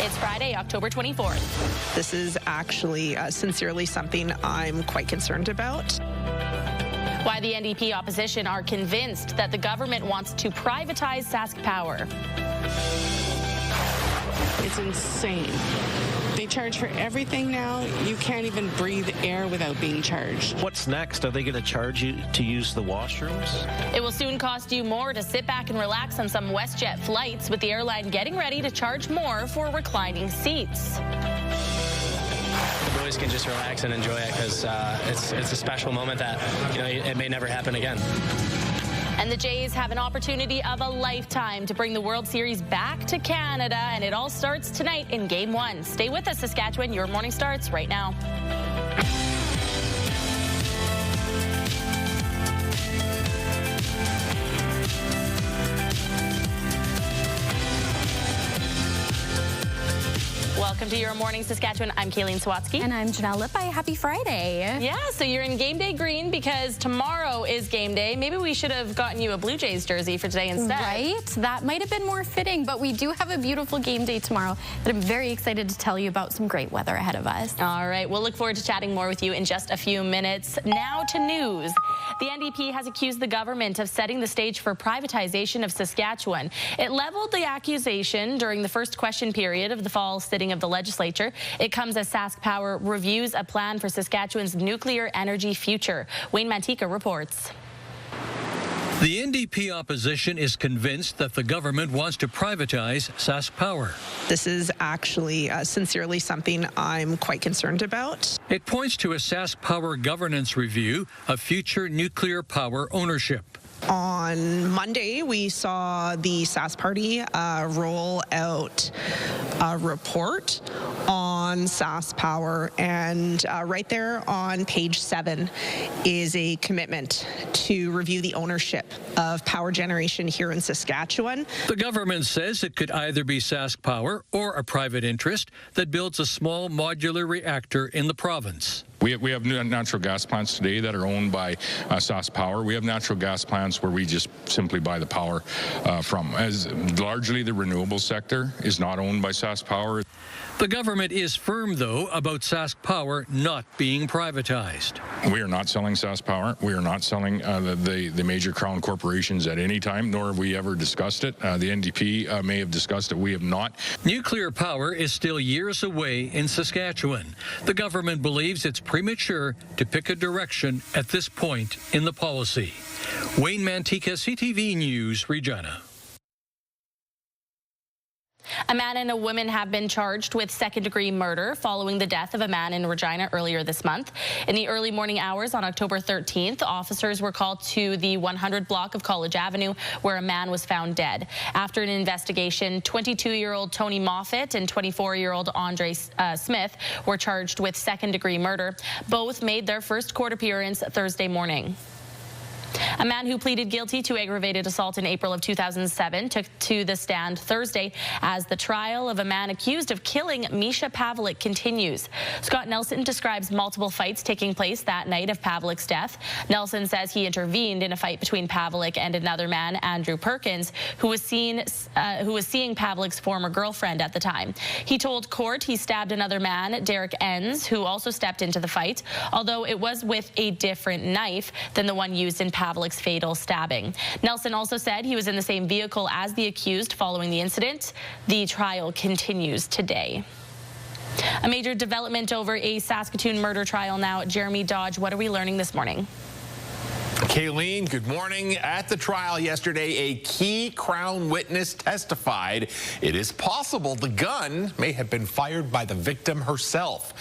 It's Friday, October 24th. This is actually sincerely something I'm quite concerned about. Why the NDP opposition are convinced that the government wants to privatize SaskPower. It's insane. They charge for everything now. You can't even breathe air without being charged. What's next? Are they going to charge you to use the washrooms? It will soon cost you more to sit back and relax on some WestJet flights, with the airline getting ready to charge more for reclining seats. The boys can just relax and enjoy it because it's a special moment that, it may never happen again. And the Jays have an opportunity of a lifetime to bring the World Series back to Canada, and it all starts tonight in Game 1. Stay with us, Saskatchewan. Your morning starts right now. Welcome to Your Morning Saskatchewan. I'm Kayleen Sawatsky. And I'm Janelle Lippi. Happy Friday. Yeah, so you're in game day green because tomorrow is game day. Maybe we should have gotten you a Blue Jays jersey for today instead. Right? That might have been more fitting, but we do have a beautiful game day tomorrow that I'm very excited to tell you about. Some great weather ahead of us. All right, we'll look forward to chatting more with you in just a few minutes. Now to news. The NDP has accused the government of setting the stage for privatization of Saskatchewan. It leveled the accusation during the first question period of the fall sitting of the legislature. It comes as SaskPower reviews a plan for Saskatchewan's nuclear energy future. Wayne Mantika reports. The NDP opposition is convinced that the government wants to privatize SaskPower. This is actually sincerely something I'm quite concerned about. It points to a SaskPower governance review of future nuclear power ownership. On Monday, we saw the Sask Party roll out a report on SaskPower, and right there on page 7 is a commitment to review the ownership of power generation here in Saskatchewan. The government says it could either be SaskPower or a private interest that builds a small modular reactor in the province. We have natural gas plants today that are owned by SaskPower. We have natural gas plants where we just simply buy the power from. As largely the renewable sector is not owned by SaskPower. The government is firm, though, about SaskPower not being privatized. We are not selling SaskPower. We are not selling the major crown corporations at any time, nor have we ever discussed it. The NDP may have discussed it. We have not. Nuclear power is still years away in Saskatchewan. The government believes it's premature to pick a direction at this point in the policy. Wayne Mantika, CTV News, Regina. A man and a woman have been charged with second-degree murder following the death of a man in Regina earlier this month. In the early morning hours on October 13th, officers were called to the 100 block of College Avenue, where a man was found dead. After an investigation, 22-year-old Tony Moffat and 24-year-old Andre Smith were charged with second-degree murder. Both made their first court appearance Thursday morning. A man who pleaded guilty to aggravated assault in April of 2007 took to the stand Thursday as the trial of a man accused of killing Misha Pavlik continues. Scott Nelson describes multiple fights taking place that night of Pavlik's death. Nelson says he intervened in a fight between Pavlik and another man, Andrew Perkins, who was seeing Pavlik's former girlfriend at the time. He told court he stabbed another man, Derek Enns, who also stepped into the fight, although it was with a different knife than the one used in Pavlik's fatal stabbing. Nelson also said he was in the same vehicle as the accused following the incident. The trial continues today. A major development over a Saskatoon murder trial now. Jeremy Dodge, what are we learning this morning? Kayleen, good morning. At the trial yesterday, a key Crown witness testified it is possible the gun may have been fired by the victim herself.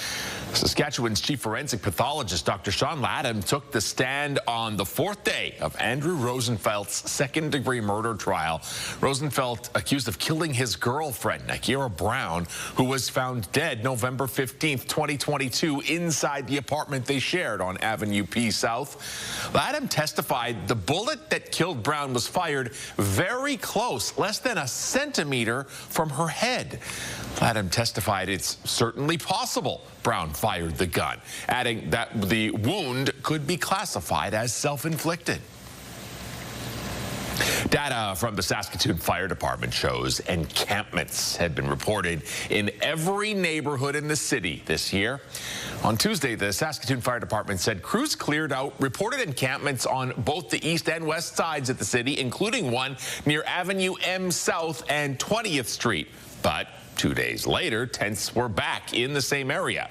Saskatchewan's chief forensic pathologist, Dr. Sean Latham, took the stand on the 4th day of Andrew Rosenfeld's second-degree murder trial. Rosenfeld accused of killing his girlfriend, Nakira Brown, who was found dead November 15th, 2022, inside the apartment they shared on Avenue P South. Latham testified the bullet that killed Brown was fired very close, less than a centimeter from her head. Latham testified it's certainly possible Brown fired the gun, adding that the wound could be classified as self-inflicted. Data from the Saskatoon Fire Department shows encampments have been reported in every neighborhood in the city this year. On Tuesday, the Saskatoon Fire Department said crews cleared out reported encampments on both the east and west sides of the city, including one near Avenue M South and 20th Street. But 2 days later, tents were back in the same area.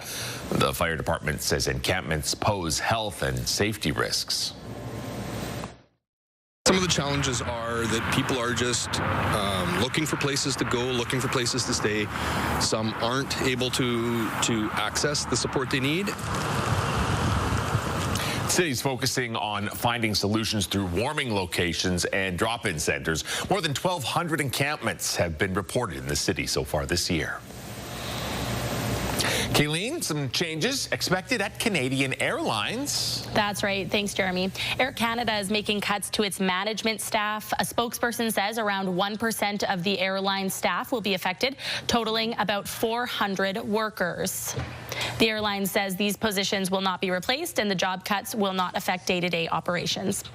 The fire department says encampments pose health and safety risks. Some of the challenges are that people are just looking for places to go, looking for places to stay. Some aren't able to access the support they need. The city's focusing on finding solutions through warming locations and drop-in centers. More than 1,200 encampments have been reported in the city so far this year. Kayleen, some changes expected at Canadian Airlines. That's right. Thanks, Jeremy. Air Canada is making cuts to its management staff. A spokesperson says around 1% of the airline staff will be affected, totaling about 400 workers. The airline says these positions will not be replaced and the job cuts will not affect day-to-day operations.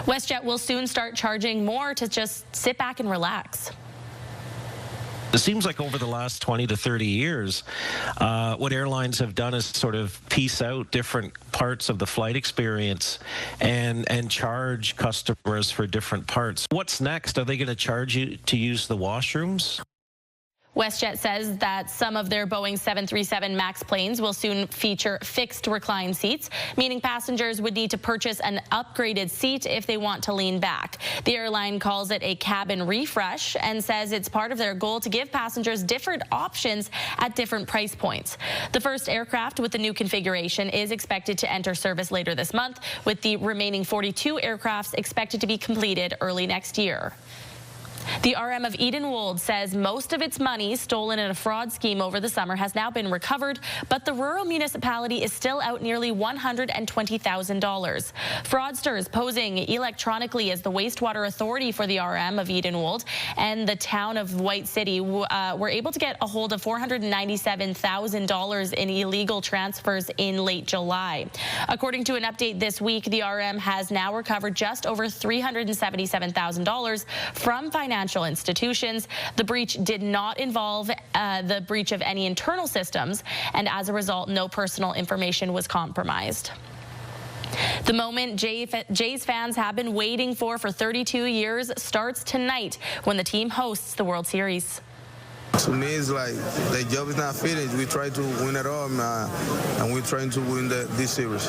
WestJet will soon start charging more to just sit back and relax. It seems like over the last 20 to 30 years, what airlines have done is sort of piece out different parts of the flight experience and charge customers for different parts. What's next? Are they going to charge you to use the washrooms? WestJet says that some of their Boeing 737 MAX planes will soon feature fixed recline seats, meaning passengers would need to purchase an upgraded seat if they want to lean back. The airline calls it a cabin refresh and says it's part of their goal to give passengers different options at different price points. The first aircraft with the new configuration is expected to enter service later this month, with the remaining 42 aircrafts expected to be completed early next year. The RM of Edenwald says most of its money stolen in a fraud scheme over the summer has now been recovered, but the rural municipality is still out nearly $120,000. Fraudsters posing electronically as the wastewater authority for the RM of Edenwald and the town of White City were able to get a hold of $497,000 in illegal transfers in late July. According to an update this week, the RM has now recovered just over $377,000 from financial institutions. The breach did not involve the breach of any internal systems, and as a result, no personal information was compromised. The moment Jays fans have been waiting for 32 years starts tonight when the team hosts the World Series. To me, it's like the job is not finished. We try to win it all, and we're trying to win this series.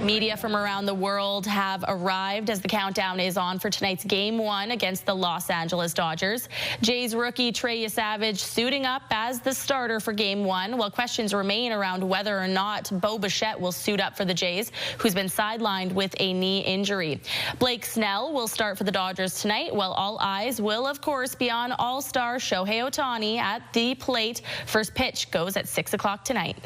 Media from around the world have arrived as the countdown is on for tonight's Game 1 against the Los Angeles Dodgers. Jays rookie Trey Savage suiting up as the starter for Game 1, while questions remain around whether or not Bo Bichette will suit up for the Jays, who's been sidelined with a knee injury. Blake Snell will start for the Dodgers tonight, while all eyes will, of course, be on All-Star Shohei Ohtani at the plate. First pitch goes at 6 o'clock tonight.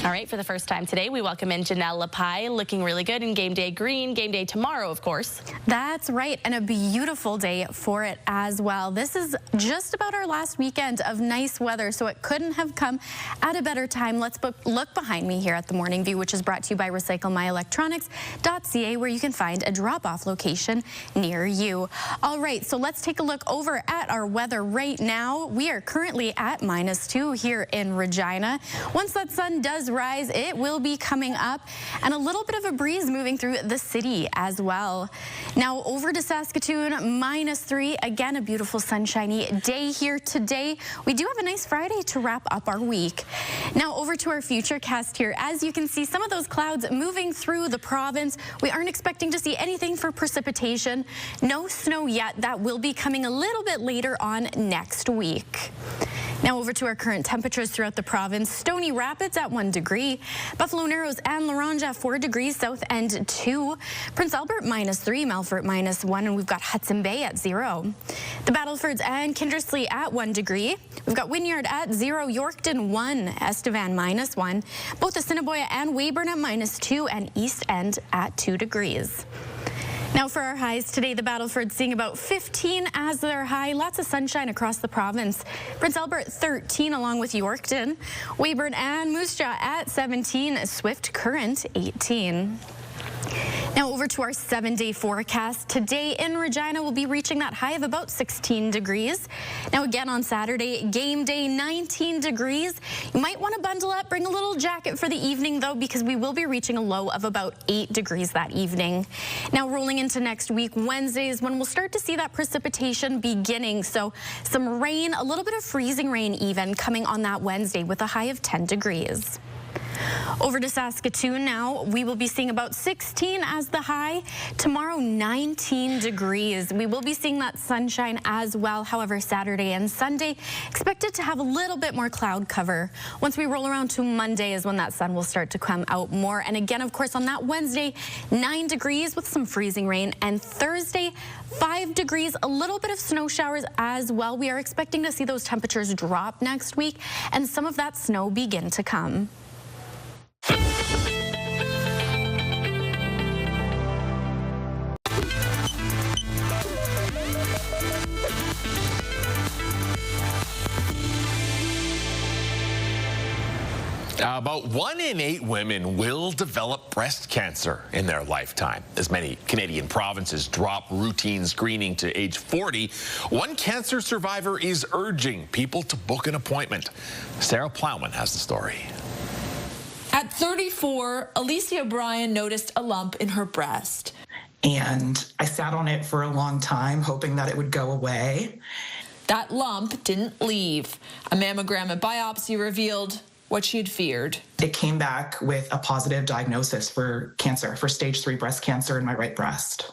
All right, for the first time today, we welcome in Janelle Lapai, looking really good in Game Day green. Game Day tomorrow, of course. That's right, and a beautiful day for it as well. This is just about our last weekend of nice weather, so it couldn't have come at a better time. Let's look behind me here at the Morning View, which is brought to you by recyclemyelectronics.ca, where you can find a drop-off location near you. All right, so let's take a look over at our weather right now. We are currently at -2 here in Regina. Once that sun does rise, it will be coming up, and a little bit of a breeze moving through the city as well. Now over to Saskatoon, -3. Again, a beautiful sunshiny day here today. We do have a nice Friday to wrap up our week. Now over to our futurecast here. As you can see, some of those clouds moving through the province. We aren't expecting to see anything for precipitation. No snow yet. That will be coming a little bit later on next week. Now over to our current temperatures throughout the province. Stony Rapids at 1 degree. Buffalo Narrows and La Ronge at 4 degrees. South End 2. Prince Albert -3. Melfort -1. And we've got Hudson Bay at 0. The Battlefords and Kindersley at 1 degree. We've got Wynyard at 0. Yorkton 1. Estevan -1. Both Assiniboia and Weyburn at -2. And East End at 2 degrees. Now for our highs today, the Battlefords seeing about 15 as their high. Lots of sunshine across the province. Prince Albert 13 along with Yorkton. Weyburn and Moose Jaw at 17. Swift Current 18. Now over to our 7-day forecast. Today in Regina, we'll be reaching that high of about 16 degrees. Now again on Saturday, game day, 19 degrees. You might want to bundle up, bring a little jacket for the evening though, because we will be reaching a low of about 8 degrees that evening. Now rolling into next week, Wednesday is when we'll start to see that precipitation beginning. So some rain, a little bit of freezing rain even coming on that Wednesday with a high of 10 degrees. Over to Saskatoon now. We will be seeing about 16 as the high. Tomorrow, 19 degrees. We will be seeing that sunshine as well. However, Saturday and Sunday expected to have a little bit more cloud cover. Once we roll around to Monday is when that sun will start to come out more. And again, of course, on that Wednesday, 9 degrees with some freezing rain. And Thursday, 5 degrees, a little bit of snow showers as well. We are expecting to see those temperatures drop next week and some of that snow begin to come. About 1 in 8 women will develop breast cancer in their lifetime. As many Canadian provinces drop routine screening to age 40, one cancer survivor is urging people to book an appointment. Sarah Plowman has the story. At 34, Alicia O'Brien noticed a lump in her breast. And I sat on it for a long time, hoping that it would go away. That lump didn't leave. A mammogram and biopsy revealed what she had feared. It came back with a positive diagnosis for cancer, for stage 3 breast cancer in my right breast.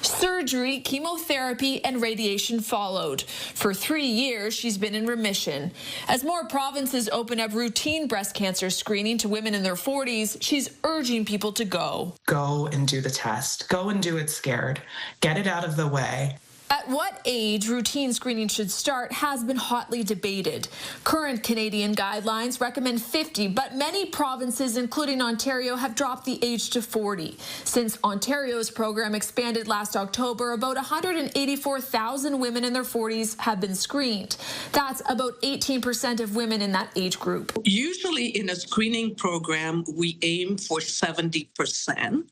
Surgery, chemotherapy, and radiation followed. For 3 years, she's been in remission. As more provinces open up routine breast cancer screening to women in their 40s, she's urging people to go. Go and do the test. Go and do it scared. Get it out of the way. At what age routine screening should start has been hotly debated. Current Canadian guidelines recommend 50, but many provinces, including Ontario, have dropped the age to 40. Since Ontario's program expanded last October, about 184,000 women in their 40s have been screened. That's about 18% of women in that age group. Usually in a screening program, we aim for 70%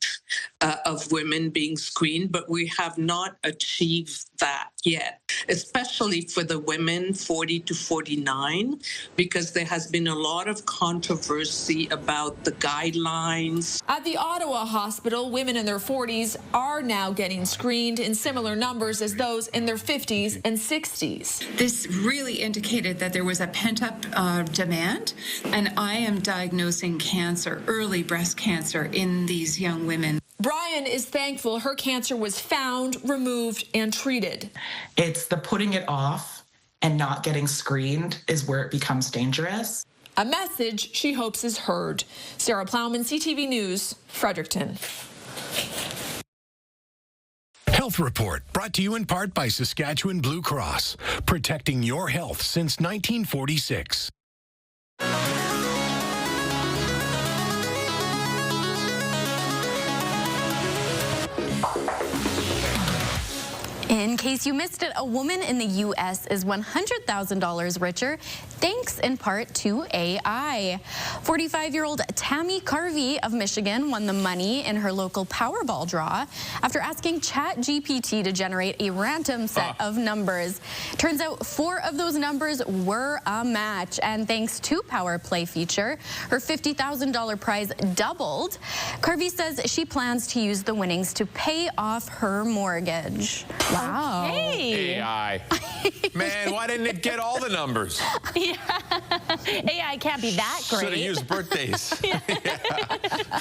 of women being screened, but we have not achieved that yet, especially for the women 40 to 49, because there has been a lot of controversy about the guidelines. At the Ottawa Hospital, women in their 40s are now getting screened in similar numbers as those in their 50s and 60s. This really indicated that there was a pent-up demand, and I am diagnosing cancer, early breast cancer, in these young women. Brian is thankful her cancer was found, removed, and treated. It's the putting it off and not getting screened is where it becomes dangerous. A message she hopes is heard. Sarah Plowman, CTV News, Fredericton. Health Report, brought to you in part by Saskatchewan Blue Cross, protecting your health since 1946. In case you missed it, a woman in the U.S. is $100,000 richer, thanks in part to AI. 45-year-old Tammy Carvey of Michigan won the money in her local Powerball draw after asking ChatGPT to generate a random set of numbers. Turns out 4 of those numbers were a match, and thanks to Power Play feature, her $50,000 prize doubled. Carvey says she plans to use the winnings to pay off her mortgage. Wow. Hey. AI. Man, why didn't it get all the numbers? Yeah. AI can't be that great. Should have used birthdays.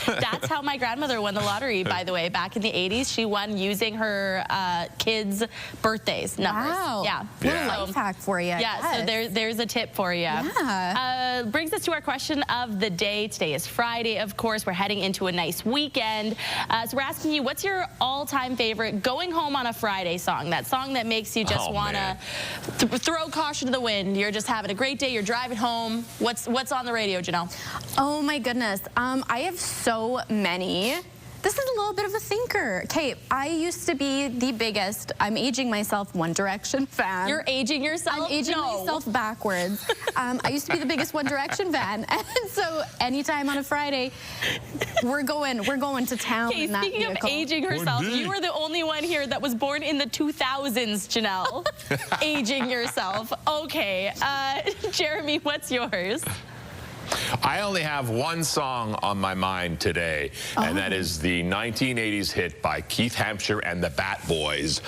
That's how my grandmother won the lottery, by the way. Back in the 80s, she won using her kids' birthdays numbers. Wow. Yeah. Little life hack for you. Yeah, so there's a tip for you. Yeah. Brings us to our question of the day. Today is Friday, of course. We're heading into a nice weekend. So we're asking you, what's your all-time favorite going home on a Friday song? That song that makes you just want to throw caution to the wind. You're just having a great day. You're driving home. What's on the radio, Janelle? Oh, my goodness. I have so many. This is a little bit of a thinker. Okay, I used to be the biggest, I'm aging myself, One Direction fan. You're aging yourself? I'm aging myself backwards. I used to be the biggest One Direction fan, and so anytime on a Friday, we're going to town in that speaking vehicle. of aging herself, you were the only one here that was born in the 2000s, Janelle. Aging yourself. Okay, Jeremy, what's yours? I only have one song on my mind today, and that is the 1980s hit by Keith Hampshire and the Bat Boys,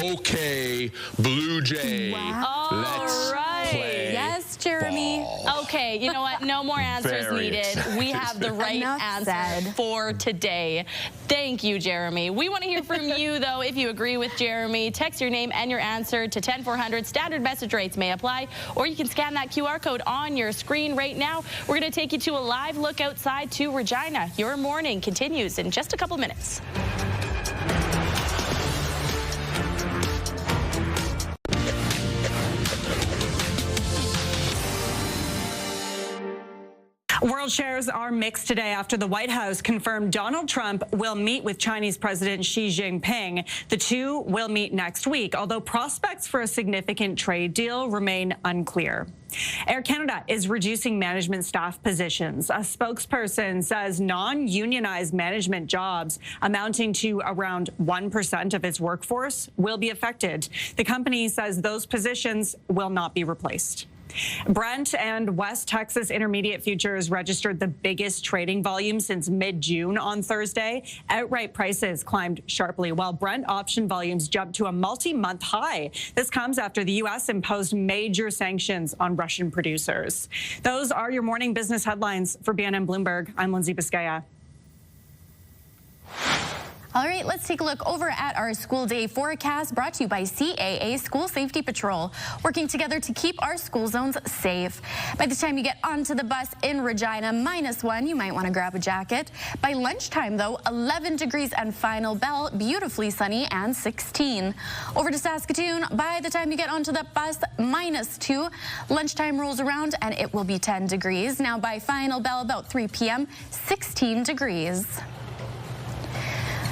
OK Blue Jay. Wow. Let's play Yes, Jeremy. ball. Okay, you know what? No more answers Very needed. excited. We have the right answer for today. Thank you, Jeremy. We want to hear from you, though, if you agree with Jeremy. Text your name and your answer to 10400. Standard message rates may apply, or you can scan that QR code on your screen right now. We're going to take you to a live look outside to Regina. Your morning continues in just a couple minutes. World shares are mixed today after the White House confirmed Donald Trump will meet with Chinese President Xi Jinping. The two will meet next week, although prospects for a significant trade deal remain unclear. Air Canada is reducing management staff positions. A spokesperson says non-unionized management jobs amounting to around 1% of its workforce will be affected. The company says those positions will not be replaced. Brent and West Texas Intermediate futures registered the biggest trading volume since mid-June on Thursday. Outright prices climbed sharply, while Brent option volumes jumped to a multi-month high. This comes after the U.S. imposed major sanctions on Russian producers. Those are your morning business headlines. For BNN Bloomberg, I'm Lindsay Biscaya. All right, let's take a look over at our school day forecast brought to you by CAA School Safety Patrol, working together to keep our school zones safe. By the time you get onto the bus in Regina, -1, you might want to grab a jacket. By lunchtime, though, 11 degrees and Final Bell, beautifully sunny and 16. Over to Saskatoon, by the time you get onto the bus, -2. Lunchtime rolls around and it will be 10 degrees. Now by Final Bell, about 3 p.m., 16 degrees.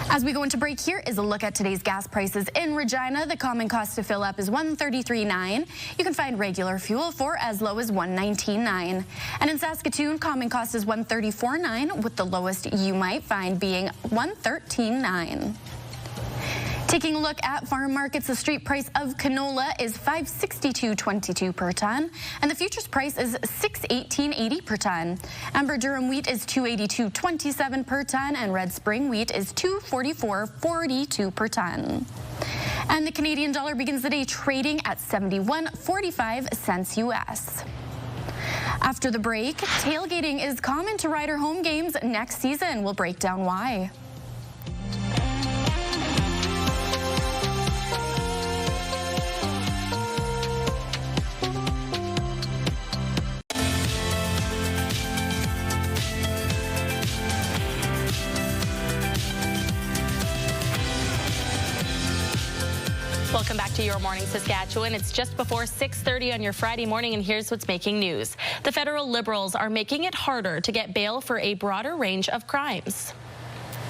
As we go into break, here is a look at today's gas prices in Regina. The common cost to fill up is $1.33.9. You can find regular fuel for as low as $1.19.9. And in Saskatoon, common cost is $1.34.9, with the lowest you might find being $1.13.9. Taking a look at farm markets, the street price of canola is $562.22 per ton, and the futures price is $618.80 per ton. Amber Durum wheat is $282.27 per ton, and Red Spring wheat is $244.42 per ton. And the Canadian dollar begins the day trading at 71.45 cents U.S. After the break, tailgating is common to Rider home games next season. We'll break down why. Welcome back to Your Morning Saskatchewan. It's just before 6:30 on your Friday morning, and here's what's making news. The federal Liberals are making it harder to get bail for a broader range of crimes.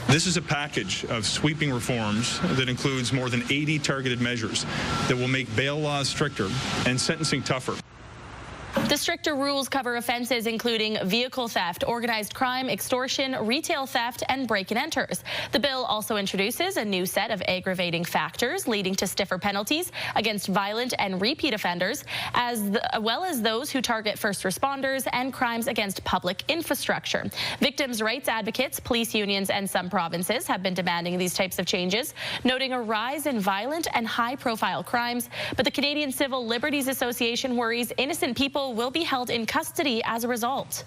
This is a package of sweeping reforms that includes more than 80 targeted measures that will make bail laws stricter and sentencing tougher. The stricter rules cover offenses including vehicle theft, organized crime, extortion, retail theft, and break-and-enters. The bill also introduces a new set of aggravating factors leading to stiffer penalties against violent and repeat offenders, as well as those who target first responders and crimes against public infrastructure. Victims' rights advocates, police unions, and some provinces have been demanding these types of changes, noting a rise in violent and high-profile crimes. But the Canadian Civil Liberties Association worries innocent people will be held in custody as a result.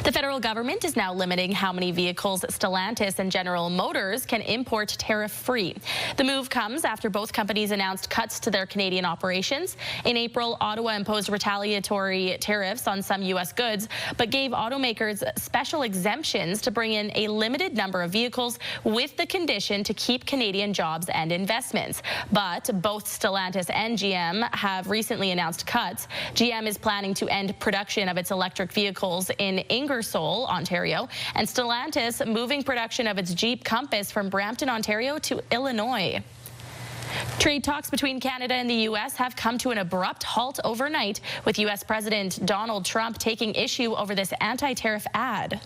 The federal government is now limiting how many vehicles Stellantis and General Motors can import tariff-free. The move comes after both companies announced cuts to their Canadian operations. In April, Ottawa imposed retaliatory tariffs on some U.S. goods, but gave automakers special exemptions to bring in a limited number of vehicles with the condition to keep Canadian jobs and investments. But both Stellantis and GM have recently announced cuts. GM is planning to end production of its electric vehicles in in Ingersoll, Ontario, and Stellantis moving production of its Jeep Compass from Brampton, Ontario to Illinois. Trade talks between Canada and the U.S. have come to an abrupt halt overnight, with U.S. President Donald Trump taking issue over this anti-tariff ad.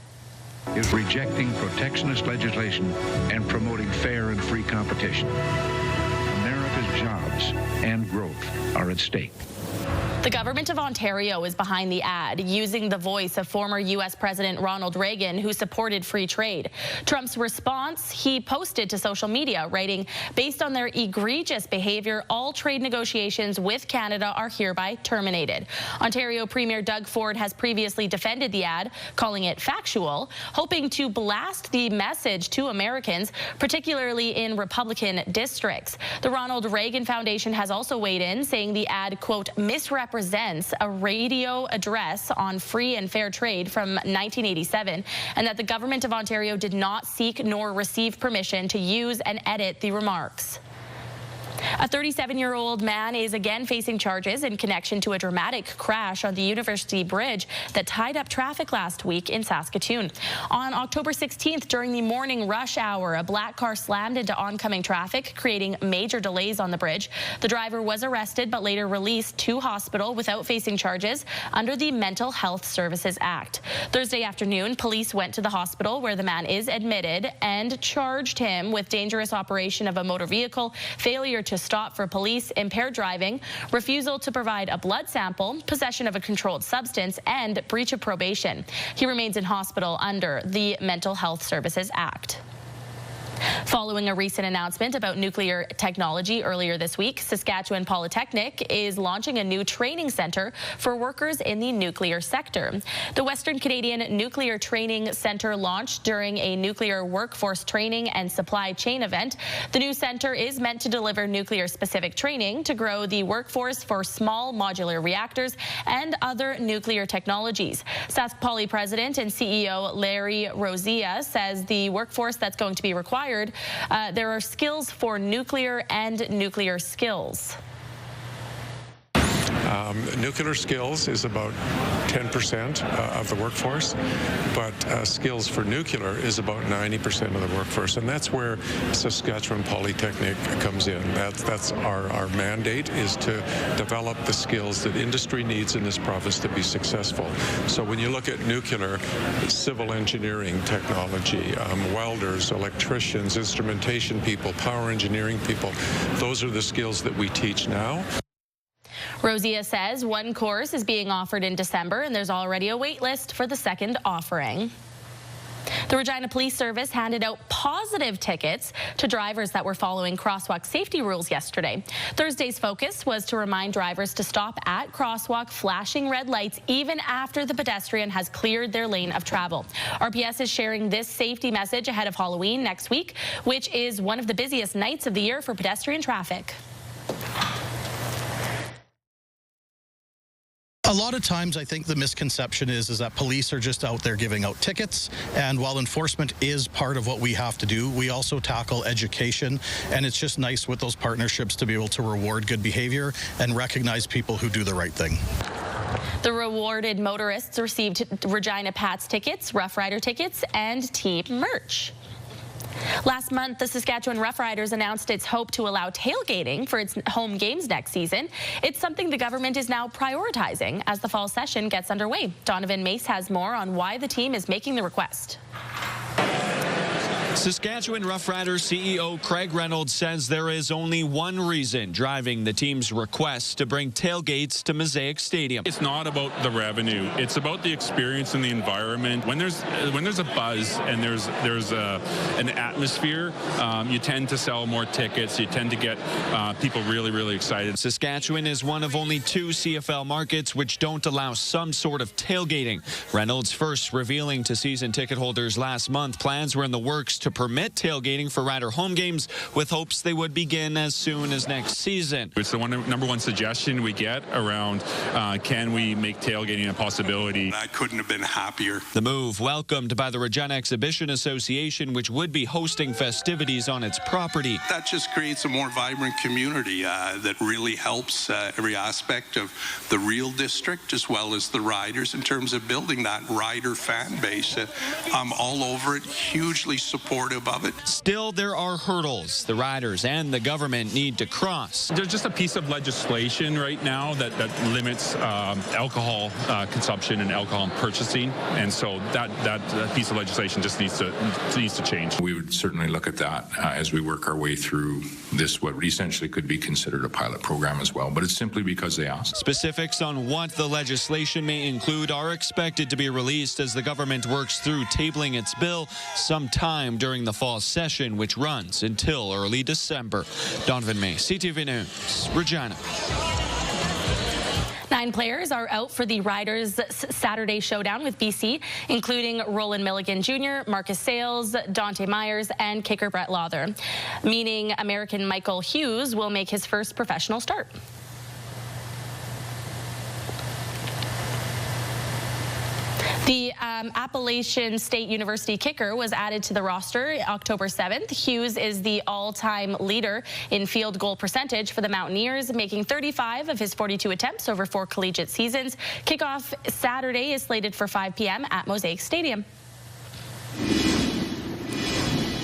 Is rejecting protectionist legislation and promoting fair and free competition. America's jobs and growth are at stake. The government of Ontario is behind the ad, using the voice of former U.S. President Ronald Reagan, who supported free trade. Trump's response, he posted to social media, writing, "Based on their egregious behavior, all trade negotiations with Canada are hereby terminated." Ontario Premier Doug Ford has previously defended the ad, calling it factual, hoping to blast the message to Americans, particularly in Republican districts. The Ronald Reagan Foundation has also weighed in, saying the ad, quote, misrepresents a radio address on free and fair trade from 1987, and that the government of Ontario did not seek nor receive permission to use and edit the remarks. A 37-year-old man is again facing charges in connection to a dramatic crash on the University Bridge that tied up traffic last week in Saskatoon. On October 16th, during the morning rush hour, a black car slammed into oncoming traffic, creating major delays on the bridge. The driver was arrested but later released to hospital without facing charges under the Mental Health Services Act. Thursday afternoon, police went to the hospital where the man is admitted and charged him with dangerous operation of a motor vehicle, failure to stop for police, impaired driving, refusal to provide a blood sample, possession of a controlled substance, and breach of probation. He remains in hospital under the Mental Health Services Act. Following a recent announcement about nuclear technology earlier this week, Saskatchewan Polytechnic is launching a new training centre for workers in the nuclear sector. The Western Canadian Nuclear Training Centre launched during a nuclear workforce training and supply chain event. The new centre is meant to deliver nuclear-specific training to grow the workforce for small modular reactors and other nuclear technologies. SaskPower President and CEO Larry Rosilla says the workforce that's going to be required, there are skills for nuclear and nuclear skills. Nuclear skills is about 10% of the workforce, but skills for nuclear is about 90% of the workforce, and that's where Saskatchewan Polytechnic comes in. That's our mandate, is to develop the skills that industry needs in this province to be successful. So when you look at nuclear, civil engineering technology, welders, electricians, instrumentation people, power engineering people, those are the skills that we teach now. Rosilla says one course is being offered in December, and there's already a wait list for the second offering. The Regina Police Service handed out positive tickets to drivers that were following crosswalk safety rules yesterday. Thursday's focus was to remind drivers to stop at crosswalk flashing red lights even after the pedestrian has cleared their lane of travel. RPS is sharing this safety message ahead of Halloween next week, which is one of the busiest nights of the year for pedestrian traffic. A lot of times I think the misconception is that police are just out there giving out tickets, and while enforcement is part of what we have to do, we also tackle education, and it's just nice with those partnerships to be able to reward good behavior and recognize people who do the right thing. The rewarded motorists received Regina Pats tickets, Rough Rider tickets, and team merch. Last month, the Saskatchewan Rough Riders announced its hope to allow tailgating for its home games next season. It's something the government is now prioritizing as the fall session gets underway. Donovan Mace has more on why the team is making the request. Saskatchewan Rough Riders CEO Craig Reynolds says there is only one reason driving the team's request to bring tailgates to Mosaic Stadium. It's not about the revenue. It's about the experience and the environment. When there's a buzz and there's an atmosphere, you tend to sell more tickets. You tend to get people really excited. Saskatchewan is one of only 2 CFL markets which don't allow some sort of tailgating. Reynolds first revealing to season ticket holders last month plans were in the works to permit tailgating for Rider home games, with hopes they would begin as soon as next season. It's the number one suggestion we get around can we make tailgating a possibility. I couldn't have been happier. The move welcomed by the Regina Exhibition Association, which would be hosting festivities on its property. That just creates a more vibrant community that really helps every aspect of the Real District as well as the riders in terms of building that rider fan base. I'm all over it, hugely supportive of it. Still, there are hurdles the riders and the government need to cross. There's just a piece of legislation right now that limits alcohol consumption and alcohol purchasing, and so that piece of legislation just needs to change. We would certainly look at that as we work our way through this, what essentially could be considered a pilot program as well, but it's simply because they asked. Specifics on what the legislation may include are expected to be released as the government works through tabling its bill sometime during the fall session, which runs until early December. Donovan May, CTV News, Regina. 9 players are out for the Riders' Saturday showdown with BC, including Roland Milligan Jr., Marcus Sayles, Dante Myers, and kicker Brett Lawther, meaning American Michael Hughes will make his first professional start. The Appalachian State University kicker was added to the roster October 7th. Hughes is the all-time leader in field goal percentage for the Mountaineers, making 35 of his 42 attempts over 4 collegiate seasons. Kickoff Saturday is slated for 5 p.m. at Mosaic Stadium.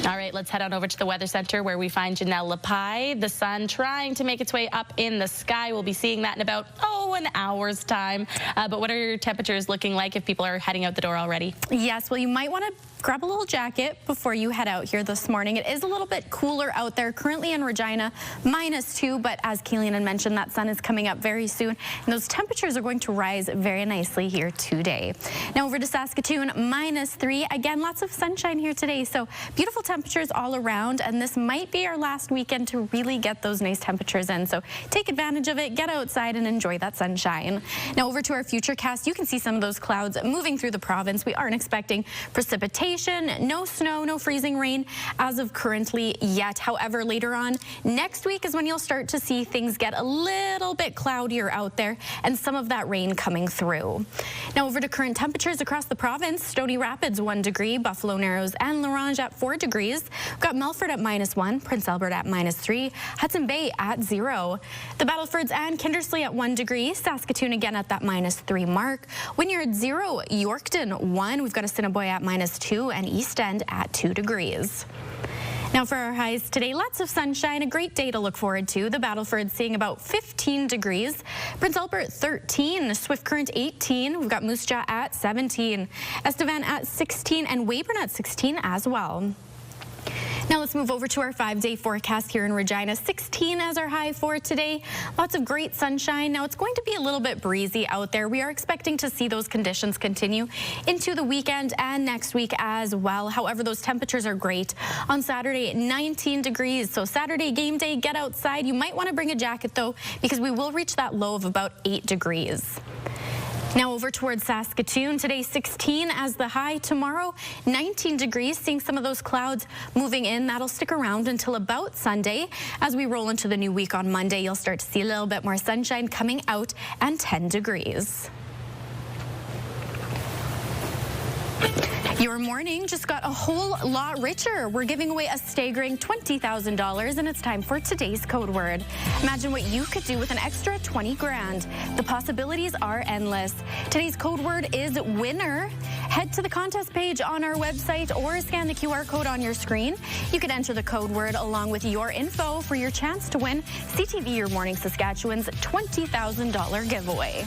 All right, let's head on over to the Weather Center where we find Janelle Lapai. The sun trying to make its way up in the sky. We'll be seeing that in about, an hour's time. But what are your temperatures looking like if people are heading out the door already? Yes, well, you might want to grab a little jacket before you head out here this morning. It is a little bit cooler out there. Currently in Regina, -2, but as Kayleen had mentioned, that sun is coming up very soon, and those temperatures are going to rise very nicely here today. Now over to Saskatoon, -3. Again, lots of sunshine here today, so beautiful temperatures all around, and this might be our last weekend to really get those nice temperatures in, so take advantage of it, get outside and enjoy that sunshine. Now over to our future cast, you can see some of those clouds moving through the province. We aren't expecting precipitation, no snow, no freezing rain as of currently yet. However, later on next week is when you'll start to see things get a little bit cloudier out there and some of that rain coming through. Now over to current temperatures across the province. Stony Rapids 1 degree, Buffalo Narrows and La Ronge at 4 degrees. We've got Melfort at -1, Prince Albert at -3, Hudson Bay at 0. The Battlefords and Kindersley at 1 degree, Saskatoon again at that -3 mark. Wynyard 0, Yorkton 1. We've got Assiniboia at -2 and East End at 2 degrees. Now for our highs today, lots of sunshine, a great day to look forward to. The Battleford seeing about 15 degrees. Prince Albert 13, Swift Current 18. We've got Moose Jaw at 17, Estevan at 16, and Weyburn at 16 as well. Now let's move over to our 5-day forecast here in Regina. 16 as our high for today. Lots of great sunshine. Now it's going to be a little bit breezy out there. We are expecting to see those conditions continue into the weekend and next week as well. However, those temperatures are great. On Saturday, 19 degrees. So Saturday game day, get outside. You might want to bring a jacket though, because we will reach that low of about 8 degrees. Now over towards Saskatoon, today 16 as the high. Tomorrow 19 degrees, seeing some of those clouds moving in. That'll stick around until about Sunday. As we roll into the new week on Monday, you'll start to see a little bit more sunshine coming out and 10 degrees. Your morning just got a whole lot richer. We're giving away a staggering $20,000, and it's time for today's code word. Imagine what you could do with an extra 20 grand. The possibilities are endless. Today's code word is winner. Head to the contest page on our website or scan the QR code on your screen. You can enter the code word along with your info for your chance to win CTV Your Morning Saskatchewan's $20,000 giveaway.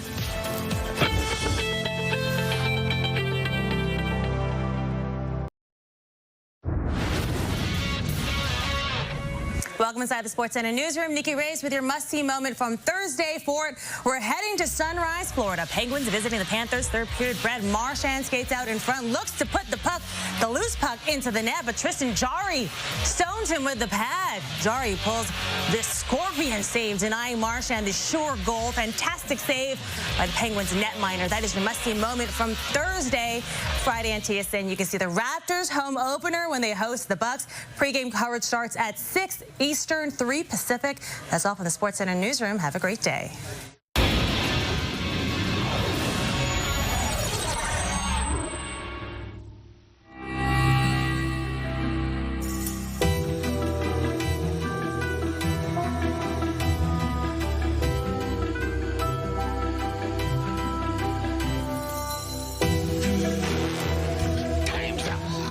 Welcome inside the Sports Center newsroom. Nikki Reyes with your must-see moment from Thursday for it. We're heading to Sunrise, Florida. Penguins visiting the Panthers. Third period, Brad Marchand skates out in front, looks to put the loose puck into the net, but Tristan Jarry stones him with the pad. Jarry pulls this scorpion save, denying Marchand the sure goal. Fantastic save by the Penguins netminder. That is your must-see moment from Thursday. Friday on TSN, you can see the Raptors home opener when they host the Bucks. Pre-game coverage starts at 6 Eastern, 3 Pacific. That's all from the Sports Center newsroom. Have a great day.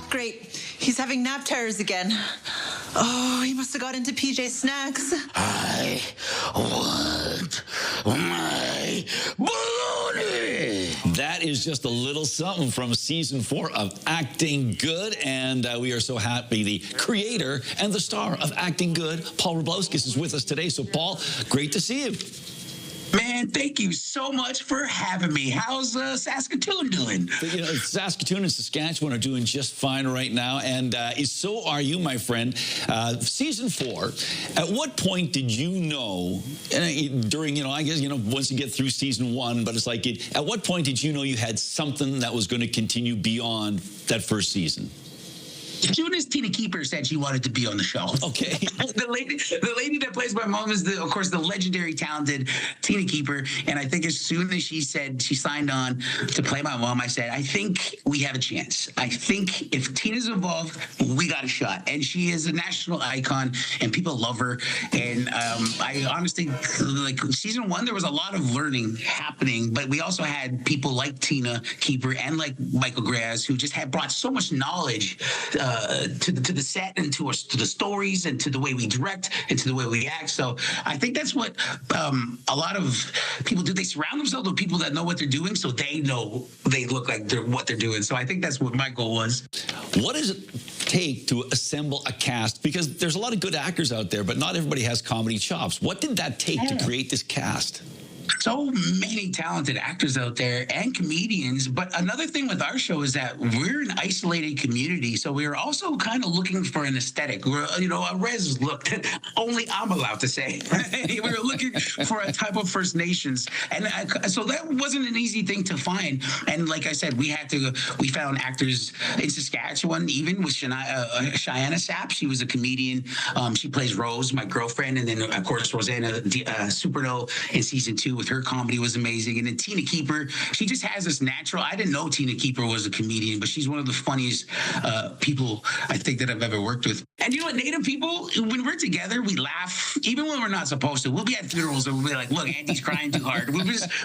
Great. He's having nap terrors again. Oh, he must have got into PJ Snacks. I want my baloney. That is just a little something from season 4 of Acting Good, and we are so happy the creator and the star of Acting Good, Paul Rublowskis, is with us today. So, Paul, great to see you. Man, thank you so much for having me. How's Saskatoon doing? You know, Saskatoon and Saskatchewan are doing just fine right now, and so are you, my friend. Season 4, at what point did you know, during, I guess, once you get through season 1, but it's like, at what point did you know you had something that was going to continue beyond that first season? As soon as Tina Keeper said she wanted to be on the show. Okay. the lady that plays my mom is, of course, the legendary, talented Tina Keeper. And I think as soon as she said she signed on to play my mom, I said, I think we have a chance. I think if Tina's involved, we got a shot. And she is a national icon, and people love her. And I honestly, like season 1, there was a lot of learning happening, but we also had people like Tina Keeper and like Michael Graz who just had brought so much knowledge to the set and to the stories and to the way we direct and to the way we act. So I think that's what a lot of people do. They surround themselves with people that know what they're doing, so they know they look like what they're doing. So I think that's what my goal was. What does it take to assemble a cast? Because there's a lot of good actors out there, but not everybody has comedy chops. What did that take to create this cast? So many talented actors out there and comedians. But another thing with our show is that we're an isolated community. So we are also kind of looking for an aesthetic. We're, a res look that only I'm allowed to say. We were looking for a type of First Nations. And so that wasn't an easy thing to find. And like I said, we found actors in Saskatchewan, even with Cheyenne Sapp. She was a comedian. She plays Rose, my girlfriend. And then, of course, Rosanna Superno in season 2 with her comedy was amazing. And then Tina Keeper, she just has this natural. I didn't know Tina Keeper was a comedian, but she's one of the funniest people I think that I've ever worked with. And Native people, when we're together, we laugh, even when we're not supposed to. We'll be at funerals and we'll be like, look, Auntie's crying too hard.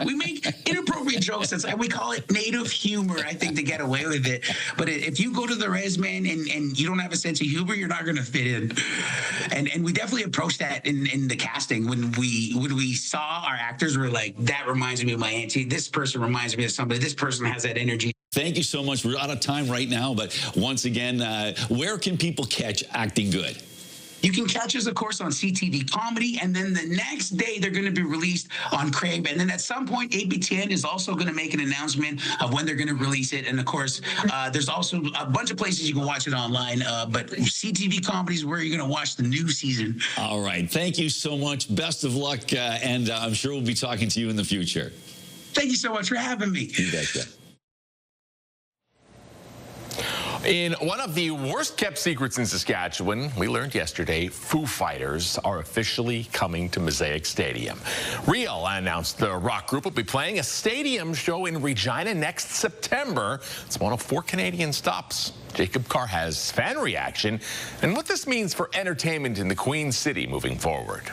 We make inappropriate jokes. We call it Native humor, I think, to get away with it. But if you go to the res, man, and you don't have a sense of humor, you're not going to fit in. And we definitely approached that in the casting. When we saw our actors, we're like, that reminds me of my auntie. This person reminds me of somebody. This person has that energy. Thank you so much. We're out of time right now, but once again, where can people catch Acting Good? You can catch us, of course, on CTV Comedy, and then the next day they're going to be released on Crave. And then at some point, ABTN is also going to make an announcement of when they're going to release it. And of course, there's also a bunch of places you can watch it online. But CTV Comedy is where you're going to watch the new season. All right. Thank you so much. Best of luck, and I'm sure we'll be talking to you in the future. Thank you so much for having me. You betcha. In one of the worst-kept secrets in Saskatchewan, we learned yesterday Foo Fighters are officially coming to Mosaic Stadium. Real announced the rock group will be playing a stadium show in Regina next September. It's one of 4 Canadian stops. Jacob Carr has fan reaction and what this means for entertainment in the Queen City moving forward.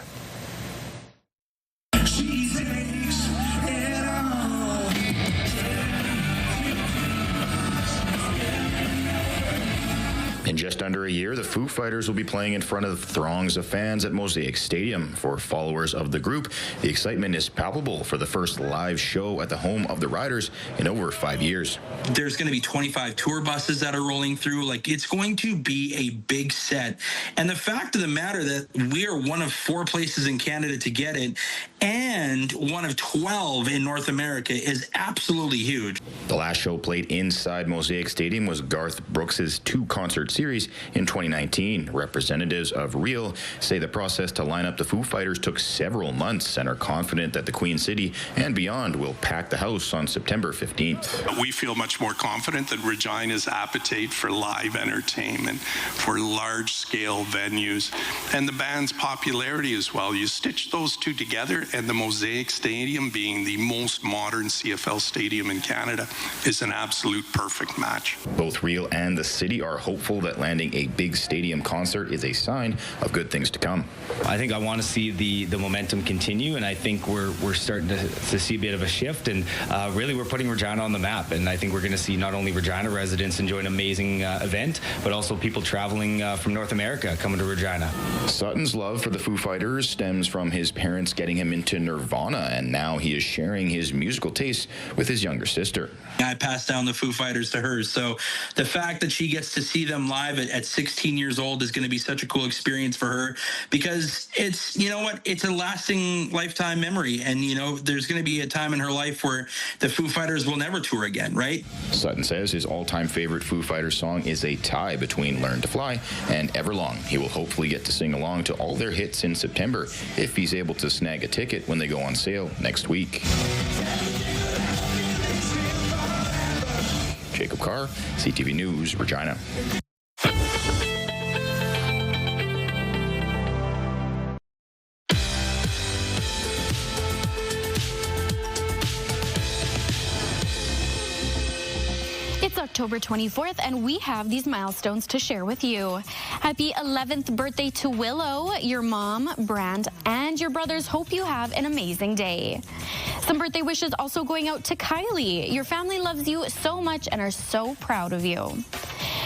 In just under under a year, the Foo Fighters will be playing in front of throngs of fans at Mosaic Stadium. For followers of the group, the excitement is palpable for the first live show at the home of the Riders in over 5 years. There's going to be 25 tour buses that are rolling through. Like, it's going to be a big set. And the fact of the matter that we are one of 4 places in Canada to get it and one of 12 in North America is absolutely huge. The last show played inside Mosaic Stadium was Garth Brooks' 2-concert series in 2019. Representatives of Real say the process to line up the Foo Fighters took several months and are confident that the Queen City and beyond will pack the house on September 15th. We feel much more confident that Regina's appetite for live entertainment, for large-scale venues, and the band's popularity as well. You stitch those two together, and the Mosaic Stadium, being the most modern CFL stadium in Canada, is an absolute perfect match. Both Real and the city are hopeful that landing a big stadium concert is a sign of good things to come. I think I want to see the momentum continue, and I think we're starting to see a bit of a shift, and really we're putting Regina on the map, and I think we're going to see not only Regina residents enjoy an amazing event, but also people traveling from North America coming to Regina. Sutton's love for the Foo Fighters stems from his parents getting him into Nirvana, and now he is sharing his musical taste with his younger sister. I passed down the Foo Fighters to her, so the fact that she gets to see them live at 16 years old is going to be such a cool experience for her, because it's, you know what, it's a lasting lifetime memory, and you know, there's going to be a time in her life where the Foo Fighters will never tour again, right? Sutton says his all-time favorite Foo Fighters song is a tie between Learn to Fly and Everlong. He will hopefully get to sing along to all their hits in September if he's able to snag a ticket when they go on sale next week. Jacob Carr, CTV News, Regina. It's October 24th, and we have these milestones to share with you. Happy 11th birthday to Willow. Your mom, Brand, and your brothers hope you have an amazing day. Some birthday wishes also going out to Kylie. Your family loves you so much and are so proud of you.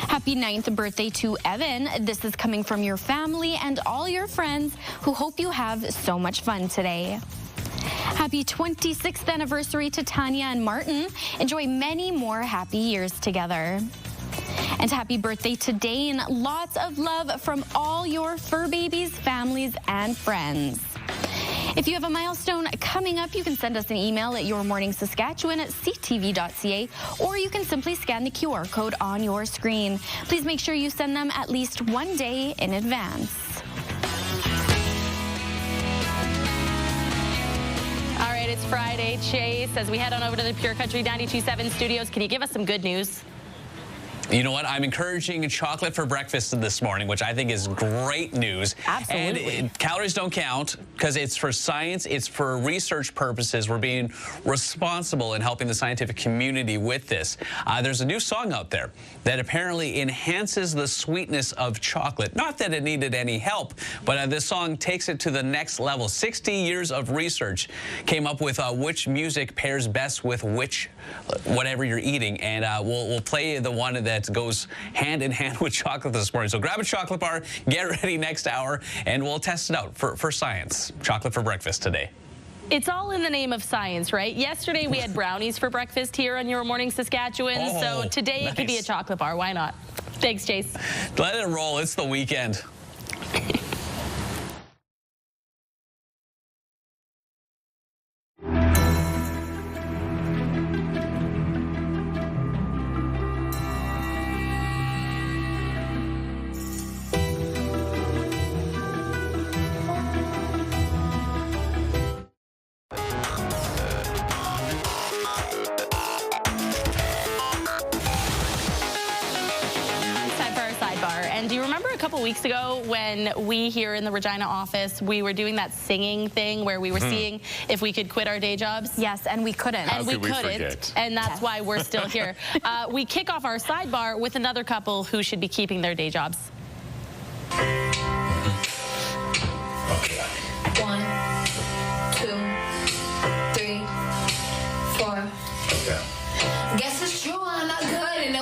Happy 9th birthday to Evan. This is coming from your family and all your friends who hope you have so much fun today. Happy 26th anniversary to Tanya and Martin. Enjoy many more happy years together. And happy birthday to Dane. Lots of love from all your fur babies, families, and friends. If you have a milestone coming up, you can send us an email at yourmorningsaskatchewan@ctv.ca, or you can simply scan the QR code on your screen. Please make sure you send them at least one day in advance. All right, it's Friday. Chase, as we head on over to the Pure Country 92.7 studios, can you give us some good news? You know what? I'm encouraging chocolate for breakfast this morning, which I think is great news. Absolutely. And calories don't count because it's for science. It's for research purposes. We're being responsible in helping the scientific community with this. There's a new song out there that apparently enhances the sweetness of chocolate. Not that it needed any help, but this song takes it to the next level. 60 years of research came up with which music pairs best with which whatever you're eating, and we'll play the one that goes hand in hand with chocolate this morning. So grab a chocolate bar, get ready next hour, and we'll test it out for science. Chocolate for breakfast today. It's all in the name of science, right? Yesterday we had brownies for breakfast here on Your Morning Saskatchewan, so today nice. It could be a chocolate bar. Why not? Thanks, Chase. Let it roll. It's the weekend. And do you remember a couple weeks ago when we here in the Regina office, we were doing that singing thing where we were seeing if we could quit our day jobs? Yes, and we couldn't. And we couldn't. And that's why we're still here. We kick off our sidebar with another couple who should be keeping their day jobs. Okay. 1, 2, 3, 4. Okay. Guess it's true, I'm not good. And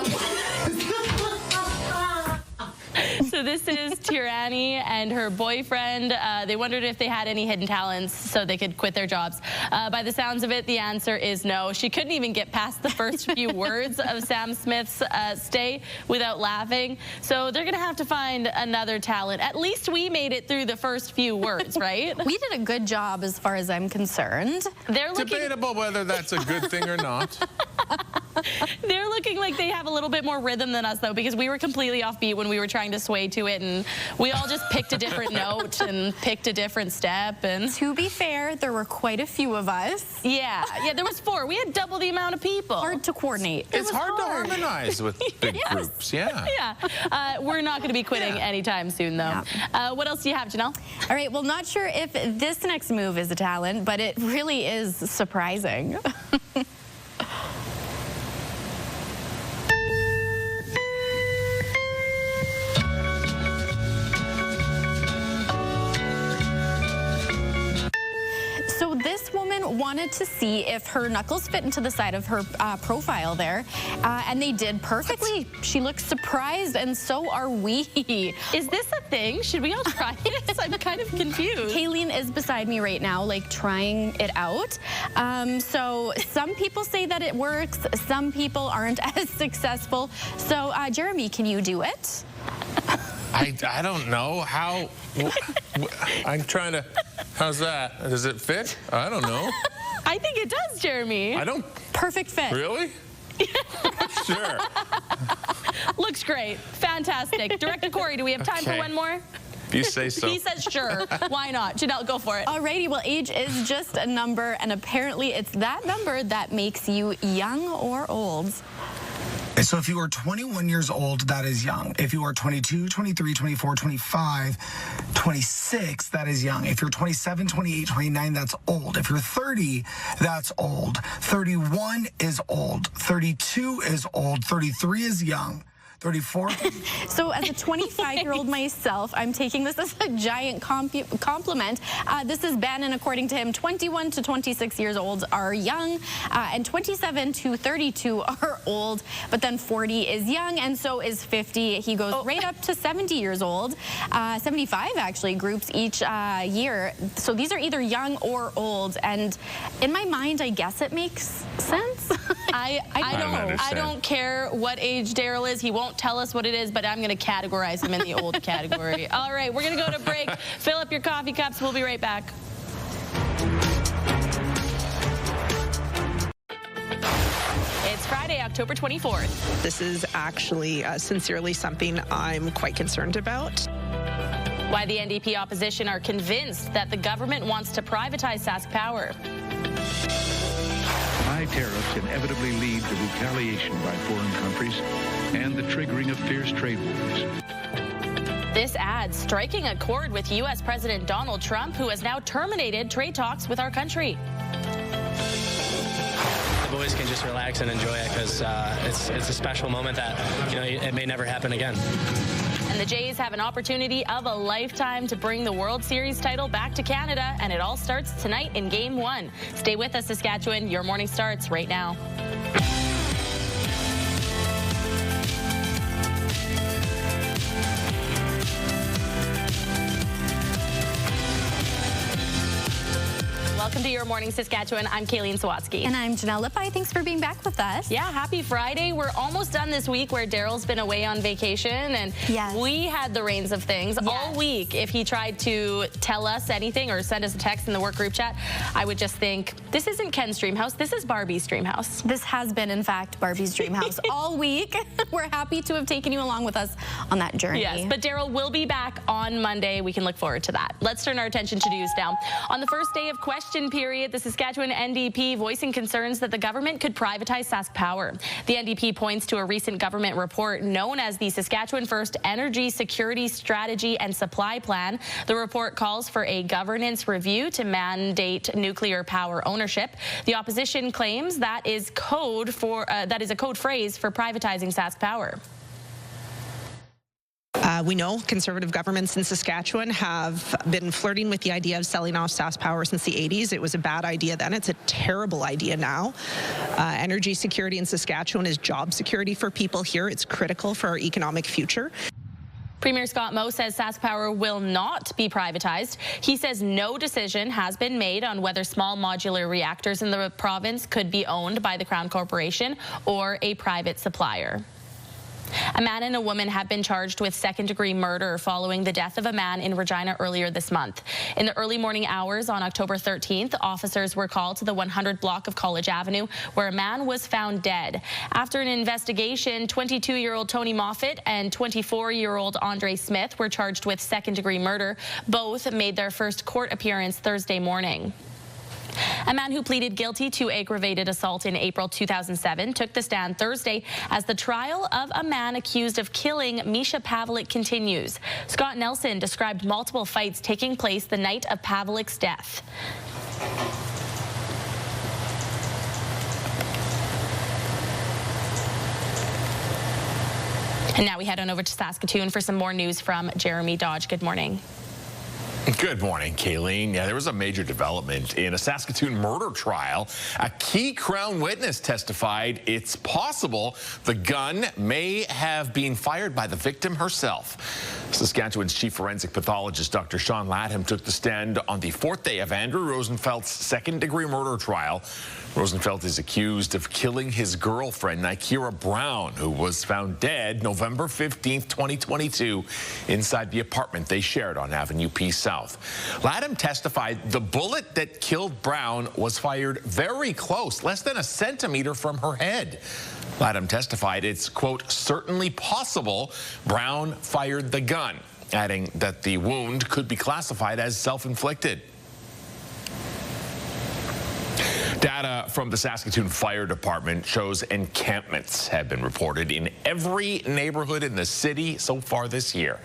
Mrs. Tirani and her boyfriend, they wondered if they had any hidden talents so they could quit their jobs. By the sounds of it, the answer is no. She couldn't even get past the first few words of Sam Smith's stay without laughing. So they're going to have to find another talent. At least we made it through the first few words, right? We did a good job as far as I'm concerned. They're looking... Debatable whether that's a good thing or not. They're looking like they have a little bit more rhythm than us, though, because we were completely offbeat when we were trying to sway to it, and we all just picked a different note and picked a different step. And to be fair, there were quite a few of us. Yeah, there was 4. We had double the amount of people. Hard to coordinate. It's hard to harmonize with big groups, yeah. We're not going to be quitting anytime soon, though. What else do you have, Janelle? All right, well, not sure if this next move is a talent, but it really is surprising. So this woman wanted to see if her knuckles fit into the side of her profile there, and they did perfectly. She looks surprised, and so are we. Is this a thing? Should we all try this? I'm kind of confused. Kayleen is beside me right now, like trying it out. So some people say that it works. Some people aren't as successful. So Jeremy, can you do it? I don't know how. I'm trying to. How's that? Does it fit? I don't know. I think it does, Jeremy. I don't. Perfect fit. Really? Sure. Looks great. Fantastic. Director Corey, do we have time for one more? You say so. He says sure. Why not? Janelle, go for it. Alrighty, well, age is just a number, and apparently it's that number that makes you young or old. So if you are 21 years old, that is young. If you are 22, 23, 24, 25, 26, that is young. If you're 27, 28, 29, that's old. If you're 30, that's old. 31 is old. 32 is old. 33 is young. 34. So as a 25-year-old myself, I'm taking this as a giant compliment. This is Bannon. According to him, 21 to 26 years old are young, and 27 to 32 are old, but then 40 is young, and so is 50. He goes right up to 70 years old. 75 actually groups each year. So these are either young or old, and in my mind, I guess it makes sense. I don't care what age Daryl is. He won't tell us what it is, but I'm going to categorize him in the old category. All right, we're going to go to break. Fill up your coffee cups. We'll be right back. It's Friday, October 24th. This is actually sincerely something I'm quite concerned about. Why the NDP opposition are convinced that the government wants to privatize SaskPower. High tariffs inevitably lead to retaliation by foreign countries and the triggering of fierce trade wars. This ad striking a chord with U.S. President Donald Trump, who has now terminated trade talks with our country. The boys can just relax and enjoy it because it's a special moment that, it may never happen again. And the Jays have an opportunity of a lifetime to bring the World Series title back to Canada, and it all starts tonight in Game 1. Stay with us, Saskatchewan. Your morning starts right now. Welcome to Your Morning Saskatchewan. I'm Kayleen Sawatsky. And I'm Janelle Lippi. Thanks for being back with us. Yeah, happy Friday. We're almost done this week where Daryl's been away on vacation, and we had the reins of things all week. If he tried to tell us anything or send us a text in the work group chat, I would just think, this isn't Ken's dream house, this is Barbie's dream house. This has been, in fact, Barbie's dream house all week. We're happy to have taken you along with us on that journey. Yes, but Daryl will be back on Monday. We can look forward to that. Let's turn our attention to news now. On the first day of question period, the Saskatchewan NDP voicing concerns that the government could privatize SaskPower. The NDP points to a recent government report known as the Saskatchewan First Energy Security Strategy and Supply Plan. The report calls for a governance review to mandate nuclear power ownership. The opposition claims that is a code phrase for privatizing SaskPower. We know conservative governments in Saskatchewan have been flirting with the idea of selling off SaskPower since the 80s. It was a bad idea then. It's a terrible idea now. Energy security in Saskatchewan is job security for people here. It's critical for our economic future. Premier Scott Moe says SaskPower will not be privatized. He says no decision has been made on whether small modular reactors in the province could be owned by the Crown Corporation or a private supplier. A man and a woman have been charged with second-degree murder following the death of a man in Regina earlier this month. In the early morning hours on October 13th, officers were called to the 100 block of College Avenue, where a man was found dead. After an investigation, 22-year-old Tony Moffat and 24-year-old Andre Smith were charged with second-degree murder. Both made their first court appearance Thursday morning. A man who pleaded guilty to aggravated assault in April 2007 took the stand Thursday as the trial of a man accused of killing Misha Pavlik continues. Scott Nelson described multiple fights taking place the night of Pavlik's death. And now we head on over to Saskatoon for some more news from Jeremy Dodge. Good morning. Good morning, Kayleen. Yeah, there was a major development in a Saskatoon murder trial. A key Crown witness testified it's possible the gun may have been fired by the victim herself. Saskatchewan's chief forensic pathologist, Dr. Sean Latham, took the stand on the fourth day of Andrew Rosenfeld's second-degree murder trial. Rosenfeld is accused of killing his girlfriend, Nikera Brown, who was found dead November 15th, 2022, inside the apartment they shared on Avenue P South. Latham testified the bullet that killed Brown was fired very close, less than a centimeter from her head. Latham testified it's, quote, certainly possible Brown fired the gun, adding that the wound could be classified as self-inflicted. Data from the Saskatoon Fire Department shows encampments have been reported in every neighborhood in the city so far this year.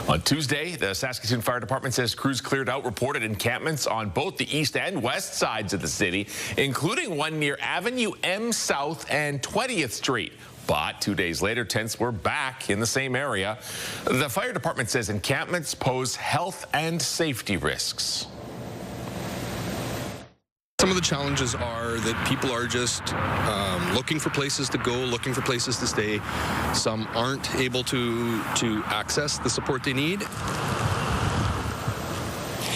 On Tuesday, the Saskatoon Fire Department says crews cleared out reported encampments on both the east and west sides of the city, including one near Avenue M South and 20th Street. But 2 days later, tents were back in the same area. The fire department says encampments pose health and safety risks. Some of the challenges are that people are just looking for places to go, looking for places to stay. Some aren't able to access the support they need.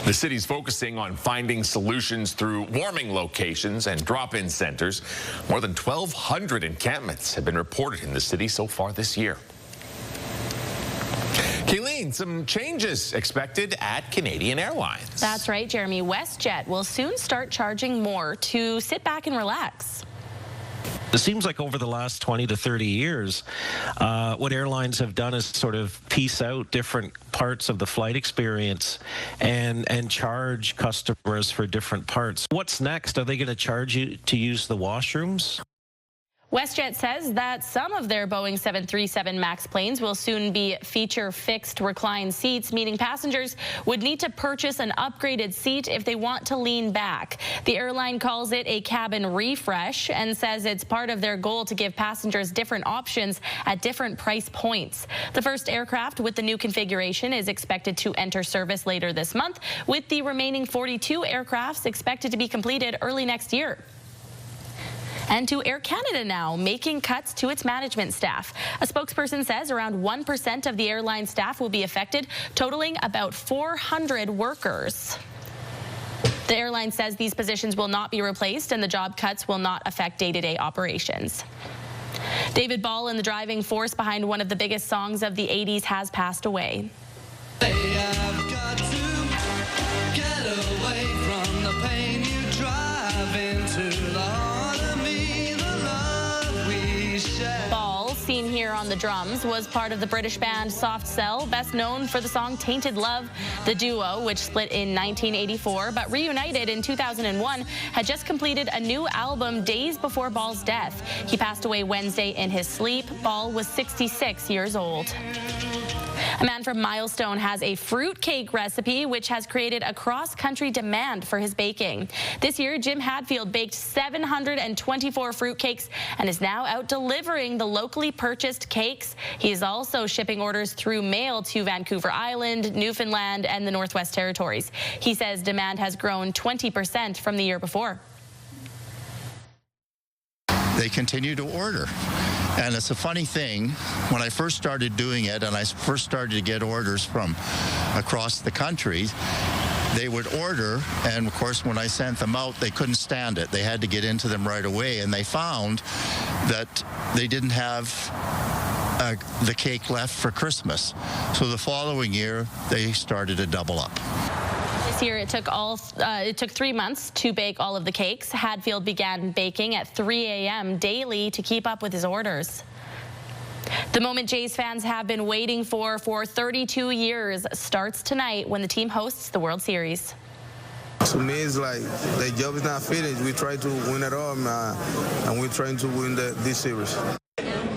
The city's focusing on finding solutions through warming locations and drop-in centers. More than 1,200 encampments have been reported in the city so far this year. Kayleen, some changes expected at Canadian Airlines. That's right, Jeremy. WestJet will soon start charging more to sit back and relax. It seems like over the last 20 to 30 years, what airlines have done is sort of piece out different parts of the flight experience and charge customers for different parts. What's next? Are they going to charge you to use the washrooms? WestJet says that some of their Boeing 737 MAX planes will soon be feature-fixed recline seats, meaning passengers would need to purchase an upgraded seat if they want to lean back. The airline calls it a cabin refresh and says it's part of their goal to give passengers different options at different price points. The first aircraft with the new configuration is expected to enter service later this month, with the remaining 42 aircrafts expected to be completed early next year. And to Air Canada now, making cuts to its management staff. A spokesperson says around 1% of the airline staff will be affected, totaling about 400 workers. The airline says these positions will not be replaced and the job cuts will not affect day-to-day operations. David Ball, and the driving force behind one of the biggest songs of the 80s, has passed away. Seen here on the drums, was part of the British band Soft Cell, best known for the song Tainted Love. The duo, which split in 1984 but reunited in 2001, had just completed a new album days before Ball's death. He passed away Wednesday in his sleep. Ball was 66 years old. A man from Milestone has a fruitcake recipe which has created a cross-country demand for his baking. This year, Jim Hadfield baked 724 fruitcakes and is now out delivering the locally purchased cakes. He is also shipping orders through mail to Vancouver Island, Newfoundland, and the Northwest Territories. He says demand has grown 20% from the year before. They continue to order. And it's a funny thing, when I first started doing it and I first started to get orders from across the country, they would order, and of course when I sent them out, they couldn't stand it. They had to get into them right away, and they found that they didn't have the cake left for Christmas. So the following year, they started to double up. This year, it took 3 months to bake all of the cakes. Hadfield began baking at 3 a.m. daily to keep up with his orders. The moment Jays fans have been waiting for 32 years starts tonight when the team hosts the World Series. To me, it's like the job is not finished. We try to win it all, and we're trying to win this series.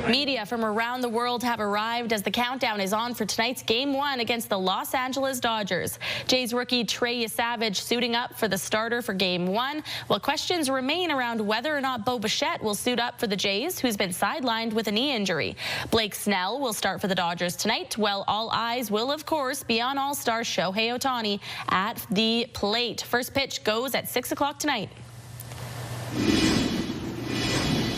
Media from around the world have arrived as the countdown is on for tonight's Game 1 against the Los Angeles Dodgers. Jays rookie Trey Yesavage suiting up for the starter for Game 1, while questions remain around whether or not Bo Bichette will suit up for the Jays, who's been sidelined with a knee injury. Blake Snell will start for the Dodgers tonight, while all eyes will, of course, be on All-Star Shohei Ohtani at the plate. First pitch goes at 6 o'clock tonight.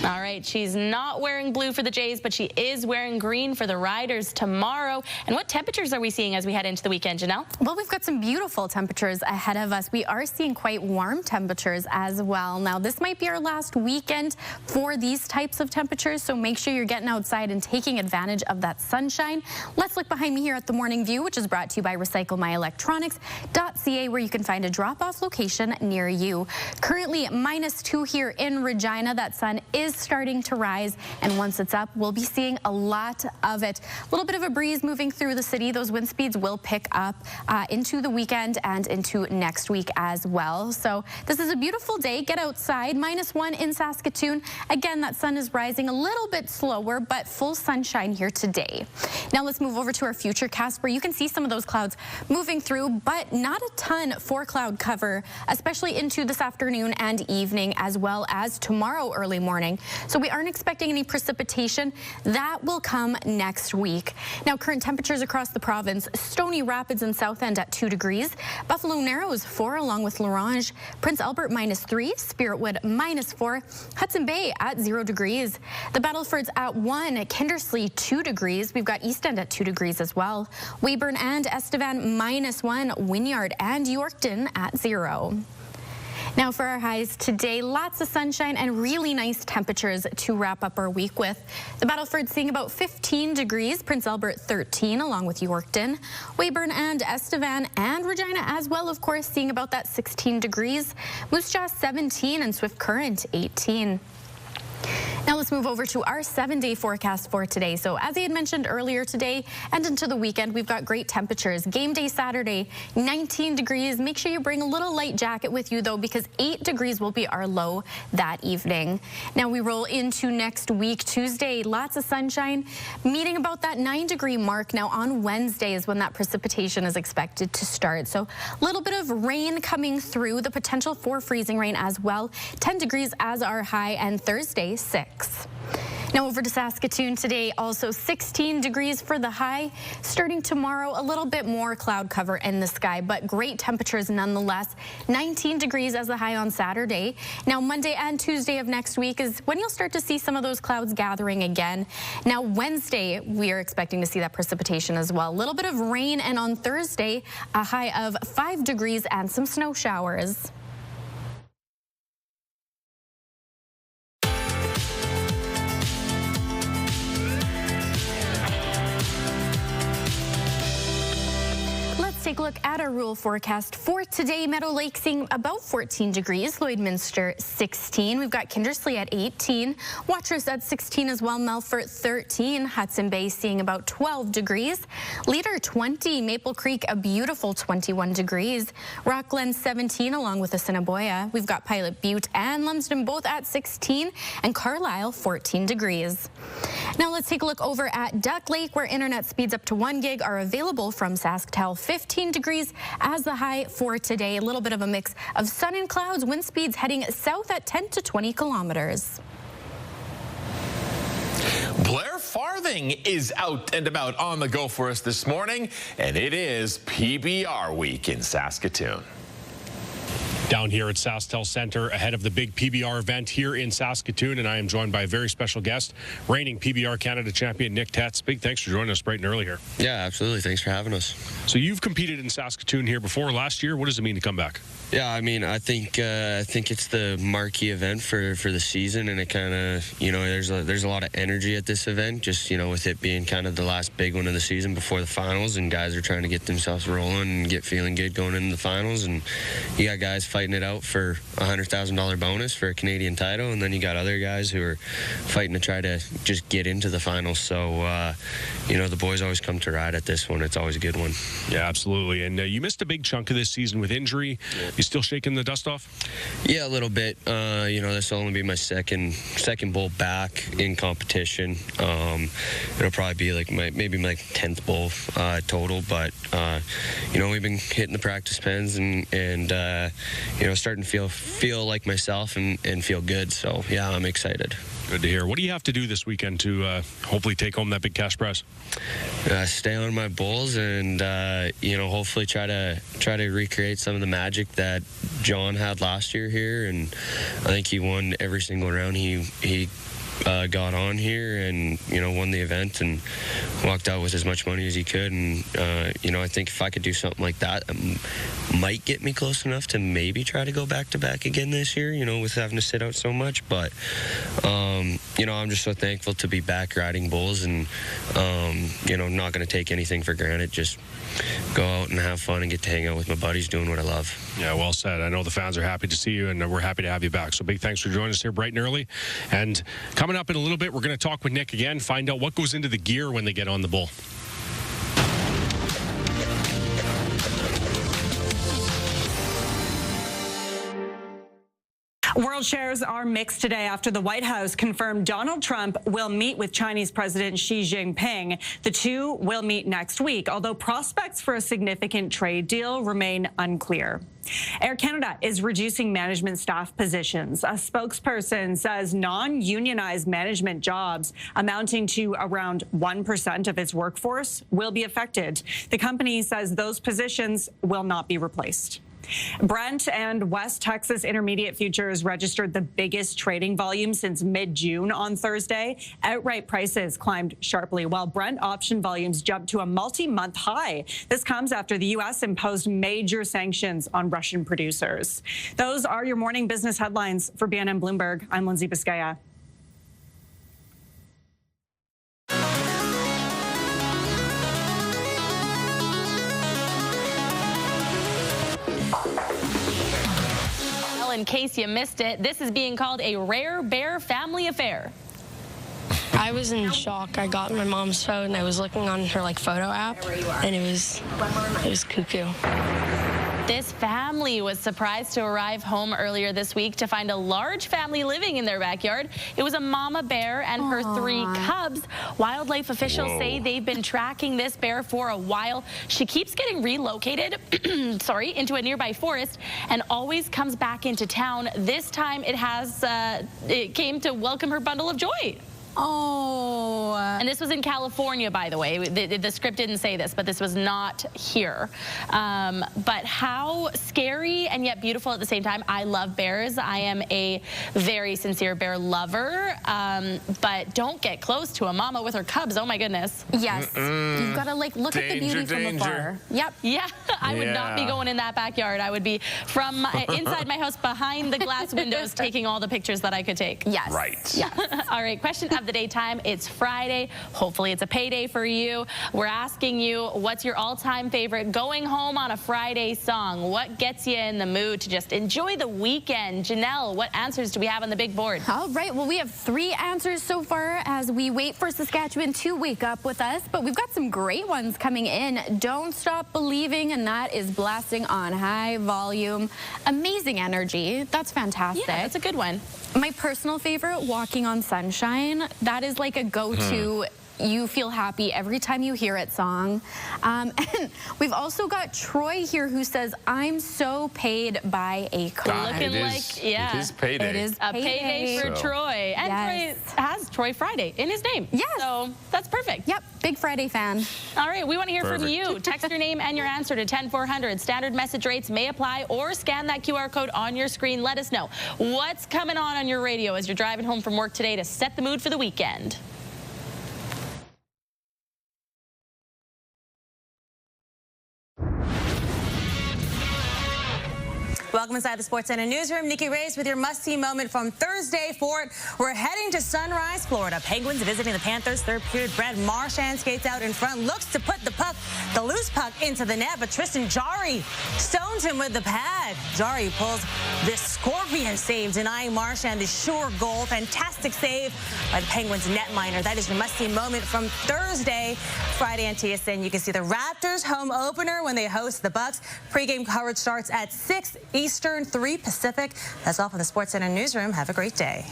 All right, she's not wearing blue for the Jays, but she is wearing green for the Riders tomorrow. And what temperatures are we seeing as we head into the weekend, Janelle? Well, we've got some beautiful temperatures ahead of us. We are seeing quite warm temperatures as well. Now, this might be our last weekend for these types of temperatures, so make sure you're getting outside and taking advantage of that sunshine. Let's look behind me here at the Morning View, which is brought to you by recyclemyelectronics.ca, where you can find a drop-off location near you. Currently, -2 here in Regina. That sun is starting to rise, and once it's up, we'll be seeing a lot of it. A little bit of a breeze moving through the city. Those wind speeds will pick up into the weekend and into next week as well. So this is a beautiful day. Get outside. -1 in Saskatoon. Again, that sun is rising a little bit slower, but full sunshine here today. Now let's move over to our futurecast, where you can see some of those clouds moving through, but not a ton for cloud cover, especially into this afternoon and evening, as well as tomorrow early morning. So we aren't expecting any precipitation. That will come next week. Now, current temperatures across the province: Stony Rapids and South End at 2 degrees, Buffalo Narrows 4 along with L'Orange, Prince Albert -3, Spiritwood -4, Hudson Bay at 0 degrees, the Battlefords at 1, Kindersley 2 degrees. We've got East End at 2 degrees as well, Weyburn and Estevan -1, Wynyard and Yorkton at 0. Now for our highs today, lots of sunshine and really nice temperatures to wrap up our week with. The Battleford seeing about 15 degrees, Prince Albert 13 along with Yorkton, Weyburn and Estevan and Regina as well, of course, seeing about that 16 degrees, Moose Jaw 17 and Swift Current 18. Now let's move over to our 7-day forecast for today. So as I had mentioned earlier today and into the weekend, we've got great temperatures. Game day Saturday, 19 degrees. Make sure you bring a little light jacket with you though, because 8 degrees will be our low that evening. Now we roll into next week, Tuesday, lots of sunshine, meeting about that 9-degree mark. Now on Wednesday is when that precipitation is expected to start. So a little bit of rain coming through, the potential for freezing rain as well. 10 degrees as our high, and Thursday 6. Now over to Saskatoon today, also 16 degrees for the high. Starting tomorrow, a little bit more cloud cover in the sky, but great temperatures nonetheless. 19 degrees as the high on Saturday. Now Monday and Tuesday of next week is when you'll start to see some of those clouds gathering again. Now Wednesday, we are expecting to see that precipitation as well. A little bit of rain, and on Thursday, a high of 5 degrees and some snow showers. Take a look at our rural forecast for today. Meadow Lake seeing about 14 degrees, Lloydminster 16. We've got Kindersley at 18, Watrous at 16 as well, Melfort 13, Hudson Bay seeing about 12 degrees, Leader 20, Maple Creek a beautiful 21 degrees, Rockglen 17 along with Assiniboia. We've got Pilot Butte and Lumsden both at 16, and Carlisle 14 degrees. Now let's take a look over at Duck Lake, where internet speeds up to 1 gig are available from SaskTel. 15 degrees as the high for today. A little bit of a mix of sun and clouds, wind speeds heading south at 10 to 20 kilometers. Blair Farthing is out and about on the go for us this morning, and it is PBR week in Saskatoon. Down here at SaskTel Centre ahead of the big PBR event here in Saskatoon, and I am joined by a very special guest, reigning PBR Canada champion Nick Tetz. Big thanks for joining us bright and early here. Yeah, absolutely. Thanks for having us. So you've competed in Saskatoon here before last year. What does it mean to come back? Yeah, I mean, I think it's the marquee event for the season, and it kind of, there's a lot of energy at this event, just, with it being kind of the last big one of the season before the finals, and guys are trying to get themselves rolling and get feeling good going into the finals, and you got guys fighting it out for a $100,000 bonus for a Canadian title, and then you got other guys who are fighting to try to just get into the finals. So, the boys always come to ride at this one. It's always a good one. Yeah, absolutely. And you missed a big chunk of this season with injury. Yeah. You still shaking the dust off? Yeah, a little bit. This will only be my second bowl back in competition. It'll probably be maybe my 10th bowl total, but we've been hitting the practice pens and starting to feel like myself and feel good. So yeah, I'm excited. Good to hear. What do you have to do this weekend to hopefully take home that big cash prize? Stay on my bulls and hopefully try to recreate some of the magic that John had last year here, and I think he won every single round he got on here and won the event and walked out with as much money as he could, and I think if I could do something like that, it might get me close enough to maybe try to go back to back again this year, with having to sit out so much. But I'm just so thankful to be back riding bulls, and not going to take anything for granted. Just go out and have fun and get to hang out with my buddies doing what I love. Yeah, well said. I know the fans are happy to see you, and we're happy to have you back. So big thanks for joining us here bright and early. And coming up in a little bit, we're going to talk with Nick again, find out what goes into the gear when they get on the bull. World shares are mixed today after the White House confirmed Donald Trump will meet with Chinese President Xi Jinping. The two will meet next week, although prospects for a significant trade deal remain unclear. Air Canada is reducing management staff positions. A spokesperson says non-unionized management jobs amounting to around 1% of its workforce will be affected. The company says those positions will not be replaced. Brent and West Texas Intermediate futures registered the biggest trading volume since mid-June on Thursday. Outright prices climbed sharply, while Brent option volumes jumped to a multi-month high. This comes after the U.S. imposed major sanctions on Russian producers. Those are your morning business headlines. For BNN Bloomberg, I'm Lindsay Biscaya. In case you missed it, this is being called a rare bear family affair. I was in shock. I got my mom's phone and I was looking on her photo app, and it was cuckoo. This family was surprised to arrive home earlier this week to find a large family living in their backyard. It was a mama bear and her 3 cubs. Wildlife officials say they've been tracking this bear for a while. She keeps getting relocated, into a nearby forest and always comes back into town. This time it came to welcome her bundle of joy. Oh. And this was in California, by the way. The script didn't say this, but this was not here. But how scary and yet beautiful at the same time. I love bears. I am a very sincere bear lover. But don't get close to a mama with her cubs. Oh, my goodness. Yes. You've got to, look at the beauty from afar. Yep. Yeah. I would not be going in that backyard. I would be from inside my house behind the glass windows taking all the pictures that I could take. Yes. Right. Yeah. All right. Question of the day time. It's Friday. Hopefully it's a payday for you. We're asking you, what's your all-time favorite going home on a Friday song? What gets you in the mood to just enjoy the weekend? Janelle, what answers do we have on the big board? All right. Well, we have 3 answers so far as we wait for Saskatchewan to wake up with us, but we've got some great ones coming in. Don't Stop Believing, and that is blasting on high volume. Amazing energy. That's fantastic. Yeah, that's a good one. My personal favorite, Walking on Sunshine. That is like a go-to you feel happy every time you hear it song. And we've also got Troy here who says, I'm so paid by a car. Looking like, yeah. It is payday. It is a payday for Troy. And Yes. Troy has Troy Friday in his name. Yes. So that's perfect. Yep, big Friday fan. All right, we want to hear from Perfect. you. Text your name and your answer to 10400. Standard message rates may apply, or scan that QR code on your screen. Let us know what's coming on your radio as you're driving home from work today to set the mood for the weekend. Welcome inside the Sports Center newsroom. Nikki Reyes with your must-see moment from Thursday. Fort. We're heading to Sunrise, Florida. Penguins visiting the Panthers. Third period, Brad Marchand skates out in front, looks to put the loose puck into the net, but Tristan Jarry stones him with the pad. Jarry pulls this scorpion save, denying Marchand the sure goal. Fantastic save by the Penguins netminder. That is your must-see moment from Thursday. Friday on TSN, you can see the Raptors home opener when they host the Bucks. Pre-game coverage starts at 6 Eastern, 3 Pacific. That's all from the Sports Center newsroom. Have a great day.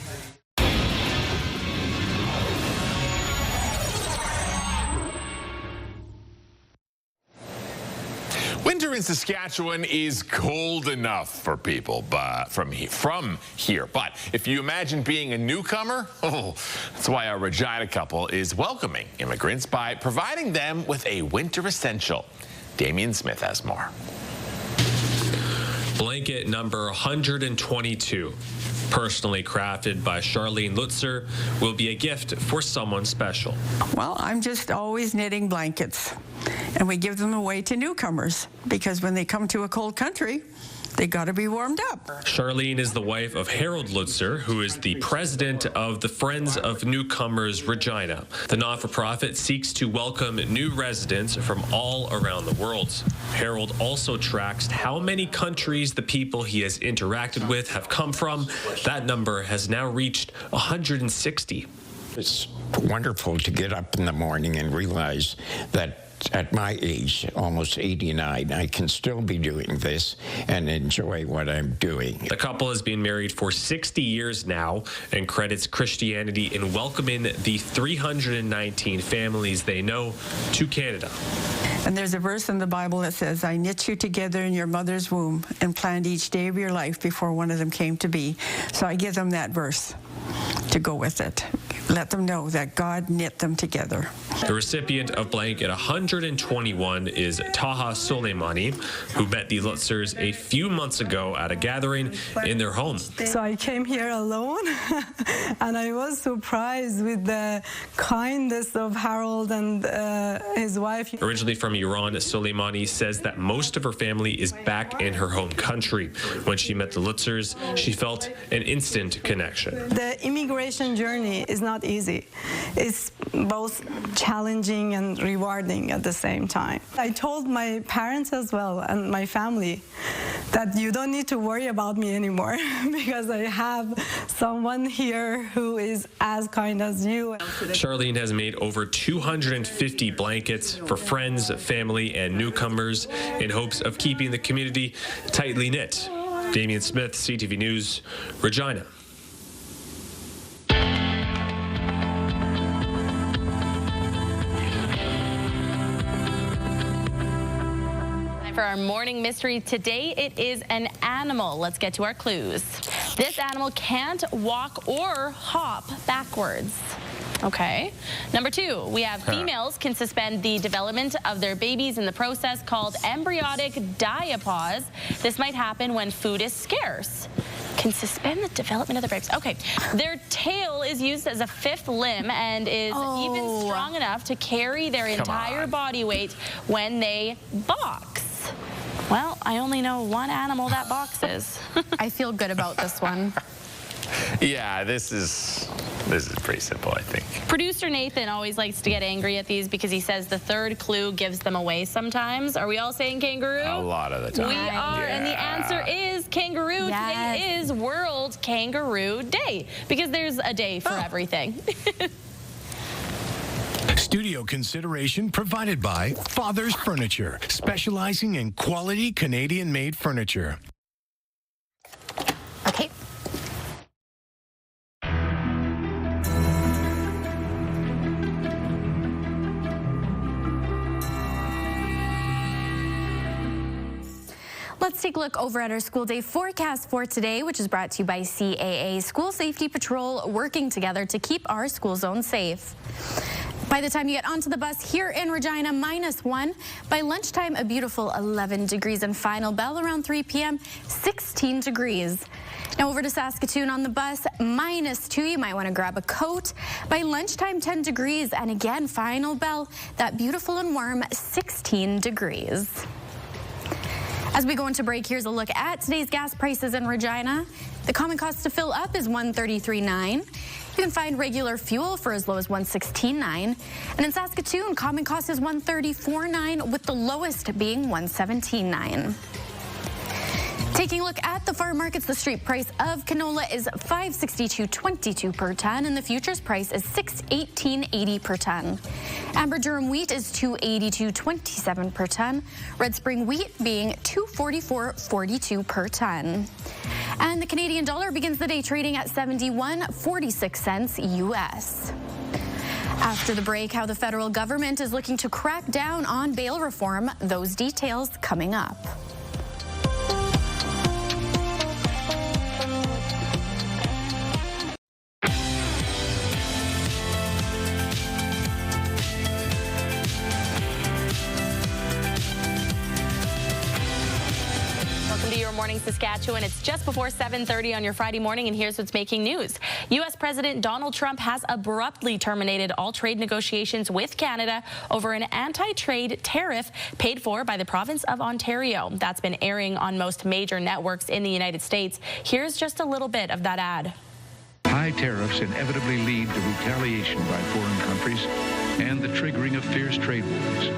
Winter in Saskatchewan is cold enough for people from here. But if you imagine being a newcomer, that's why our Regina couple is welcoming immigrants by providing them with a winter essential. Damian Smith has more. Blanket number 122, personally crafted by Charlene Lutzer, will be a gift for someone special. Well, I'm just always knitting blankets, and we give them away to newcomers because when they come to a cold country, they got to be warmed up. Charlene is the wife of Harold Lutzer, who is the president of the Friends of Newcomers Regina. The not-for-profit seeks to welcome new residents from all around the world. Harold also tracks how many countries the people he has interacted with have come from. That number has now reached 160. It's wonderful to get up in the morning and realize that at my age, almost 89, I can still be doing this and enjoy what I'm doing. The couple has been married for 60 years now and credits Christianity in welcoming the 319 families they know to Canada. And there's a verse in the Bible that says, I knit you together in your mother's womb and planned each day of your life before one of them came to be. So I give them that verse to go with it. Let them know that God knit them together. The recipient of blanket 121 is Taha Soleimani, who met the Lutzers a few months ago at a gathering in their home. So I came here alone, and I was surprised with the kindness of Harold and his wife. Originally from Iran, Soleimani says that most of her family is back in her home country. When she met the Lutzers, she felt an instant connection. The immigration journey is not easy. It's both challenging and rewarding at the same time. I told my parents as well and my family that you don't need to worry about me anymore because I have someone here who is as kind as you. Charlene has made over 250 blankets for friends, family, and newcomers in hopes of keeping the community tightly knit. Damian Smith, CTV News, Regina. For our morning mystery today, it is an animal. Let's get to our clues. This animal can't walk or hop backwards. Okay. Number 2, we have females can suspend the development of their babies in the process called embryonic diapause. This might happen when food is scarce. Can suspend the development of their babies. Okay. Their tail is used as a 5th limb and is even strong enough to carry their entire body weight when they box. Well, I only know one animal that boxes. I feel good about this one. Yeah, this is pretty simple, I think. Producer Nathan always likes to get angry at these because he says the third clue gives them away sometimes. Are we all saying kangaroo? A lot of the time. We are, and the answer is kangaroo. Yes. Today is World Kangaroo Day because there's a day for everything. Studio consideration provided by Father's Furniture, specializing in quality Canadian-made furniture. Okay. Let's take a look over at our school day forecast for today, which is brought to you by CAA School Safety Patrol, working together to keep our school zone safe. By the time you get onto the bus here in Regina, -1. By lunchtime, a beautiful 11 degrees, and final bell around 3 p.m., 16 degrees. Now over to Saskatoon on the bus, -2. You might want to grab a coat. By lunchtime, 10 degrees, and again, final bell, that beautiful and warm 16 degrees. As we go into break, here's a look at today's gas prices in Regina. The common cost to fill up is $1.33.9. You can find regular fuel for as low as $1.16.9. And in Saskatoon, common cost is $1.34.9, with the lowest being $1.17.9. Taking a look at the farm markets, the street price of canola is $5.6222 per ton, and the futures price is $6.1880 per ton. Amber durum wheat is $2.8227 per ton. Red Spring wheat being $2.4442 per ton. And the Canadian dollar begins the day trading at 71.46 cents US. After the break, how the federal government is looking to crack down on bail reform. Those details coming up. Morning Saskatchewan. It's just before 7:30 on your Friday morning, and here's what's making news. U.S. President Donald Trump has abruptly terminated all trade negotiations with Canada over an anti-trade tariff paid for by the province of Ontario. That's been airing on most major networks in the United States. Here's just a little bit of that ad. High tariffs inevitably lead to retaliation by foreign countries and the triggering of fierce trade wars.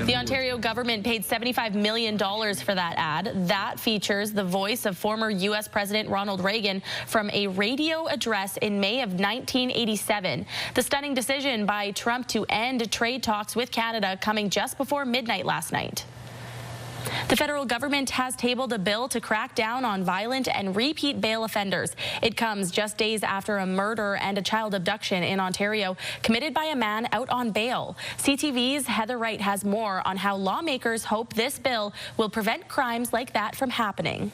The Ontario government paid $75 million for that ad. That features the voice of former U.S. President Ronald Reagan from a radio address in May of 1987. The stunning decision by Trump to end trade talks with Canada coming just before midnight last night. The federal government has tabled a bill to crack down on violent and repeat bail offenders. It comes just days after a murder and a child abduction in Ontario committed by a man out on bail. CTV's Heather Wright has more on how lawmakers hope this bill will prevent crimes like that from happening.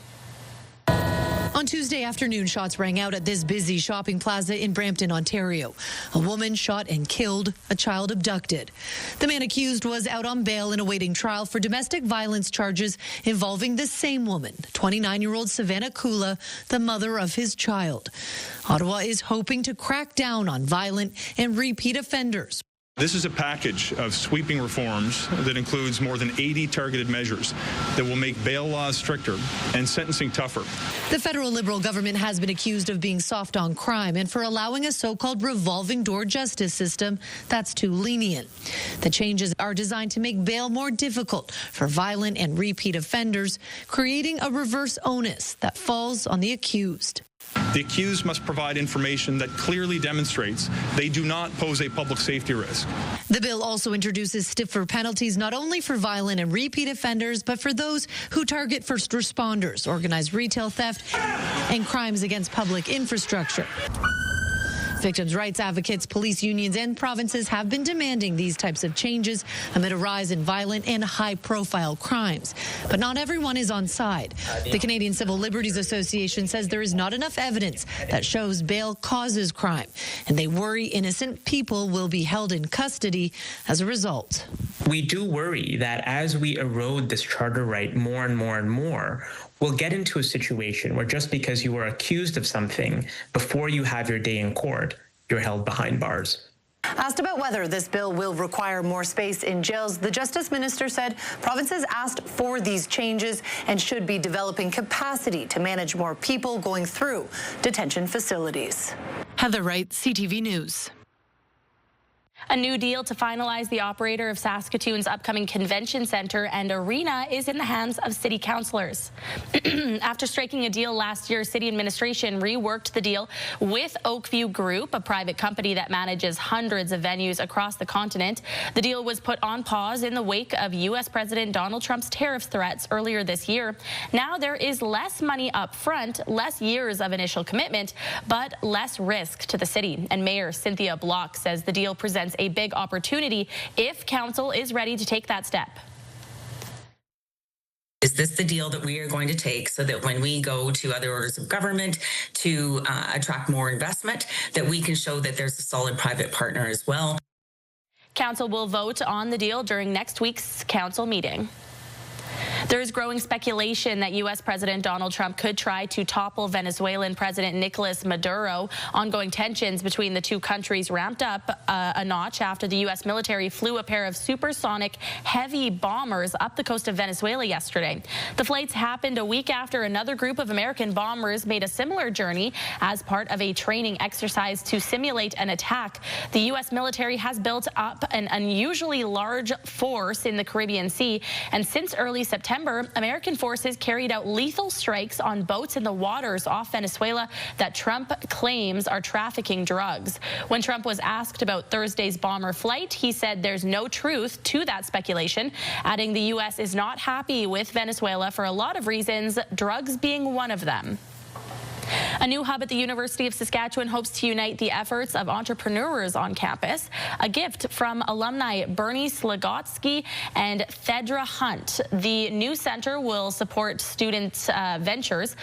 On Tuesday afternoon, shots rang out at this busy shopping plaza in Brampton, Ontario. A woman shot and killed, a child abducted. The man accused was out on bail and awaiting trial for domestic violence charges involving the same woman, 29-year-old Savannah Kula, the mother of his child. Ottawa is hoping to crack down on violent and repeat offenders. This is a package of sweeping reforms that includes more than 80 targeted measures that will make bail laws stricter and sentencing tougher. The federal Liberal government has been accused of being soft on crime and for allowing a so-called revolving door justice system that's too lenient. The changes are designed to make bail more difficult for violent and repeat offenders, creating a reverse onus that falls on the accused. The accused must provide information that clearly demonstrates they do not pose a public safety risk. The bill also introduces stiffer penalties not only for violent and repeat offenders, but for those who target first responders, organized retail theft, and crimes against public infrastructure. Victims' rights advocates, police unions, and provinces have been demanding these types of changes amid a rise in violent and high-profile crimes. But not everyone is on side. The Canadian Civil Liberties Association says there is not enough evidence that shows bail causes crime, and they worry innocent people will be held in custody as a result. We do worry that as we erode this charter right more and more and more, we'll get into a situation where just because you are accused of something before you have your day in court, you're held behind bars. Asked about whether this bill will require more space in jails, the Justice Minister said provinces asked for these changes and should be developing capacity to manage more people going through detention facilities. Heather Wright, CTV News. A new deal to finalize the operator of Saskatoon's upcoming convention centre and arena is in the hands of city councillors. After striking a deal last year, city administration reworked the deal with Oakview Group, a private company that manages hundreds of venues across the continent. The deal was put on pause in the wake of U.S. President Donald Trump's tariff threats earlier this year. Now there is less money up front, less years of initial commitment, but less risk to the city. And Mayor Cynthia Block says the deal presents a big opportunity if council is ready to take that step. This this the deal that we are going to take so that when we go to other orders of government to attract more investment, that we can show that there's a solid private partner as well. Council will vote on the deal during next week's council meeting. There is growing speculation that U.S. President Donald Trump could try to topple Venezuelan President Nicolas Maduro. Ongoing tensions between the two countries ramped up a notch after the U.S. military flew a pair of supersonic heavy bombers up the coast of Venezuela yesterday. The flights happened a week after another group of American bombers made a similar journey as part of a training exercise to simulate an attack. The U.S. military has built up an unusually large force in the Caribbean Sea, and since early September, American forces carried out lethal strikes on boats in the waters off Venezuela that Trump claims are trafficking drugs. When Trump was asked about Thursday's bomber flight, he said there's no truth to that speculation, adding the U.S. is not happy with Venezuela for a lot of reasons, drugs being one of them. A new hub at the University of Saskatchewan hopes to unite the efforts of entrepreneurs on campus. A gift from alumni Bernie Slogotsky and Thedra Hunt. The new center will support student ventures,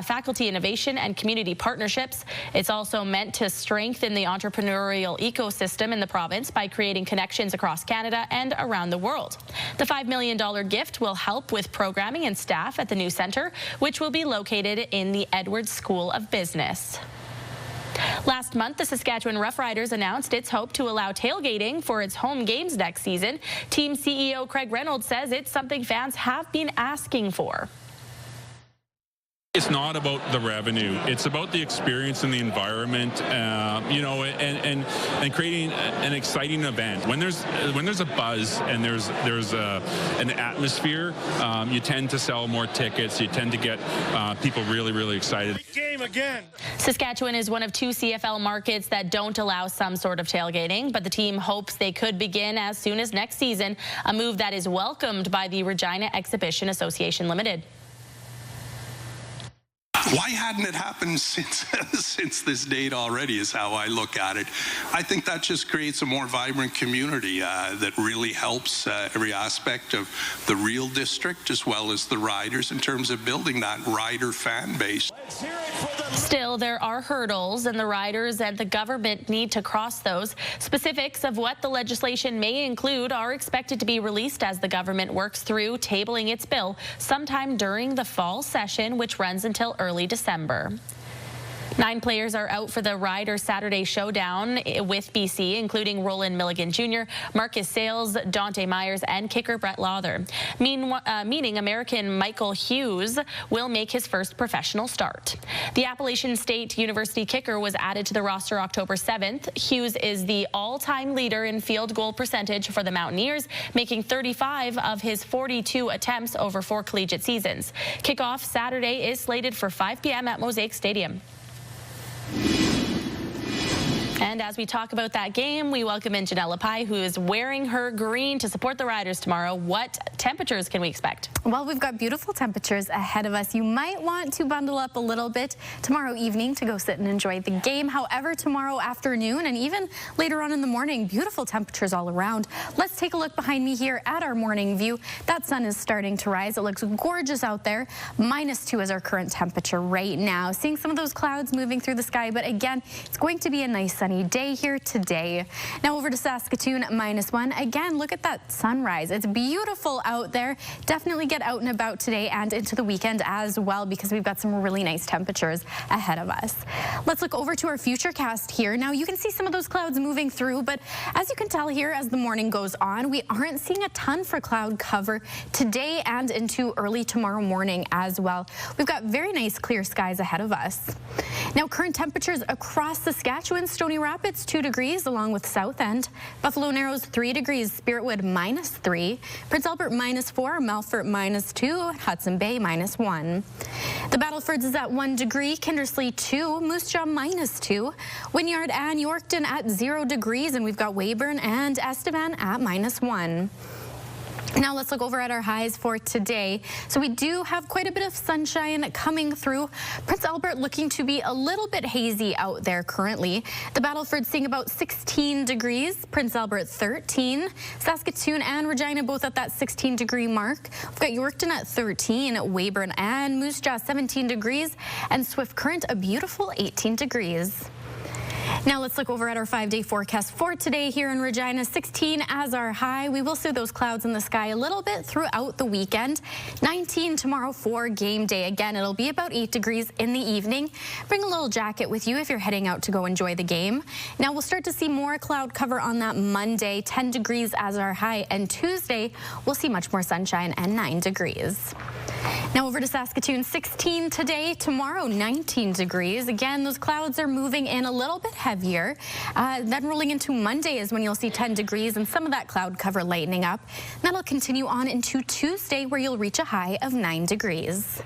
faculty innovation, and community partnerships. It's also meant to strengthen the entrepreneurial ecosystem in the province by creating connections across Canada and around the world. The $5 million gift will help with programming and staff at the new center, which will be located in the Edwards School of Business. Last month, the Saskatchewan Roughriders announced its hope to allow tailgating for its home games next season. Team CEO Craig Reynolds says it's something fans have been asking for. It's not about the revenue. It's about the experience and the environment, you know, and creating an exciting event. When there's a buzz and there's an atmosphere, you tend to sell more tickets. You tend to get people really excited. Game again. Saskatchewan is one of 2 CFL markets that don't allow some sort of tailgating, but the team hopes they could begin as soon as next season, a move that is welcomed by the Regina Exhibition Association Limited. Why hadn't it happened since this date already is how I look at it. I think that just creates a more vibrant community that really helps every aspect of the Real District as well as the riders in terms of building that rider fan base. Still, there are hurdles, and the riders and the government need to cross those. Specifics of what the legislation may include are expected to be released as the government works through tabling its bill sometime during the fall session, which runs until early December. 9 players are out for the Rider Saturday Showdown with BC, including Roland Milligan Jr., Marcus Sales, Dante Myers, and kicker Brett Lawther. Meaning American Michael Hughes will make his first professional start. The Appalachian State University kicker was added to the roster October 7th. Hughes is the all-time leader in field goal percentage for the Mountaineers, making 35 of his 42 attempts over 4 collegiate seasons. Kickoff Saturday is slated for 5 p.m. at Mosaic Stadium. And as we talk about that game, we welcome in Janelle Pai, who is wearing her green to support the Riders tomorrow. What temperatures can we expect? Well, we've got beautiful temperatures ahead of us. You might want to bundle up a little bit tomorrow evening to go sit and enjoy the game. However, tomorrow afternoon and even later on in the morning, beautiful temperatures all around. Let's take a look behind me here at our morning view. That sun is starting to rise. It looks gorgeous out there. -2 is our current temperature right now. Seeing some of those clouds moving through the sky, but again, it's going to be a nice sunny day here today. Now over to Saskatoon, -1. Again, look at that sunrise. It's beautiful out there. Definitely get out and about today and into the weekend as well, because we've got some really nice temperatures ahead of us. Let's look over to our futurecast here. Now you can see some of those clouds moving through, but as you can tell here, as the morning goes on, we aren't seeing a ton for cloud cover today and into early tomorrow morning as well. We've got very nice clear skies ahead of us. Now current temperatures across Saskatchewan: Stony Rapids 2 degrees along with South End, Buffalo Narrows 3 degrees, Spiritwood -3, Prince Albert -4, Melfort -2, Hudson Bay -1. The Battlefords is at 1 degree, Kindersley 2, Moose Jaw -2, Wynyard and Yorkton at 0 degrees, and we've got Weyburn and Estevan at -1. Now let's look over at our highs for today. So we do have quite a bit of sunshine coming through. Prince Albert looking to be a little bit hazy out there currently. The Battleford seeing about 16 degrees. Prince Albert 13. Saskatoon and Regina both at that 16-degree mark. We've got Yorkton at 13. Weyburn and Moose Jaw 17 degrees. And Swift Current a beautiful 18 degrees. Now let's look over at our 5-day forecast for today here in Regina. 16 as our high. We will see those clouds in the sky a little bit throughout the weekend. 19 tomorrow for game day. Again, it'll be about 8 degrees in the evening. Bring a little jacket with you if you're heading out to go enjoy the game. Now we'll start to see more cloud cover on that Monday. 10 degrees as our high. And Tuesday, we'll see much more sunshine and 9 degrees. Now over to Saskatoon, 16 today, tomorrow 19 degrees. Again, those clouds are moving in a little bit heavier. Then rolling into Monday is when you'll see 10 degrees and some of that cloud cover lightening up. That'll continue on into Tuesday where you'll reach a high of 9 degrees.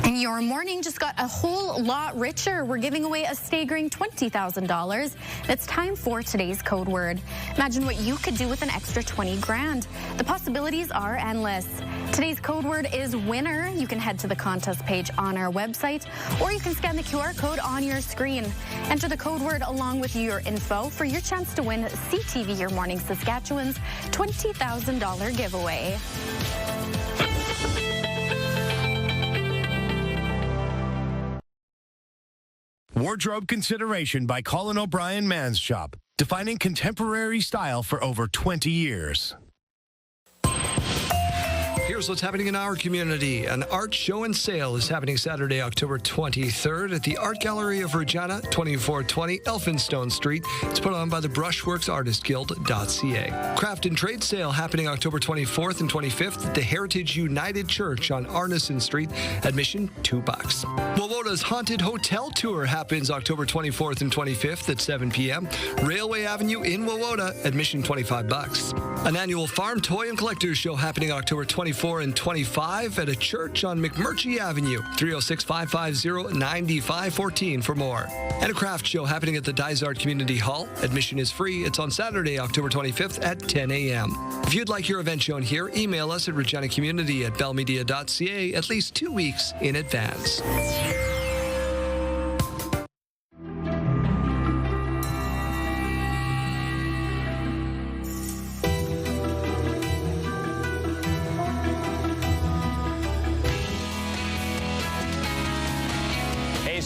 And your morning just got a whole lot richer. We're giving away a staggering $20,000. It's time for today's code word. Imagine what you could do with an extra 20 grand. The possibilities are endless. Today's code word is winner. You can head to the contest page on our website, or you can scan the QR code on your screen. Enter the code word along with your info for your chance to win CTV Your Morning Saskatchewan's $20,000 giveaway. Wardrobe consideration by Colin O'Brien Man's Shop, defining contemporary style for over 20 years. Here's what's happening in our community. An art show and sale is happening Saturday, October 23rd at the Art Gallery of Regina, 2420 Elphinstone Street. It's put on by the Brushworks Artist Guild.ca. Craft and trade sale happening October 24th and 25th at the Heritage United Church on Arneson Street. Admission $2. Wowoda's Haunted Hotel Tour happens October 24th and 25th at 7 p.m. Railway Avenue in Wowoda. Admission $25. An annual farm toy and collectors show happening October 24 and 25 at a church on McMurtry Avenue, 306-550-9514 for more. And a craft show happening at the Dysart Community Hall. Admission is free. It's on Saturday, October 25th at 10 a.m. If you'd like your event shown here, email us at reginacommunity@bellmedia.ca at least 2 weeks in advance.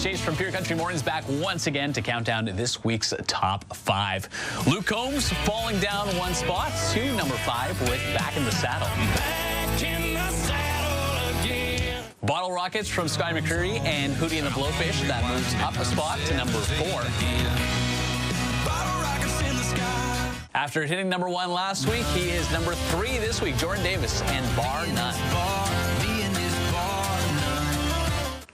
Chase from Pure Country Mornings back once again to count down to this week's top 5. Luke Combs falling down 1 spot to number 5 with Back in the Saddle. Back in the saddle again. Bottle Rockets from Sky McCreary and Hootie and the Blowfish, that moves up a spot to number 4. After hitting number 1 last week, he is number 3 this week. Jordan Davis and Bar None.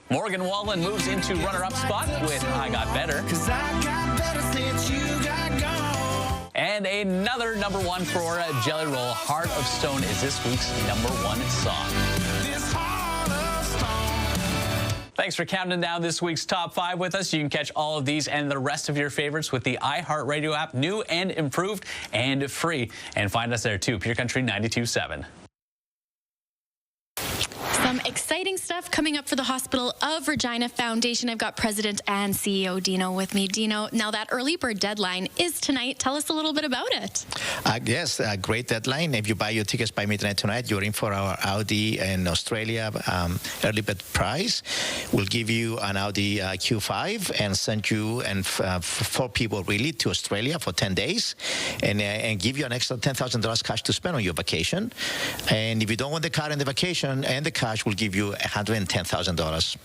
Morgan Wallen moves into runner-up spot with I Got Better. And another number 1 for Jelly Roll. Heart of Stone is this week's number 1 song. Thanks for counting down this week's top 5 with us. You can catch all of these and the rest of your favorites with the iHeartRadio app, new and improved and free. And find us there too, Pure Country 92.7. Some exciting stuff coming up for the Hospital of Regina Foundation. I've got President and CEO Dino with me. Dino, now that early bird deadline is tonight. Tell us a little bit about it. Yes, a great deadline. If you buy your tickets by midnight tonight, you're in for our Audi in Australia early bird prize. We'll give you an Audi Q5 and send you and 4 people really to Australia for 10 days and give you an extra $10,000 cash to spend on your vacation. And if you don't want the car and the vacation and the cash, we'll give you $110,000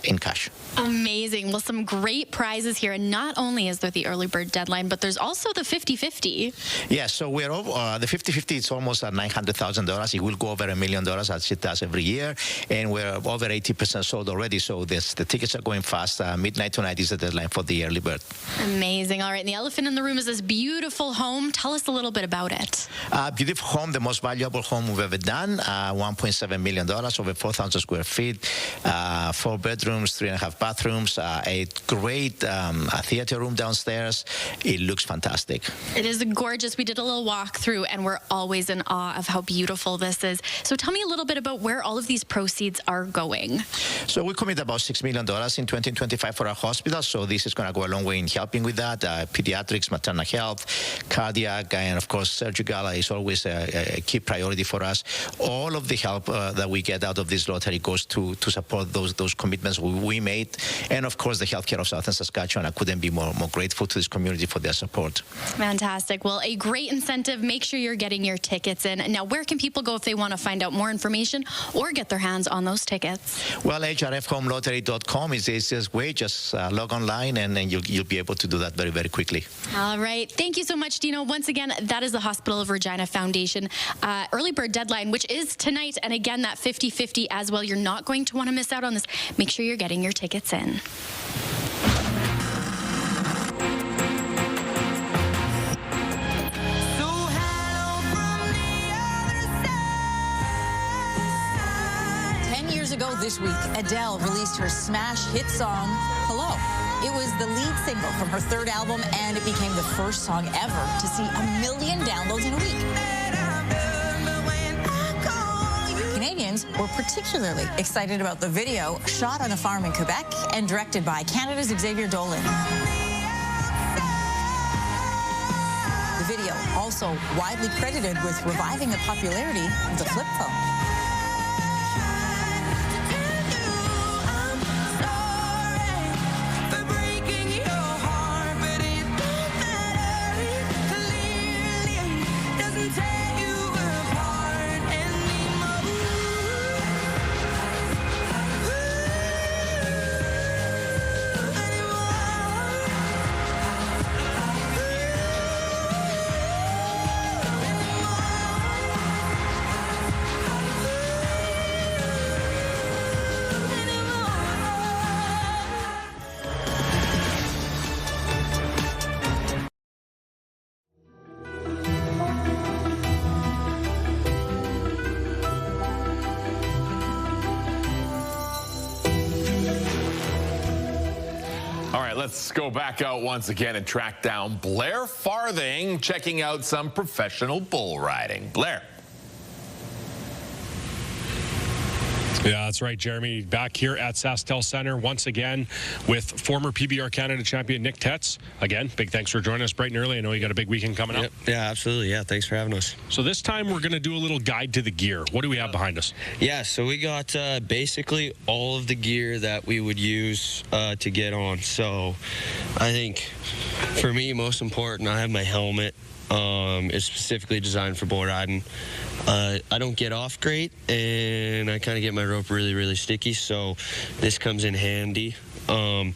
in cash. Amazing. Well, some great prizes here. And not only is there the early bird deadline, but there's also the 50-50. Yeah, so we're over, the 50-50 is almost at $900,000. It will go over $1 million as it does every year. And we're over 80% sold already. So the tickets are going fast. Midnight tonight is the deadline for the early bird. Amazing. All right. And the elephant in the room is this beautiful home. Tell us a little bit about it. Beautiful home, the most valuable home we've ever done. $1.7 million, over 4,000 square feet, 4 bedrooms, 3.5 bathrooms, a great theater room downstairs. It looks fantastic. It is gorgeous. We did a little walkthrough, and we're always in awe of how beautiful this is. So tell me a little bit about where all of these proceeds are going. So we commit about $6 million in 2025 for our hospital. So this is going to go a long way in helping with that. Pediatrics, maternal health, cardiac, and of course surgical is always a key priority for us. All of the help that we get out of this lottery goes to support those commitments we made. And of course the healthcare of Southern Saskatchewan. I couldn't be more grateful to this community for their support. Fantastic. Well, a great incentive. Make sure you're getting your tickets in. Now, where can people go if they want to find out more information or get their hands on those tickets? Well, hrfhomelottery.com is the easiest way. Just log online and then you'll be able to do that very, very quickly. All right. Thank you so much, Dino. Once again, that is the Hospital of Regina Foundation early bird deadline, which is tonight. And again, that 50-50 as well. You're not going to want to miss out on this. Make sure you're getting your tickets in. Ago this week, Adele released her smash hit song, Hello. It was the lead single from her third album, and it became the first song ever to see 1 million downloads in a week. Canadians were particularly excited about the video, shot on a farm in Quebec and directed by Canada's Xavier Dolan. The video also widely credited with reviving the popularity of the flip phone. Let's go back out once again and track down Blair Farthing, checking out some professional bull riding. Blair. Yeah, that's right, Jeremy. Back here at SaskTel Center once again with former PBR Canada champion Nick Tetz. Again, big thanks for joining us bright and early. I know you got a big weekend coming up. Yeah, absolutely. Yeah, thanks for having us. So this time we're going to do a little guide to the gear. What do we have behind us? Yeah, so we got basically all of the gear that we would use to get on. So I think for me, most important, I have my helmet. It's specifically designed for bull riding. I don't get off great, and I kind of get my rope really, really sticky, so this comes in handy. And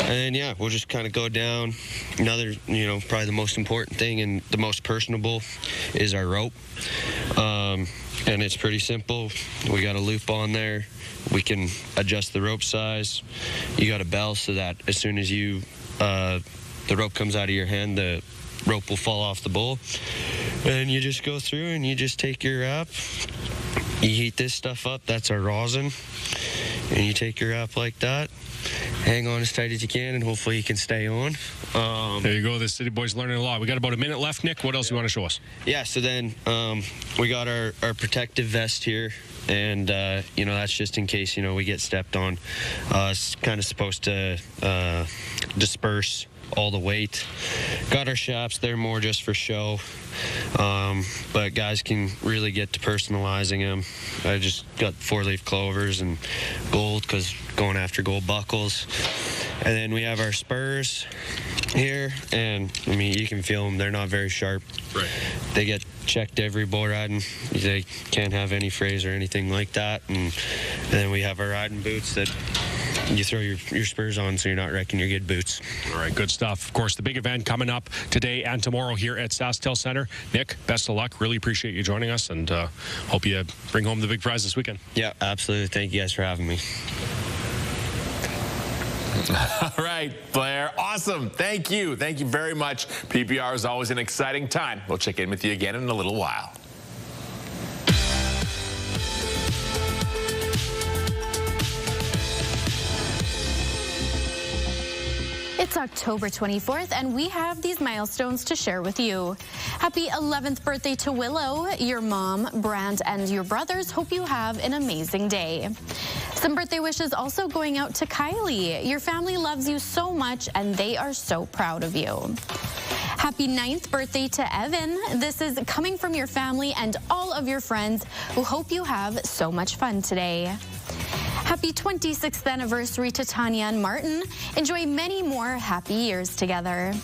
then, yeah, we'll just kind of go down. Another, probably the most important thing and the most personable is our rope. And it's pretty simple. We got a loop on there. We can adjust the rope size. You got a bell so that as soon as the rope comes out of your hand, the rope will fall off the bull, and you just go through and you just take your wrap, you heat this stuff up, that's our rosin, and you take your wrap like that, hang on as tight as you can, and hopefully you can stay on. There you go, the city boys learning a lot. We got about a minute left, Nick. What else do you want to show us? Yeah, so then we got our protective vest here, and that's just in case we get stepped on. It's kind of supposed to disperse all the weight. Got our shafts, they're more just for show, but guys can really get to personalizing them. I just got 4-leaf clovers and gold because going after gold buckles. And then we have our spurs here, and I mean, you can feel them, they're not very sharp. Right. They get checked every bull riding. They can't have any frays or anything like that. And then we have our riding boots that you throw your spurs on so you're not wrecking your good boots. All right, good stuff. Of course, the big event coming up today and tomorrow here at SaskTel Center. Nick, best of luck. Really appreciate you joining us, and hope you bring home the big prize this weekend. Yeah, absolutely. Thank you guys for having me. All right, Blair. Awesome. Thank you. Thank you very much. PBR is always an exciting time. We'll check in with you again in a little while. It's October 24th, and we have these milestones to share with you. Happy 11th birthday to Willow. Your mom, Brant, and your brothers hope you have an amazing day. Some birthday wishes also going out to Kylie. Your family loves you so much, and they are so proud of you. Happy 9th birthday to Evan. This is coming from your family and all of your friends who hope you have so much fun today. Happy 26th anniversary to Tanya and Martin. Enjoy many more happy years together.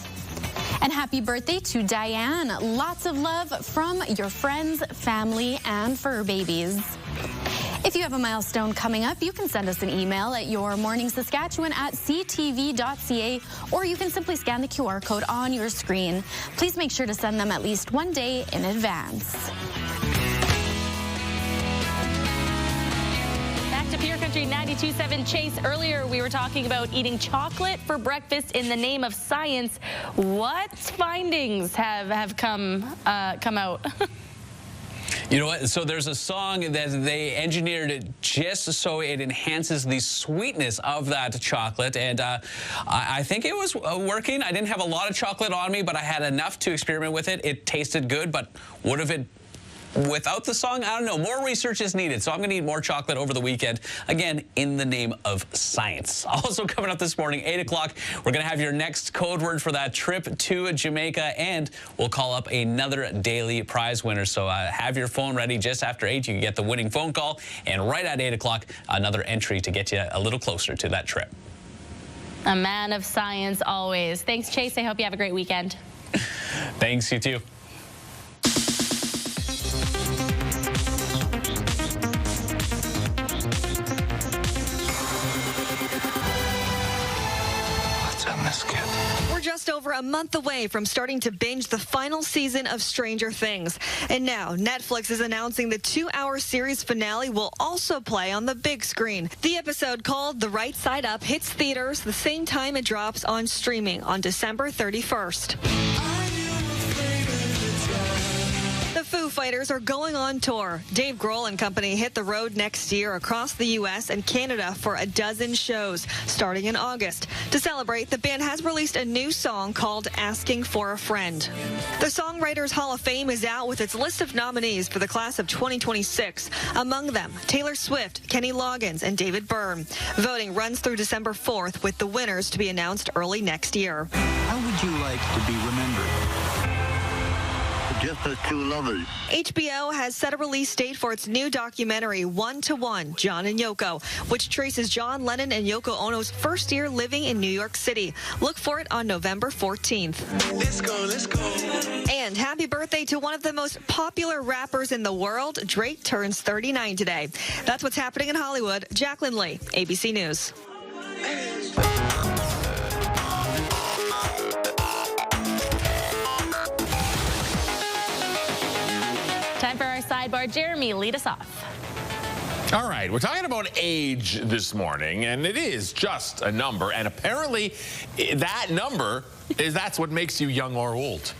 And happy birthday to Diane. Lots of love from your friends, family, and fur babies. If you have a milestone coming up, you can send us an email at yourmorningsaskatchewan@ctv.ca, or you can simply scan the QR code on your screen. Please make sure to send them at least one day in advance. Back to Pure Country 92.7. Chase, earlier we were talking about eating chocolate for breakfast in the name of science. What findings have come out? You know what? So there's a song that they engineered it just so it enhances the sweetness of that chocolate. And I think it was working. I didn't have a lot of chocolate on me, but I had enough to experiment with it. It tasted good, but what if it... without the song, I don't know. More research is needed, so I'm going to eat more chocolate over the weekend, again, in the name of science. Also coming up this morning, 8 o'clock, we're going to have your next code word for that trip to Jamaica, and we'll call up another daily prize winner. So have your phone ready. Just after 8, you can get the winning phone call, and right at 8 o'clock, another entry to get you a little closer to that trip. A man of science always. Thanks, Chase. I hope you have a great weekend. Thanks, you too. We're just over a month away from starting to binge the final season of Stranger Things. And now Netflix is announcing the 2-hour series finale will also play on the big screen. The episode, called The Right Side Up, hits theaters the same time it drops on streaming on December 31st. The Foo Fighters are going on tour. Dave Grohl and company hit the road next year across the U.S. and Canada for a dozen shows, starting in August. To celebrate, the band has released a new song called Asking for a Friend. The Songwriters Hall of Fame is out with its list of nominees for the class of 2026. Among them, Taylor Swift, Kenny Loggins, and David Byrne. Voting runs through December 4th, with the winners to be announced early next year. How would you like to be remembered? Just as two lovers. HBO has set a release date for its new documentary, 1 to 1, John and Yoko, which traces John Lennon and Yoko Ono's first year living in New York City. Look for it on November 14th. Let's go, let's go. And happy birthday to one of the most popular rappers in the world. Drake turns 39 today. That's what's happening in Hollywood. Jacqueline Lee, ABC News. Time for our sidebar. Jeremy, lead us off. All right, we're talking about age this morning, and it is just a number, and apparently that number that's what makes you young or old.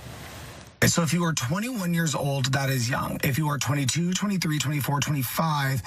So if you are 21 years old, that is young. If you are 22, 23, 24, 25,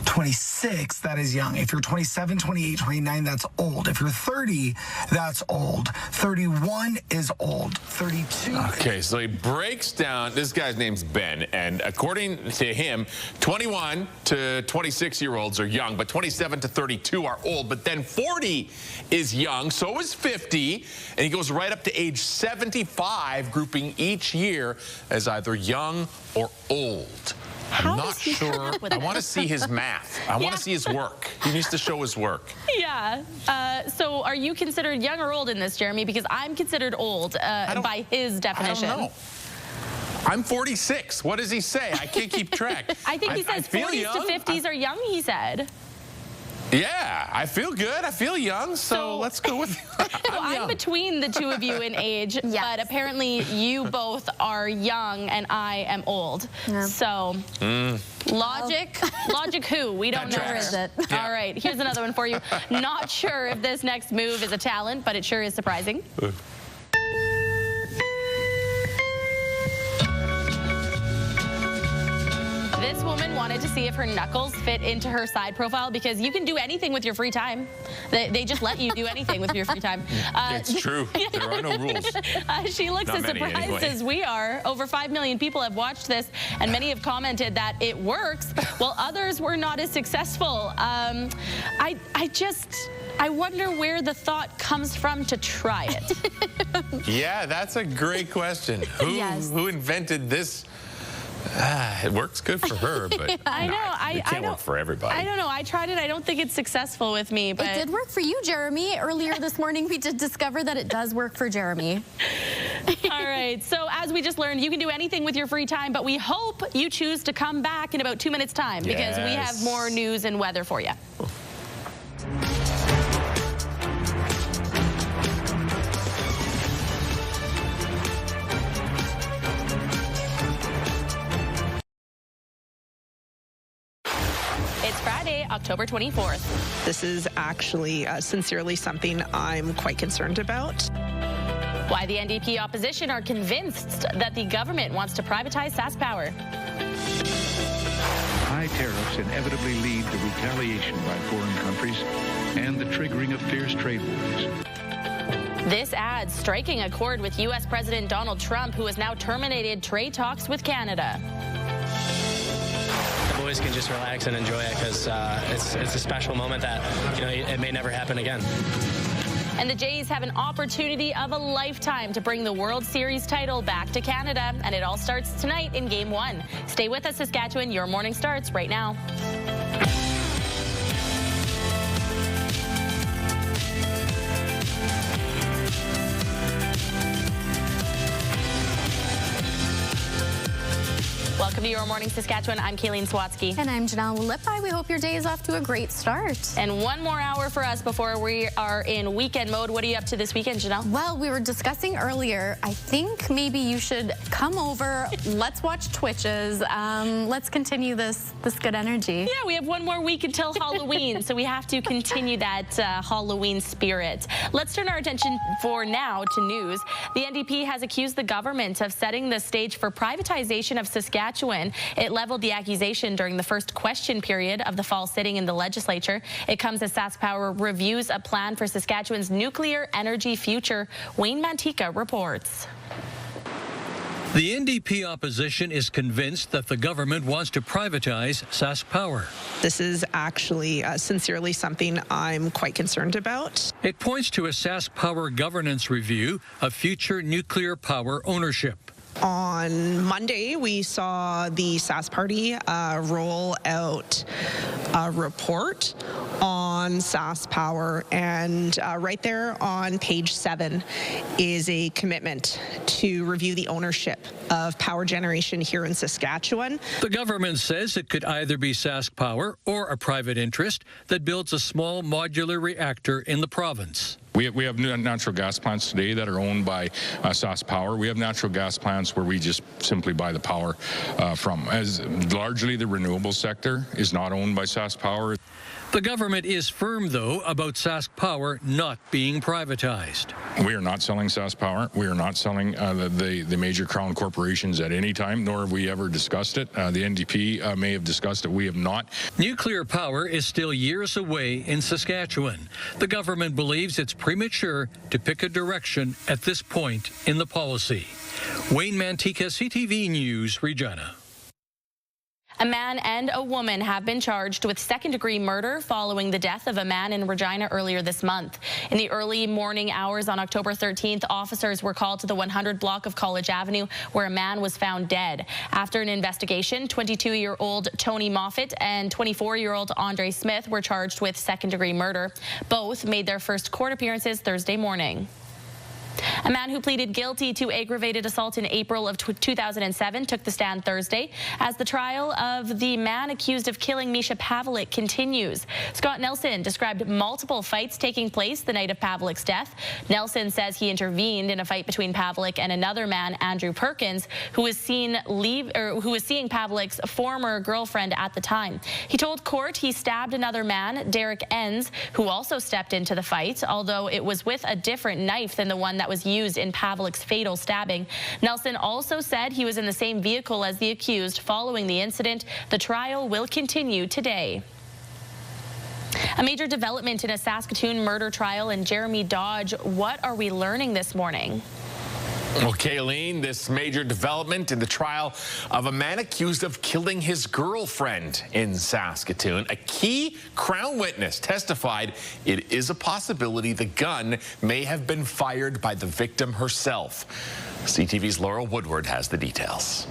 26, that is young. If you're 27, 28, 29, that's old. If you're 30, that's old. 31 is old. 32. Okay, so he breaks down, this guy's name's Ben, and according to him, 21 to 26-year-olds are young, but 27 to 32 are old. But then 40 is young, so is 50, and he goes right up to age 75, grouping each year as either young or old. I'm not sure. I want to see his math. I want to see his work. He needs to show his work. Yeah. So are you considered young or old in this, Jeremy? Because I'm considered old by his definition. I don't know. I'm 46. What does he say? I can't keep track. I think he says 40s to 50s are young, he said. Yeah, I feel good. I feel young, so let's go with I'm between the two of you in age, but apparently you both are young and I am old. Yeah. So, logic who? We don't know. Where is it? Yeah. All right, here's another one for you. Not sure if this next move is a talent, but it sure is surprising. This woman wanted wanted to see if her knuckles fit into her side profile because you can do anything with your free time. They just let you do anything with your free time. It's true. There are no rules. She looks Not as many, surprised anyway. as we are. Over 5 million people have watched this, and many have commented that it works, while others were not as successful. I wonder where the thought comes from to try it. Yeah, that's a great question. Who invented this? It works good for her, but I know. it can't work for everybody. I don't know. I tried it. I don't think it's successful with me. But it did work for you, Jeremy. Earlier this morning, we did discover that it does work for Jeremy. All right. So as we just learned, you can do anything with your free time, but we hope you choose to come back in about 2 minutes' time because we have more news and weather for you. It's Friday, October 24th. This is actually sincerely something I'm quite concerned about. Why the NDP opposition are convinced that the government wants to privatize SaskPower. High tariffs inevitably lead to retaliation by foreign countries and the triggering of fierce trade wars. This ad striking a chord with U.S. President Donald Trump, who has now terminated trade talks with Canada. The boys can just relax and enjoy it because it's a special moment that, it may never happen again. And the Jays have an opportunity of a lifetime to bring the World Series title back to Canada, and it all starts tonight in Game 1. Stay with us, Saskatchewan. Your morning starts right now. Welcome to Your Morning Saskatchewan. I'm Kayleen Swatsky. And I'm Janelle Lippi. We hope your day is off to a great start. And one more hour for us before we are in weekend mode. What are you up to this weekend, Janelle? Well, we were discussing earlier, I think maybe you should come over. Let's watch Twitches. Let's continue this good energy. Yeah, we have one more week until Halloween, so we have to continue that Halloween spirit. Let's turn our attention for now to news. The NDP has accused the government of setting the stage for privatization of Saskatchewan. It leveled the accusation during the first question period of the fall sitting in the legislature. It comes as SaskPower reviews a plan for Saskatchewan's nuclear energy future. Wayne Mantika reports. The NDP opposition is convinced that the government wants to privatize SaskPower. This is actually sincerely something I'm quite concerned about. It points to a SaskPower governance review of future nuclear power ownership. On Monday, we saw the Sask Party roll out a report on SaskPower, and right there on page 7 is a commitment to review the ownership of power generation here in Saskatchewan. The government says it could either be SaskPower or a private interest that builds a small modular reactor in the province. We have natural gas plants today that are owned by SaskPower. We have natural gas plants where we just simply buy the power from. As largely the renewable sector is not owned by SaskPower. The government is firm, though, about SaskPower not being privatized. We are not selling SaskPower. We are not selling the major crown corporations at any time, nor have we ever discussed it. The NDP may have discussed it. We have not. Nuclear power is still years away in Saskatchewan. The government believes it's premature to pick a direction at this point in the policy. Wayne Mantika, CTV News, Regina. A man and a woman have been charged with second-degree murder following the death of a man in Regina earlier this month. In the early morning hours on October 13th, officers were called to the 100 block of College Avenue where a man was found dead. After an investigation, 22-year-old Tony Moffat and 24-year-old Andre Smith were charged with second-degree murder. Both made their first court appearances Thursday morning. A man who pleaded guilty to aggravated assault in April of 2007 took the stand Thursday as the trial of the man accused of killing Misha Pavlik continues. Scott Nelson described multiple fights taking place the night of Pavlik's death. Nelson says he intervened in a fight between Pavlik and another man, Andrew Perkins, who was seeing Pavlik's former girlfriend at the time. He told court he stabbed another man, Derek Enns, who also stepped into the fight, although it was with a different knife than the one that was used in Pavlik's fatal stabbing. Nelson also said he was in the same vehicle as the accused following the incident. The trial will continue today. A major development in a Saskatoon murder trial, and Jeremy Dodge, what are we learning this morning? Well, Kayleen, this major development in the trial of a man accused of killing his girlfriend in Saskatoon. A key Crown witness testified it is a possibility the gun may have been fired by the victim herself. CTV's Laurel Woodward has the details.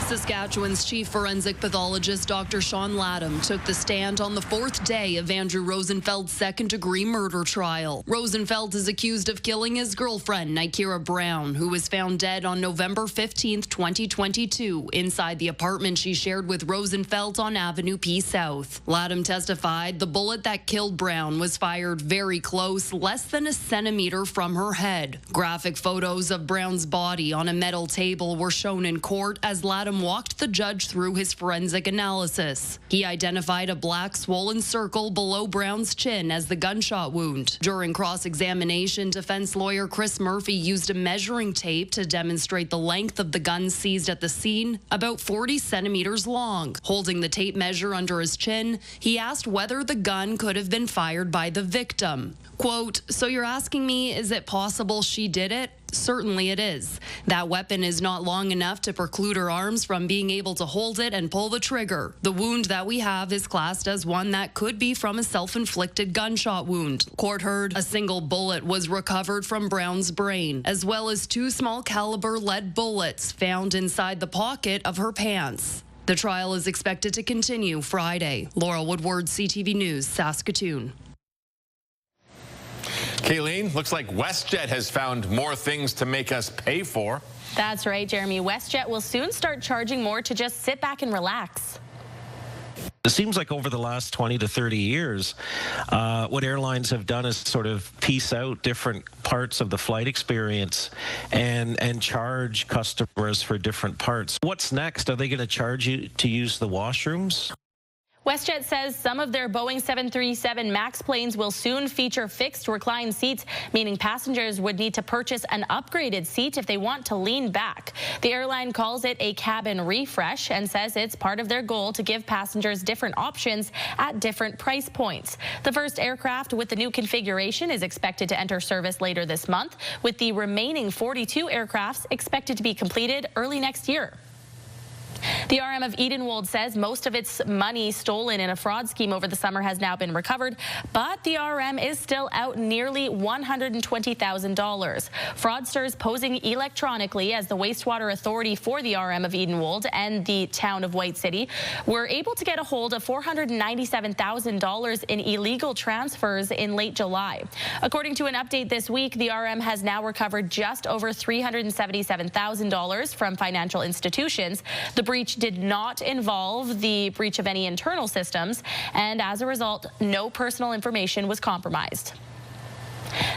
Saskatchewan's chief forensic pathologist, Dr. Sean Latham, took the stand on the fourth day of Andrew Rosenfeld's second-degree murder trial. Rosenfeld is accused of killing his girlfriend, Nikera Brown, who was found dead on November 15, 2022, inside the apartment she shared with Rosenfeld on Avenue P South. Latham testified the bullet that killed Brown was fired very close, less than a centimeter from her head. Graphic photos of Brown's body on a metal table were shown in court as Latham walked the judge through his forensic analysis. He identified a black swollen circle below Brown's chin as the gunshot wound. During cross-examination, defense lawyer Chris Murphy used a measuring tape to demonstrate the length of the gun seized at the scene, about 40 centimeters long. Holding the tape measure under his chin, he asked whether the gun could have been fired by the victim. Quote, "So you're asking me, is it possible she did it? Certainly it is. That weapon is not long enough to preclude her arms from being able to hold it and pull the trigger. The wound that we have is classed as one that could be from a self-inflicted gunshot wound." Court heard a single bullet was recovered from Brown's brain, as well as 2 small caliber lead bullets found inside the pocket of her pants. The trial is expected to continue Friday. Laurel Woodward, CTV News, Saskatoon. Kayleen, looks like WestJet has found more things to make us pay for. That's right, Jeremy. WestJet will soon start charging more to just sit back and relax. It seems like over the last 20 to 30 years, what airlines have done is sort of piece out different parts of the flight experience and charge customers for different parts. What's next? Are they going to charge you to use the washrooms? WestJet says some of their Boeing 737 MAX planes will soon feature fixed recline seats, meaning passengers would need to purchase an upgraded seat if they want to lean back. The airline calls it a cabin refresh and says it's part of their goal to give passengers different options at different price points. The first aircraft with the new configuration is expected to enter service later this month, with the remaining 42 aircrafts expected to be completed early next year. The RM of Edenwald says most of its money stolen in a fraud scheme over the summer has now been recovered, but the RM is still out nearly $120,000. Fraudsters posing electronically as the wastewater authority for the RM of Edenwald and the town of White City were able to get a hold of $497,000 in illegal transfers in late July. According to an update this week, the RM has now recovered just over $377,000 from financial institutions. The breach did not involve the breach of any internal systems, and as a result, no personal information was compromised.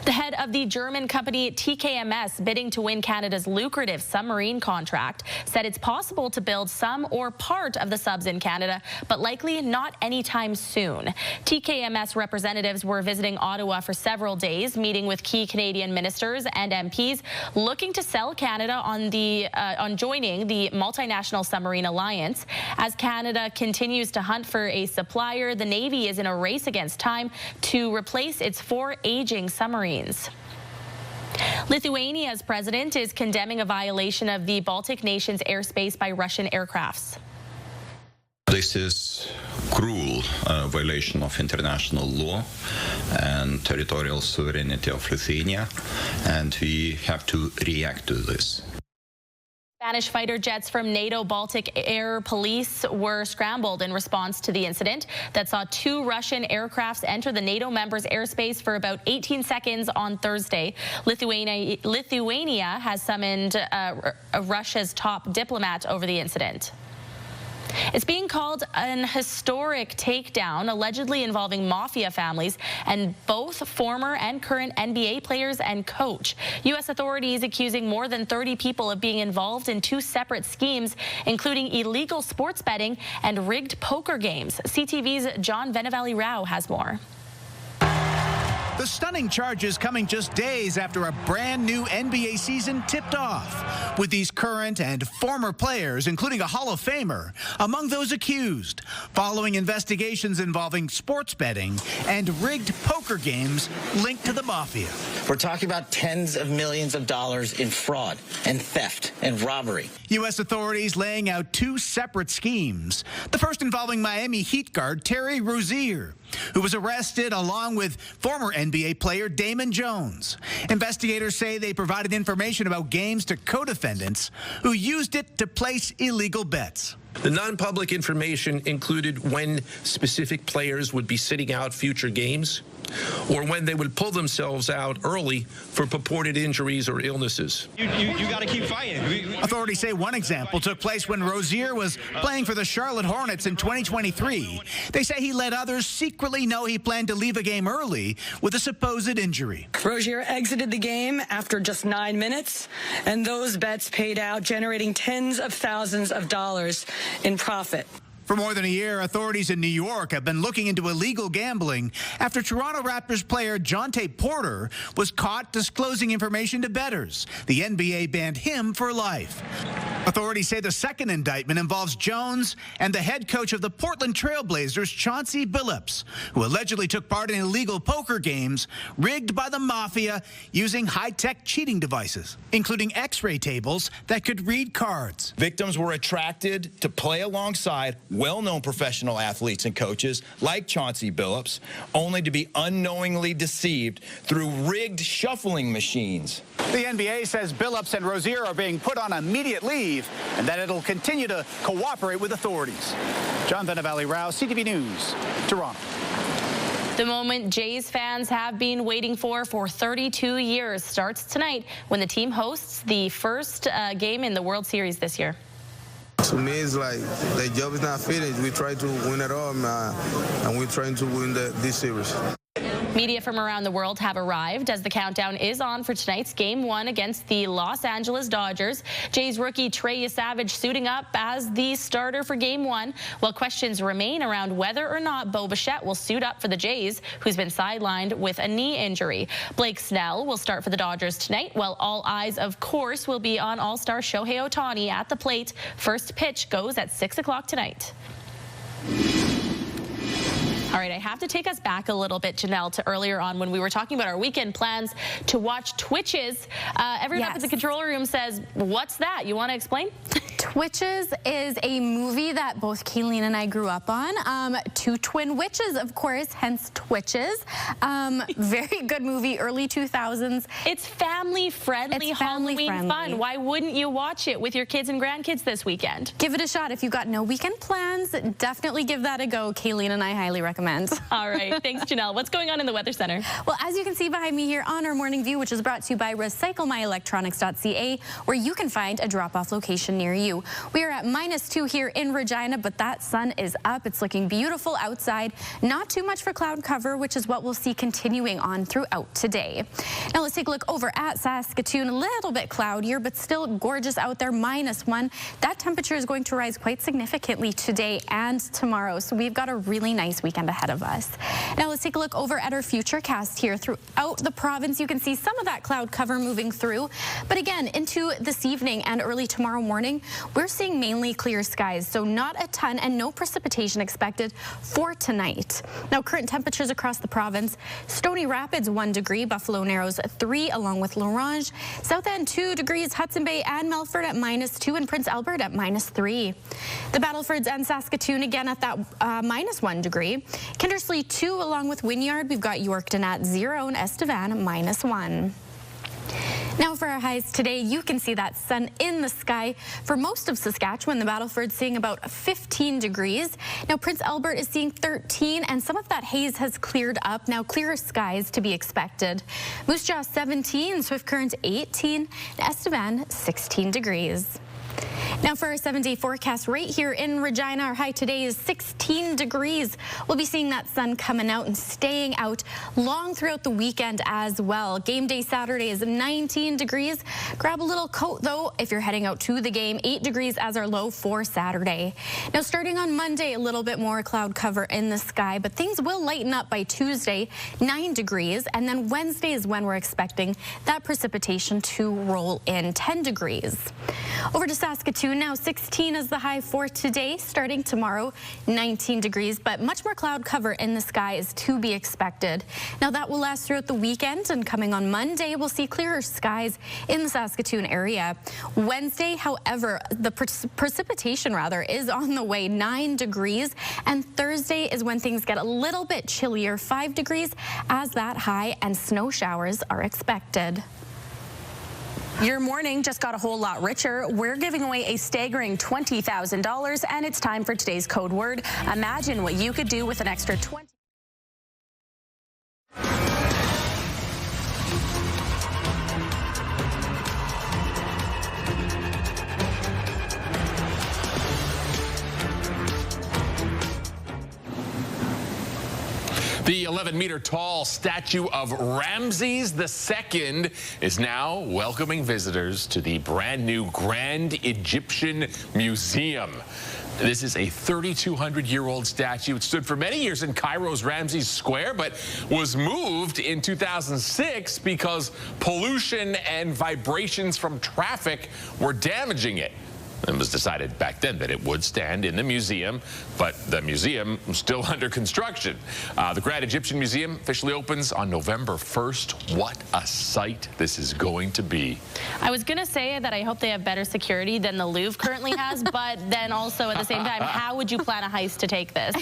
The head of the German company TKMS, bidding to win Canada's lucrative submarine contract, said it's possible to build some or part of the subs in Canada, but likely not anytime soon. TKMS representatives were visiting Ottawa for several days, meeting with key Canadian ministers and MPs, looking to sell Canada on joining the multinational submarine alliance. As Canada continues to hunt for a supplier, the Navy is in a race against time to replace its 4 aging submarines. Lithuania's president is condemning a violation of the Baltic nations' airspace by Russian aircrafts. This is cruel violation of international law and territorial sovereignty of Lithuania, and we have to react to this. Spanish fighter jets from NATO Baltic Air Police were scrambled in response to the incident that saw 2 Russian aircrafts enter the NATO members' airspace for about 18 seconds on Thursday. Lithuania has summoned Russia's top diplomat over the incident. It's being called an historic takedown, allegedly involving mafia families and both former and current NBA players and coach. U.S. authorities accusing more than 30 people of being involved in 2 separate schemes, including illegal sports betting and rigged poker games. CTV's John Venevali Rao has more. The stunning charges coming just days after a brand new NBA season tipped off, with these current and former players, including a Hall of Famer, among those accused, following investigations involving sports betting and rigged poker games linked to the mafia. We're talking about tens of millions of dollars in fraud and theft and robbery. U.S. authorities laying out two separate schemes. The first involving Miami Heat guard Terry Rozier, who was arrested along with former NBA player Damon Jones. Investigators say they provided information about games to co-defendants who used it to place illegal bets. The non-public information included when specific players would be sitting out future games or when they would pull themselves out early for purported injuries or illnesses. You got to keep fighting. Authorities say one example took place when Rozier was playing for the Charlotte Hornets in 2023. They say he let others secretly know he planned to leave a game early with a supposed injury. Rozier exited the game after just 9 minutes, and those bets paid out, generating tens of thousands of dollars in profit. For more than a year, authorities in New York have been looking into illegal gambling after Toronto Raptors player Jonte Porter was caught disclosing information to bettors. The NBA banned him for life. Authorities say the second indictment involves Jones and the head coach of the Portland Trailblazers, Chauncey Billups, who allegedly took part in illegal poker games rigged by the mafia using high-tech cheating devices, including X-ray tables that could read cards. Victims were attracted to play alongside well-known professional athletes and coaches like Chauncey Billups, only to be unknowingly deceived through rigged shuffling machines. The NBA says Billups and Rozier are being put on immediate leave and that it'll continue to cooperate with authorities. John Venevalley-Rao, CTV News, Toronto. The moment Jays fans have been waiting for 32 years starts tonight when the team hosts the first game in the World Series this year. To me, it's like the job is not finished. We try to win it all, and we're trying to win this series. Media from around the world have arrived as the countdown is on for tonight's Game 1 against the Los Angeles Dodgers. Jays rookie Trey Savage suiting up as the starter for Game 1, while questions remain around whether or not Bo Bichette will suit up for the Jays, who's been sidelined with a knee injury. Blake Snell will start for the Dodgers tonight, while all eyes, of course, will be on All-Star Shohei Ohtani at the plate. First pitch goes at 6 o'clock tonight. All right, I have to take us back a little bit, Janelle, to earlier on when we were talking about our weekend plans to watch Twitches. Everyone up at the control room says, what's that? You want to explain? Twitches is a movie that both Kayleen and I grew up on. Two twin witches, of course, hence Twitches. Very good movie, early 2000s. It's family-friendly, Halloween fun. Why wouldn't you watch it with your kids and grandkids this weekend? Give it a shot. If you've got no weekend plans, definitely give that a go. Kayleen and I highly recommend. All right. Thanks, Janelle. What's going on in the Weather Center? Well, as you can see behind me here on our Morning View, which is brought to you by recyclemyelectronics.ca, where you can find a drop-off location near you. We are at -2 here in Regina, but that sun is up. It's looking beautiful outside. Not too much for cloud cover, which is what we'll see continuing on throughout today. Now let's take a look over at Saskatoon. A little bit cloudier, but still gorgeous out there, -1. That temperature is going to rise quite significantly today and tomorrow, so we've got a really nice weekend ahead of us. Now let's take a look over at our futurecast here. Throughout the province, you can see some of that cloud cover moving through, but again, into this evening and early tomorrow morning, we're seeing mainly clear skies, so not a ton and no precipitation expected for tonight. Now, current temperatures across the province: Stony Rapids 1 degree, Buffalo Narrows 3, along with L'Orange, South End 2 degrees, Hudson Bay and Melfort at -2, and Prince Albert at -3. The Battlefords and Saskatoon again at that -1 degree. Kindersley 2, along with Wynyard. We've got Yorkton at 0 and Estevan -1. Now for our highs today, you can see that sun in the sky. For most of Saskatchewan, the Battleford's seeing about 15 degrees. Now Prince Albert is seeing 13, and some of that haze has cleared up. Now clearer skies to be expected. Moose Jaw 17, Swift Current 18, and Estevan 16 degrees. Now for our 7-day forecast right here in Regina, our high today is 16 degrees. We'll be seeing that sun coming out and staying out long throughout the weekend as well. Game day Saturday is 19 degrees. Grab a little coat though if you're heading out to the game. 8 degrees as our low for Saturday. Now starting on Monday, a little bit more cloud cover in the sky, but things will lighten up by Tuesday, 9 degrees. And then Wednesday is when we're expecting that precipitation to roll in, 10 degrees. Over to Saskatoon now, 16 is the high for today. Starting tomorrow, 19 degrees, but much more cloud cover in the sky is to be expected. Now that will last throughout the weekend, and coming on Monday, we'll see clearer skies in the Saskatoon area. Wednesday, however, the precipitation is on the way, 9 degrees, and Thursday is when things get a little bit chillier, 5 degrees as that high, and snow showers are expected. Your morning just got a whole lot richer. We're giving away a staggering $20,000, and it's time for today's code word. Imagine what you could do with an extra 20. The 11-meter-tall statue of Ramses II is now welcoming visitors to the brand new Grand Egyptian Museum. This is a 3,200-year-old statue. It stood for many years in Cairo's Ramses Square, but was moved in 2006 because pollution and vibrations from traffic were damaging it. It was decided back then that it would stand in the museum, but the museum is still under construction. The Grand Egyptian Museum officially opens on November 1st. What a sight this is going to be. I was going to say that I hope they have better security than the Louvre currently has, but then also at the same time, how would you plan a heist to take this?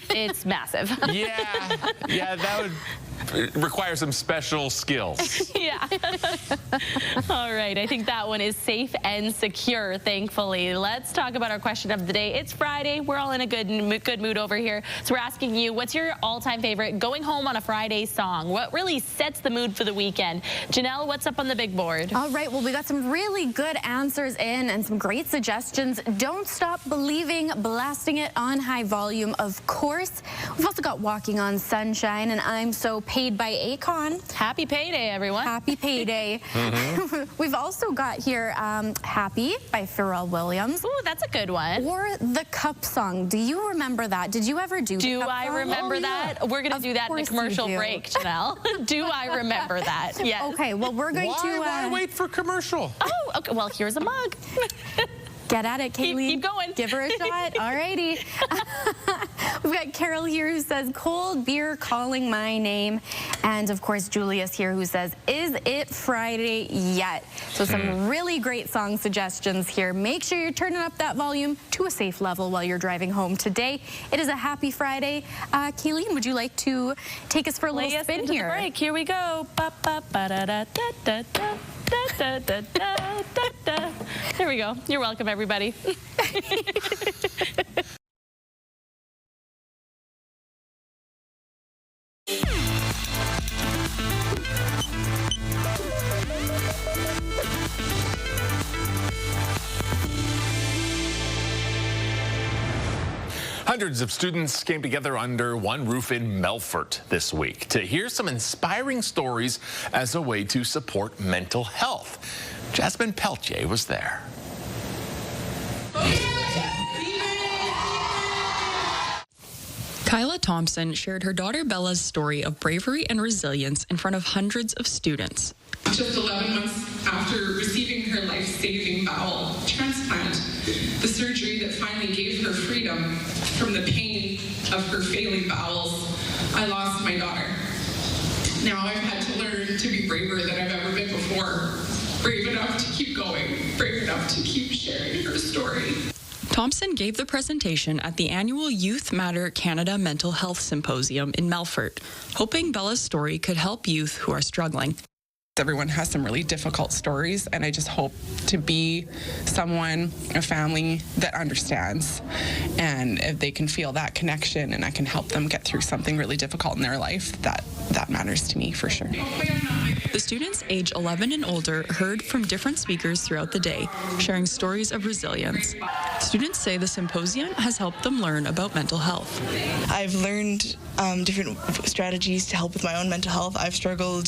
It's massive. Yeah, that would require some special skills. Yeah. All right, I think that one is safe and secure, thankfully. Let's talk about our question of the day. It's Friday. We're all in a good mood over here. So we're asking you, what's your all-time favorite going home on a Friday song? What really sets the mood for the weekend? Janelle, what's up on the big board? All right, well, we got some really good answers in and some great suggestions. Don't Stop Believing, blasting it on high volume, of course. We've also got Walking on Sunshine and I'm So Paid by Akon. Happy payday, everyone. Happy payday. We've also got here Happy by Pharrell Williams. Ooh, that's a good one. Or the Cup song. Do you remember that? Did you ever do Do I remember that? We're going to do that in a commercial break, Janelle. Do I remember that? Yes. Okay, well, we're going to... Why wait for commercial? Oh, okay. Well, here's a mug. Get at it, Kayleen. Keep going. Give her a shot. All righty. We've got Carol here who says, cold beer calling my name. And, of course, Julius here who says, is it Friday yet? So some really great song suggestions here. Make sure you're turning up that volume to a safe level while you're driving home today. It is a happy Friday. Kayleen, would you like to take us for a little spin here? Break. Here we go. Ba-ba-ba-da-da-da-da-da. Da, da, da, da, da. There we go. You're welcome, everybody. Hundreds of students came together under one roof in Melfort this week to hear some inspiring stories as a way to support mental health. Jasmine Peltier was there. Kyla Thompson shared her daughter Bella's story of bravery and resilience in front of hundreds of students. Just 11 months after receiving her life-saving bowel transplant, the surgery that finally gave her freedom from the pain of her failing bowels, I lost my daughter. Now I've had to learn to be braver than I've ever been before. Brave enough to keep going, brave enough to keep sharing her story. Thompson gave the presentation at the annual Youth Matter Canada Mental Health Symposium in Melfort, hoping Bella's story could help youth who are struggling. Everyone has some really difficult stories, and I just hope to be someone, a family that understands, and if they can feel that connection and I can help them get through something really difficult in their life, that matters to me for sure. The students age 11 and older heard from different speakers throughout the day, sharing stories of resilience. Students say the symposium has helped them learn about mental health. I've learned different strategies to help with my own mental health. I've struggled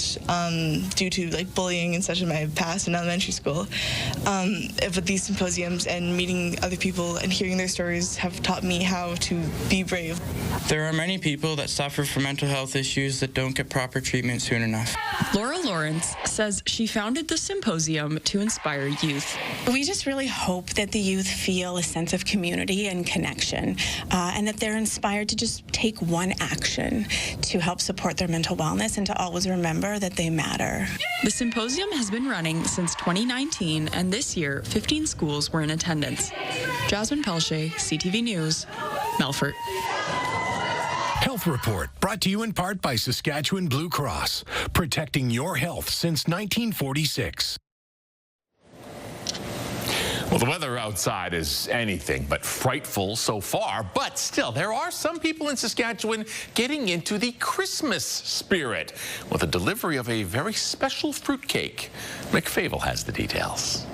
due to bullying and such in my past in elementary school. But these symposiums and meeting other people and hearing their stories have taught me how to be brave. There are many people that suffer from mental health issues that don't get proper treatment soon enough. Laura Lawrence says she founded the symposium to inspire youth. We just really hope that the youth feel a sense of community and connection, and that they're inspired to just take one action to help support their mental wellness and to always remember that they matter. The symposium has been running since 2019, and this year, 15 schools were in attendance. Jasmine Pelche, CTV News, Melfort. Health Report, brought to you in part by Saskatchewan Blue Cross, protecting your health since 1946. Well, the weather outside is anything but frightful so far, but still, there are some people in Saskatchewan getting into the Christmas spirit with the delivery of a very special fruitcake. Mick Favel has the details.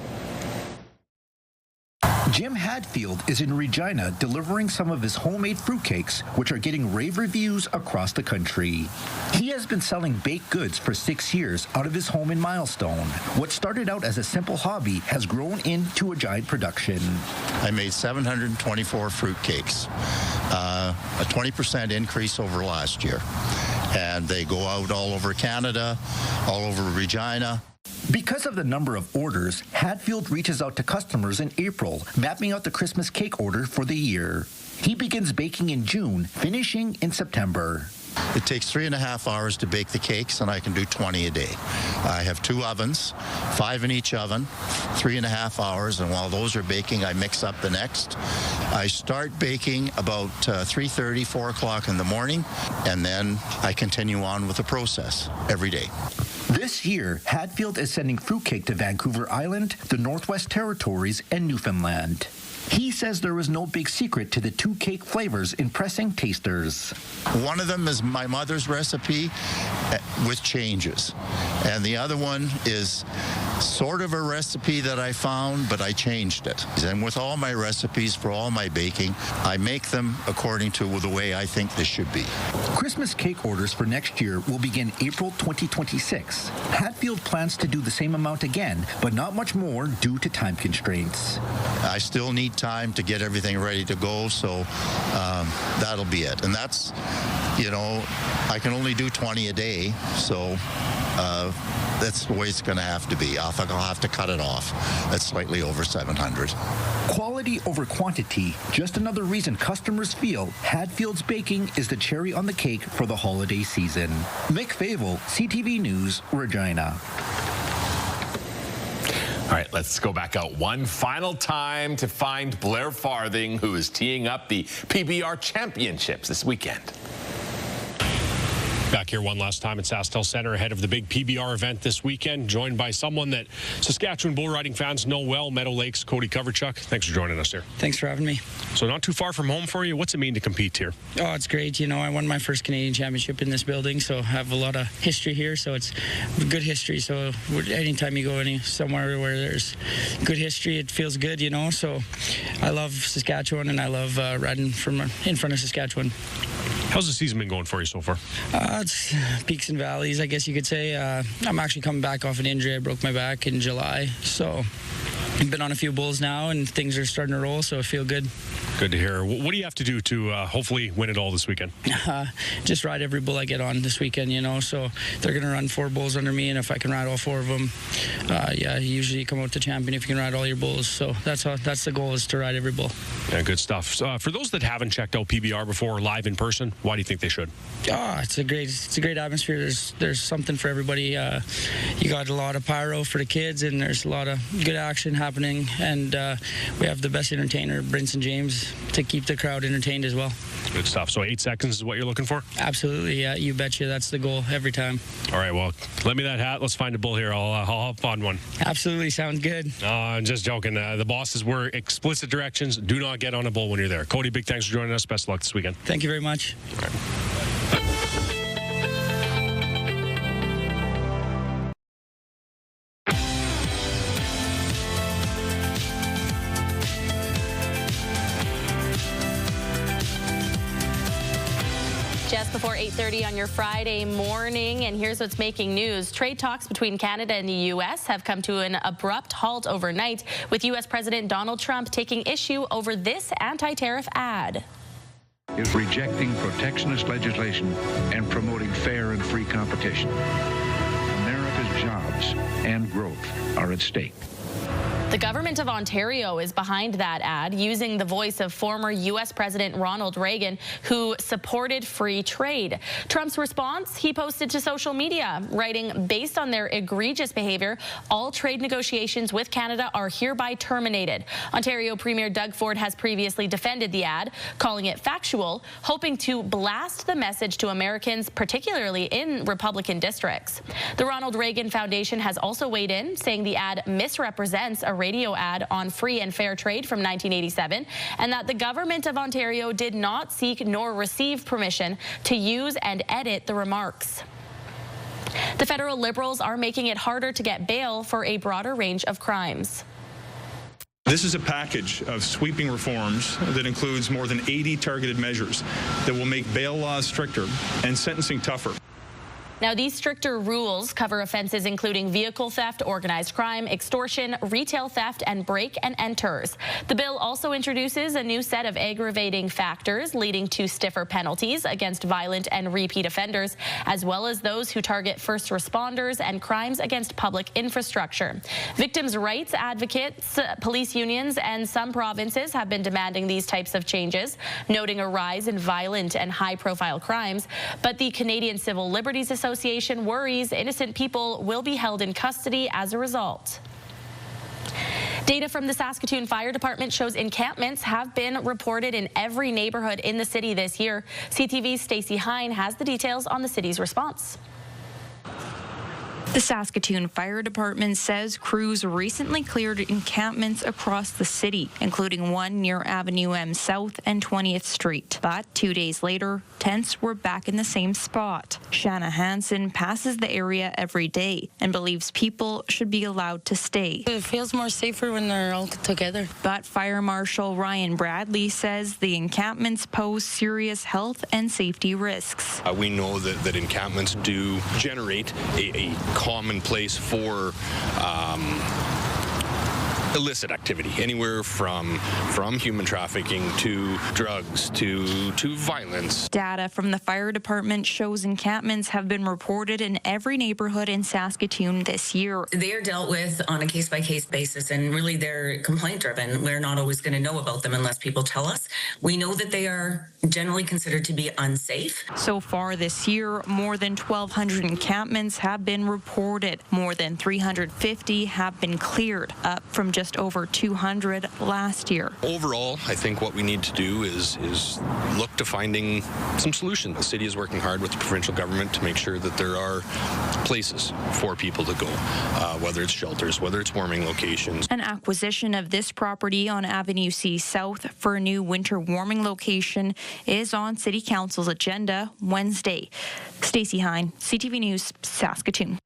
Jim Hadfield is in Regina delivering some of his homemade fruitcakes, which are getting rave reviews across the country. He has been selling baked goods for 6 years out of his home in Milestone. What started out as a simple hobby has grown into a giant production. I made 724 fruitcakes, a 20% increase over last year. And they go out all over Canada, all over Regina. Because of the number of orders, Hadfield reaches out to customers in April, mapping out the Christmas cake order for the year. He begins baking in June, finishing in September. It takes 3.5 hours to bake the cakes, and I can do 20 a day. I have 2 ovens, 5 in each oven, 3.5 hours, and while those are baking, I mix up the next. I start baking about 3:30, 4 o'clock in the morning, and then I continue on with the process every day. This year, Hadfield is sending fruitcake to Vancouver Island, the Northwest Territories, and Newfoundland. He says there was no big secret to the 2 cake flavors impressing tasters. One of them is my mother's recipe with changes. And the other one is sort of a recipe that I found, but I changed it. And with all my recipes for all my baking, I make them according to the way I think this should be. Christmas cake orders for next year will begin April 2026. Hadfield plans to do the same amount again, but not much more due to time constraints. I still need time to get everything ready to go, so that'll be it. And that's, I can only do 20 a day, so that's the way it's going to have to be. I'll have to cut it off at slightly over 700. Quality over quantity, just another reason customers feel Hadfield's baking is the cherry on the cake for the holiday season. Mick Favel, CTV News, Regina. All right, let's go back out one final time to find Blair Farthing, who is teeing up the PBR Championships this weekend. Back here one last time at SaskTel Centre ahead of the big PBR event this weekend, joined by someone that Saskatchewan bull riding fans know well, Meadow Lakes, Cody Coverchuk. Thanks for joining us here. Thanks for having me. So not too far from home for you. What's it mean to compete here? Oh, it's great. I won my first Canadian championship in this building, so I have a lot of history here, so it's good history. So anytime you go somewhere where there's good history, it feels good, So I love Saskatchewan, and I love riding in front of Saskatchewan. How's the season been going for you so far? It's peaks and valleys, I guess you could say. I'm actually coming back off an injury. I broke my back in July, so I've been on a few bulls now, and things are starting to roll, so I feel good. Good to hear. What do you have to do to hopefully win it all this weekend? Just ride every bull I get on this weekend, so they're going to run 4 bulls under me, and if I can ride all 4 of them, you usually come out the champion if you can ride all your bulls. So that's the goal, is to ride every bull. Yeah, good stuff. For those that haven't checked out PBR before live in person, why do you think they should? It's a great atmosphere. There's something for everybody. You got a lot of pyro for the kids, and there's a lot of good action happening, and we have the best entertainer, Brinson James, to keep the crowd entertained as well. Good stuff. So 8 seconds is what you're looking for? Absolutely, yeah, you betcha. That's the goal every time. All right, well, let me that hat. Let's find a bull here. I'll hop on one. Absolutely, sounds good. I'm just joking. The bosses were explicit directions. Do not get on a bull when you're there. Cody, big thanks for joining us. Best of luck this weekend. Thank you very much. Okay. 8:30 on your Friday morning, and here's what's making news. Trade talks between Canada and the U.S. have come to an abrupt halt overnight, with U.S. President Donald Trump taking issue over this anti-tariff ad. Is rejecting protectionist legislation and promoting fair and free competition. America's jobs and growth are at stake. The government of Ontario is behind that ad, using the voice of former U.S. President Ronald Reagan, who supported free trade. Trump's response, he posted to social media, writing, "Based on their egregious behavior, all trade negotiations with Canada are hereby terminated." Ontario Premier Doug Ford has previously defended the ad, calling it factual, hoping to blast the message to Americans, particularly in Republican districts. The Ronald Reagan Foundation has also weighed in, saying the ad misrepresents a radio ad on free and fair trade from 1987, and that the government of Ontario did not seek nor receive permission to use and edit the remarks. The federal Liberals are making it harder to get bail for a broader range of crimes. This is a package of sweeping reforms that includes more than 80 targeted measures that will make bail laws stricter and sentencing tougher. Now, these stricter rules cover offenses including vehicle theft, organized crime, extortion, retail theft, and break and enters. The bill also introduces a new set of aggravating factors leading to stiffer penalties against violent and repeat offenders, as well as those who target first responders and crimes against public infrastructure. Victims' rights advocates, police unions, and some provinces have been demanding these types of changes, noting a rise in violent and high-profile crimes. But the Canadian Civil Liberties Association worries innocent people will be held in custody as a result. Data from the Saskatoon Fire Department shows encampments have been reported in every neighborhood in the city this year. CTV's Stacey Hine has the details on the city's response. The Saskatoon Fire Department says crews recently cleared encampments across the city, including one near Avenue M South and 20th Street. But 2 days later, tents were back in the same spot. Shanna Hansen passes the area every day and believes people should be allowed to stay. It feels more safer when they're all together. But Fire Marshal Ryan Bradley says the encampments pose serious health and safety risks. We know that encampments do generate a common place for illicit activity, anywhere from human trafficking to drugs to violence. Data from the fire department shows encampments have been reported in every neighborhood in Saskatoon this year. They are dealt with on a case-by-case basis, and really they're complaint-driven. We're not always going to know about them unless people tell us. We know that they are generally considered to be unsafe. So far this year, more than 1,200 encampments have been reported. More than 350 have been cleared, up from just over 200 last year. Overall, I think what we need to do is look to finding some solutions. The city is working hard with the provincial government to make sure that there are places for people to go, whether it's shelters, whether it's warming locations. An acquisition of this property on Avenue C South for a new winter warming location is on City Council's agenda Wednesday. Stacey Hine, CTV News, Saskatoon.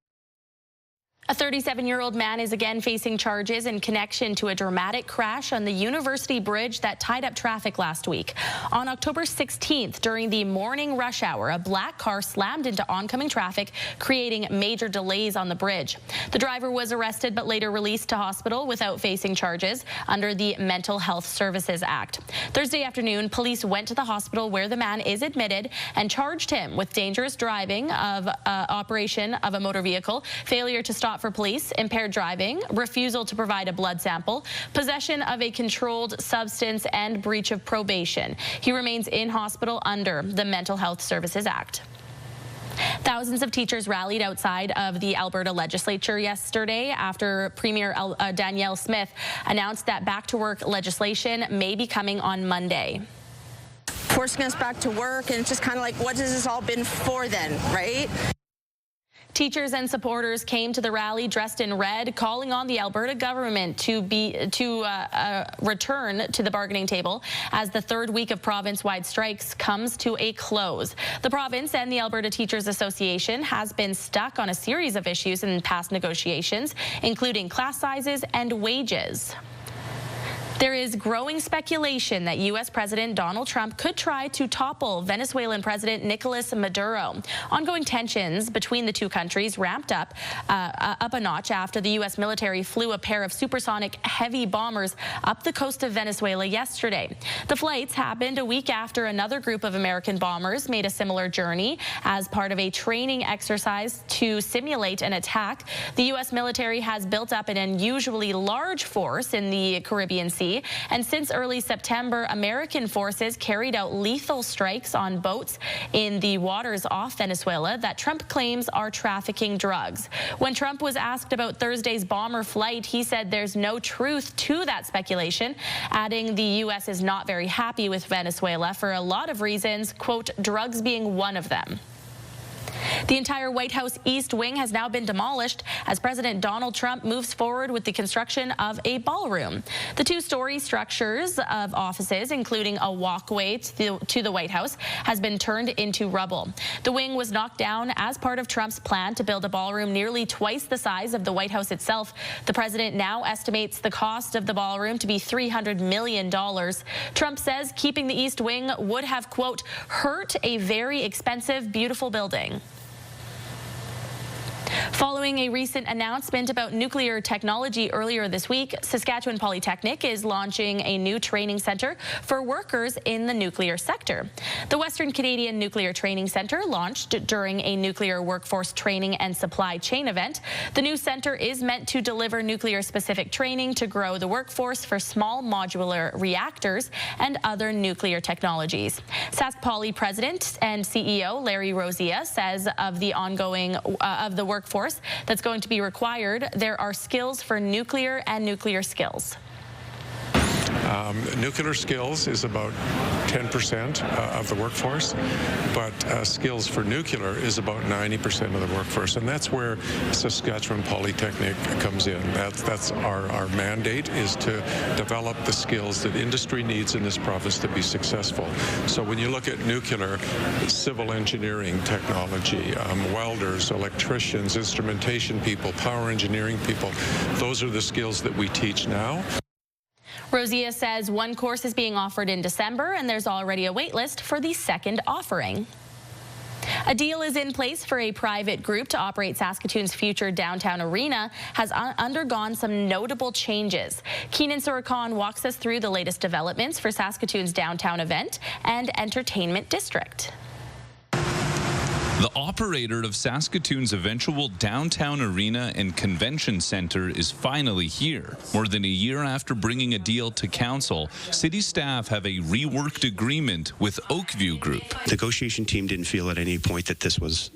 A 37-year-old man is again facing charges in connection to a dramatic crash on the University Bridge that tied up traffic last week. On October 16th, during the morning rush hour, a black car slammed into oncoming traffic, creating major delays on the bridge. The driver was arrested but later released to hospital without facing charges under the Mental Health Services Act. Thursday afternoon, police went to the hospital where the man is admitted and charged him with dangerous driving, of operation of a motor vehicle, failure to stop for police, impaired driving, refusal to provide a blood sample, possession of a controlled substance, and breach of probation. He remains in hospital under the Mental Health Services Act. Thousands of teachers rallied outside of the Alberta legislature yesterday after Premier Danielle Smith announced that back-to-work legislation may be coming on Monday. Forcing us back to work, and it's just kind of like, what has this all been for then, right? Teachers and supporters came to the rally dressed in red, calling on the Alberta government to return to the bargaining table as the third week of province-wide strikes comes to a close. The province and the Alberta Teachers Association has been stuck on a series of issues in past negotiations, including class sizes and wages. There is growing speculation that U.S. President Donald Trump could try to topple Venezuelan President Nicolas Maduro. Ongoing tensions between the two countries ramped up a notch after the U.S. military flew a pair of supersonic heavy bombers up the coast of Venezuela yesterday. The flights happened a week after another group of American bombers made a similar journey as part of a training exercise to simulate an attack. The U.S. military has built up an unusually large force in the Caribbean Sea. And since early September, American forces carried out lethal strikes on boats in the waters off Venezuela that Trump claims are trafficking drugs. When Trump was asked about Thursday's bomber flight, he said there's no truth to that speculation, adding the U.S. is not very happy with Venezuela for a lot of reasons, quote, drugs being one of them. The entire White House East Wing has now been demolished as President Donald Trump moves forward with the construction of a ballroom. The two-story structures of offices, including a walkway to the White House, has been turned into rubble. The wing was knocked down as part of Trump's plan to build a ballroom nearly twice the size of the White House itself. The president now estimates the cost of the ballroom to be $300 million. Trump says keeping the East Wing would have, quote, hurt a very expensive, beautiful building. Following a recent announcement about nuclear technology earlier this week, Saskatchewan Polytechnic is launching a new training centre for workers in the nuclear sector. The Western Canadian Nuclear Training Centre launched during a nuclear workforce training and supply chain event. The new centre is meant to deliver nuclear-specific training to grow the workforce for small modular reactors and other nuclear technologies. SaskPower President and CEO Larry Rosia says of the workforce that's going to be required, there are skills for nuclear and nuclear skills. Nuclear skills is about 10% of the workforce, but skills for nuclear is about 90% of the workforce, and that's where Saskatchewan Polytechnic comes in. That's our mandate, is to develop the skills that industry needs in this province to be successful. So when you look at nuclear, civil engineering technology, welders, electricians, instrumentation people, power engineering people, those are the skills that we teach now. Rosia says one course is being offered in December, and there's already a wait list for the second offering. A deal is in place for a private group to operate Saskatoon's future downtown arena has undergone some notable changes. Keenan Surakan walks us through the latest developments for Saskatoon's downtown event and entertainment district. The operator of Saskatoon's eventual downtown arena and convention center is finally here. More than a year after bringing a deal to council, city staff have a reworked agreement with Oakview Group. The negotiation team didn't feel at any point that this was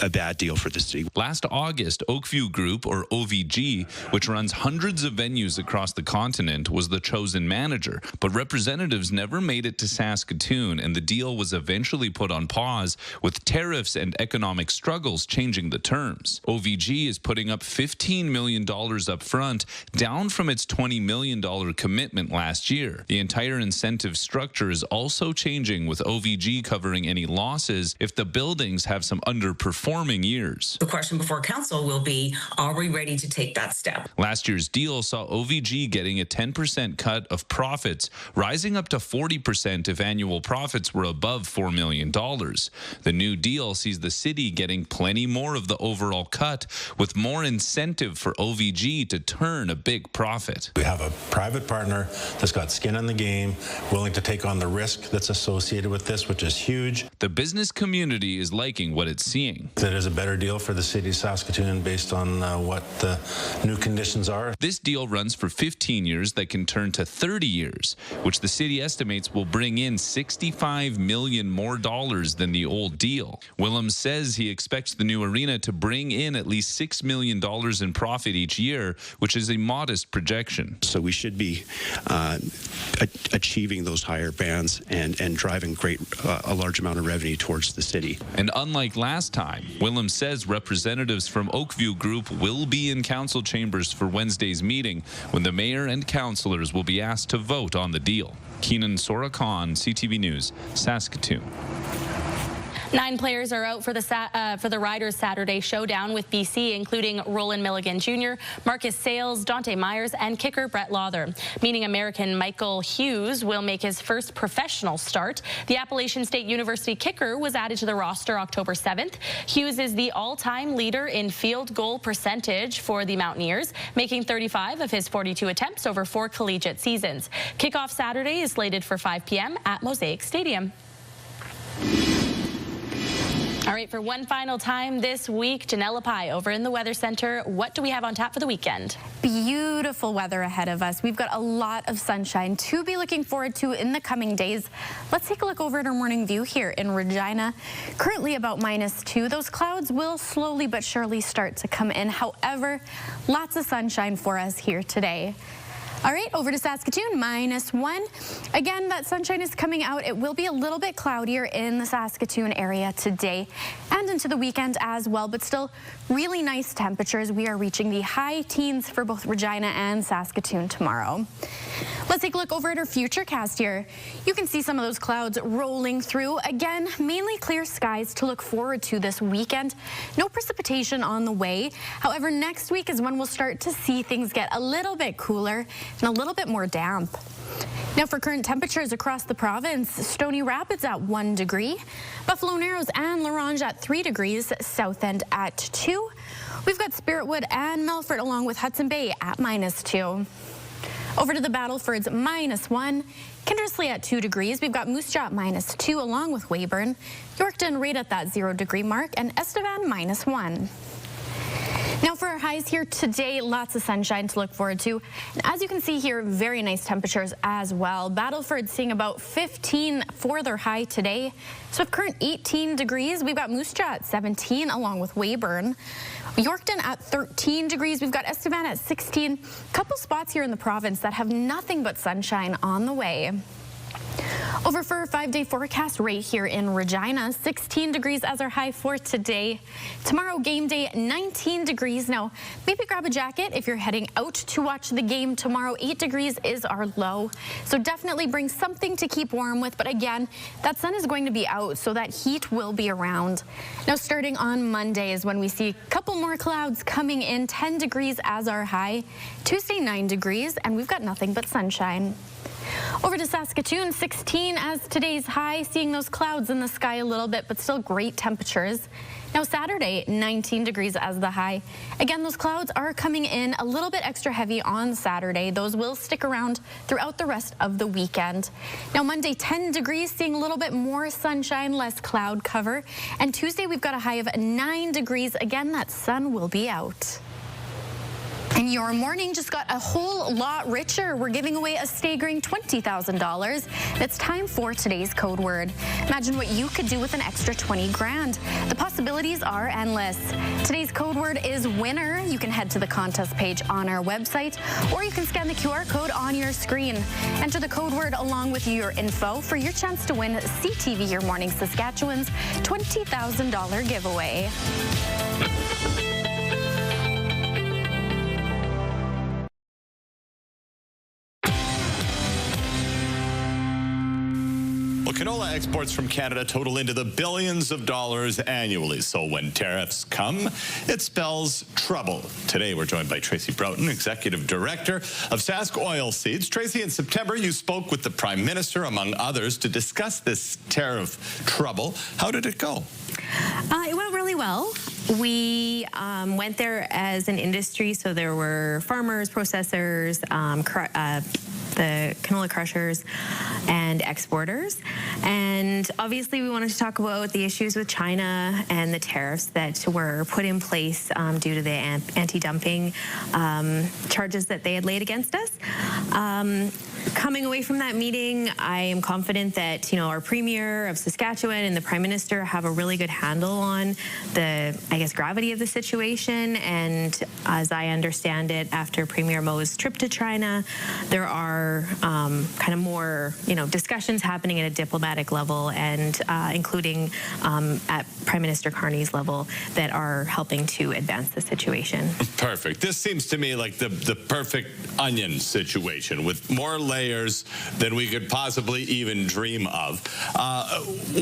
a bad deal for the city. Last August, Oakview Group, or OVG, which runs hundreds of venues across the continent, was the chosen manager. But representatives never made it to Saskatoon, and the deal was eventually put on pause, with tariffs and economic struggles changing the terms. OVG is putting up $15 million up front, down from its $20 million commitment last year. The entire incentive structure is also changing, with OVG covering any losses if the buildings have some underperforming years. The question before council will be, are we ready to take that step? Last year's deal saw OVG getting a 10% cut of profits, rising up to 40% if annual profits were above $4 million. The new deal sees the city getting plenty more of the overall cut, with more incentive for OVG to turn a big profit. We have a private partner that's got skin in the game, willing to take on the risk that's associated with this, which is huge. The business community is liking what it's seeing. That is a better deal for the city of Saskatoon based on what the new conditions are. This deal runs for 15 years that can turn to 30 years, which the city estimates will bring in $65 million more than the old deal. Willems says he expects the new arena to bring in at least $6 million in profit each year, which is a modest projection. So we should be achieving those higher bands and driving a large amount of revenue towards the city. And unlike last time, Willems says representatives from Oakview Group will be in council chambers for Wednesday's meeting, when the mayor and councillors will be asked to vote on the deal. Keenan Surakan, CTV News, Saskatoon. 9 players are out for the Riders Saturday showdown with BC, including Roland Milligan Jr., Marcus Sales, Dante Myers, and kicker Brett Lawther. Meaning American Michael Hughes will make his first professional start. The Appalachian State University kicker was added to the roster October 7th. Hughes is the all-time leader in field goal percentage for the Mountaineers, making 35 of his 42 attempts over 4 collegiate seasons. Kickoff Saturday is slated for 5 p.m. at Mosaic Stadium. All right, for one final time this week, Janella Pye over in the Weather Center. What do we have on tap for the weekend? Beautiful weather ahead of us. We've got a lot of sunshine to be looking forward to in the coming days. Let's take a look over at our morning view here in Regina. Currently about -2. Those clouds will slowly but surely start to come in. However, lots of sunshine for us here today. All right, over to Saskatoon, -1. Again, that sunshine is coming out. It will be a little bit cloudier in the Saskatoon area today and into the weekend as well, but still really nice temperatures. We are reaching the high teens for both Regina and Saskatoon tomorrow. Let's take a look over at our futurecast here. You can see some of those clouds rolling through. Again, mainly clear skies to look forward to this weekend. No precipitation on the way. However, next week is when we'll start to see things get a little bit cooler and a little bit more damp. Now for current temperatures across the province, Stony Rapids at 1 degree, Buffalo Narrows and La Ronge at 3 degrees, South End at 2. We've got Spiritwood and Melfort along with Hudson Bay at -2. Over to the Battlefords, -1. Kindersley at 2 degrees. We've got Moose Jaw at -2 along with Weyburn. Yorkton right at that 0 degree mark, and Estevan -1. Now for our highs here today, lots of sunshine to look forward to. And as you can see here, very nice temperatures as well. Battleford seeing about 15 for their high today. So with current 18 degrees, we've got Moose Jaw at 17 along with Weyburn. Yorkton at 13 degrees. We've got Estevan at 16. Couple spots here in the province that have nothing but sunshine on the way. Over for our 5-day forecast right here in Regina, 16 degrees as our high for today. Tomorrow, game day, 19 degrees. Now, maybe grab a jacket if you're heading out to watch the game tomorrow. 8 degrees is our low. So definitely bring something to keep warm with. But again, that sun is going to be out, so that heat will be around. Now, starting on Monday is when we see a couple more clouds coming in. 10 degrees as our high. Tuesday, 9 degrees, and we've got nothing but sunshine. Over to Saskatoon, 16 as today's high, seeing those clouds in the sky a little bit, but still great temperatures. Now Saturday, 19 degrees as the high. Again, those clouds are coming in a little bit extra heavy on Saturday. Those will stick around throughout the rest of the weekend. Now Monday, 10 degrees, seeing a little bit more sunshine, less cloud cover. And Tuesday, we've got a high of 9 degrees. Again, that sun will be out. And your morning just got a whole lot richer. We're giving away a staggering $20,000. It's time for today's code word. Imagine what you could do with an extra 20 grand. The possibilities are endless. Today's code word is winner. You can head to the contest page on our website, or you can scan the QR code on your screen. Enter the code word along with your info for your chance to win CTV Your Morning Saskatchewan's $20,000 giveaway. Canola exports from Canada total into the billions of dollars annually. So when tariffs come, it spells trouble. Today, we're joined by Tracy Broughton, Executive Director of Sask Oilseeds. Tracy, in September, you spoke with the Prime Minister, among others, to discuss this tariff trouble. How did it go? It went really well. We went there as an industry, so there were farmers, processors, the canola crushers, and exporters. And obviously we wanted to talk about the issues with China and the tariffs that were put in place due to the anti-dumping charges that they had laid against us. Coming away from that meeting, I am confident that, our Premier of Saskatchewan and the Prime Minister have a really good handle on the, gravity of the situation. And as I understand it, after Premier Mo's trip to China, there are are kind of more, discussions happening at a diplomatic level, and including at Prime Minister Carney's level, that are helping to advance the situation. Perfect. This seems to me like the perfect onion situation with more layers than we could possibly even dream of.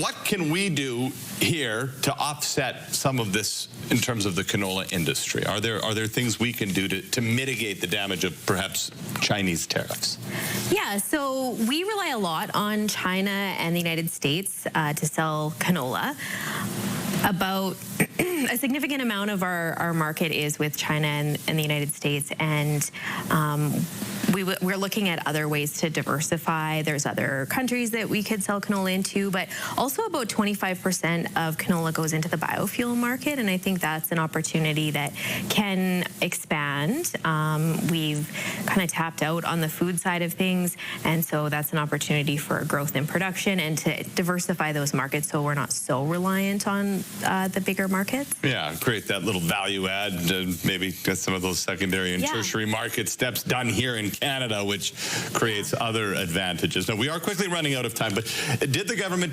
What can we do here to offset some of this in terms of the canola industry? Are there things we can do to mitigate the damage of perhaps Chinese tariffs? Yeah, so we rely a lot on China and the United States to sell canola. About a significant amount of our market is with China and the United States, and we're looking at other ways to diversify. There's other countries that we could sell canola into, but also about 25% of canola goes into the biofuel market, and I think that's an opportunity that can expand. We've kind of tapped out on the food side of things, and so that's an opportunity for growth in production and to diversify those markets so we're not so reliant on the bigger markets. Yeah, create that little value add, maybe get some of those secondary and tertiary market steps done here in Canada, which creates other advantages. Now, we are quickly running out of time, but did the government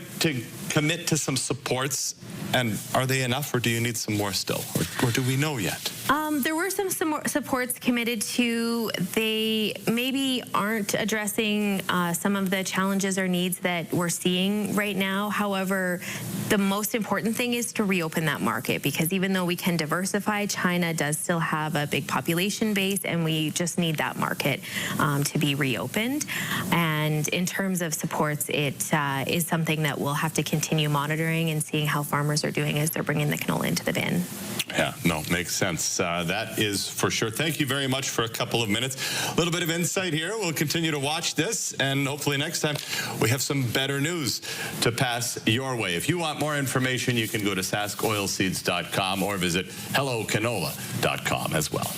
commit to some supports, and are they enough, or do you need some more still, or do we know yet? There were some supports committed to. They maybe aren't addressing some of the challenges or needs that we're seeing right now. However, the most important thing is to reopen that market, because even though we can diversify, China does still have a big population base, and we just need that market to be reopened. And in terms of supports, it is something that we'll have to continue monitoring and seeing how farmers are doing as they're bringing the canola into the bin. Yeah, no, makes sense. That is for sure. Thank you very much for a couple of minutes. A little bit of insight here. We'll continue to watch this, and hopefully next time we have some better news to pass your way. If you want more information, you can go to saskoilseeds.com or visit hellocanola.com as well.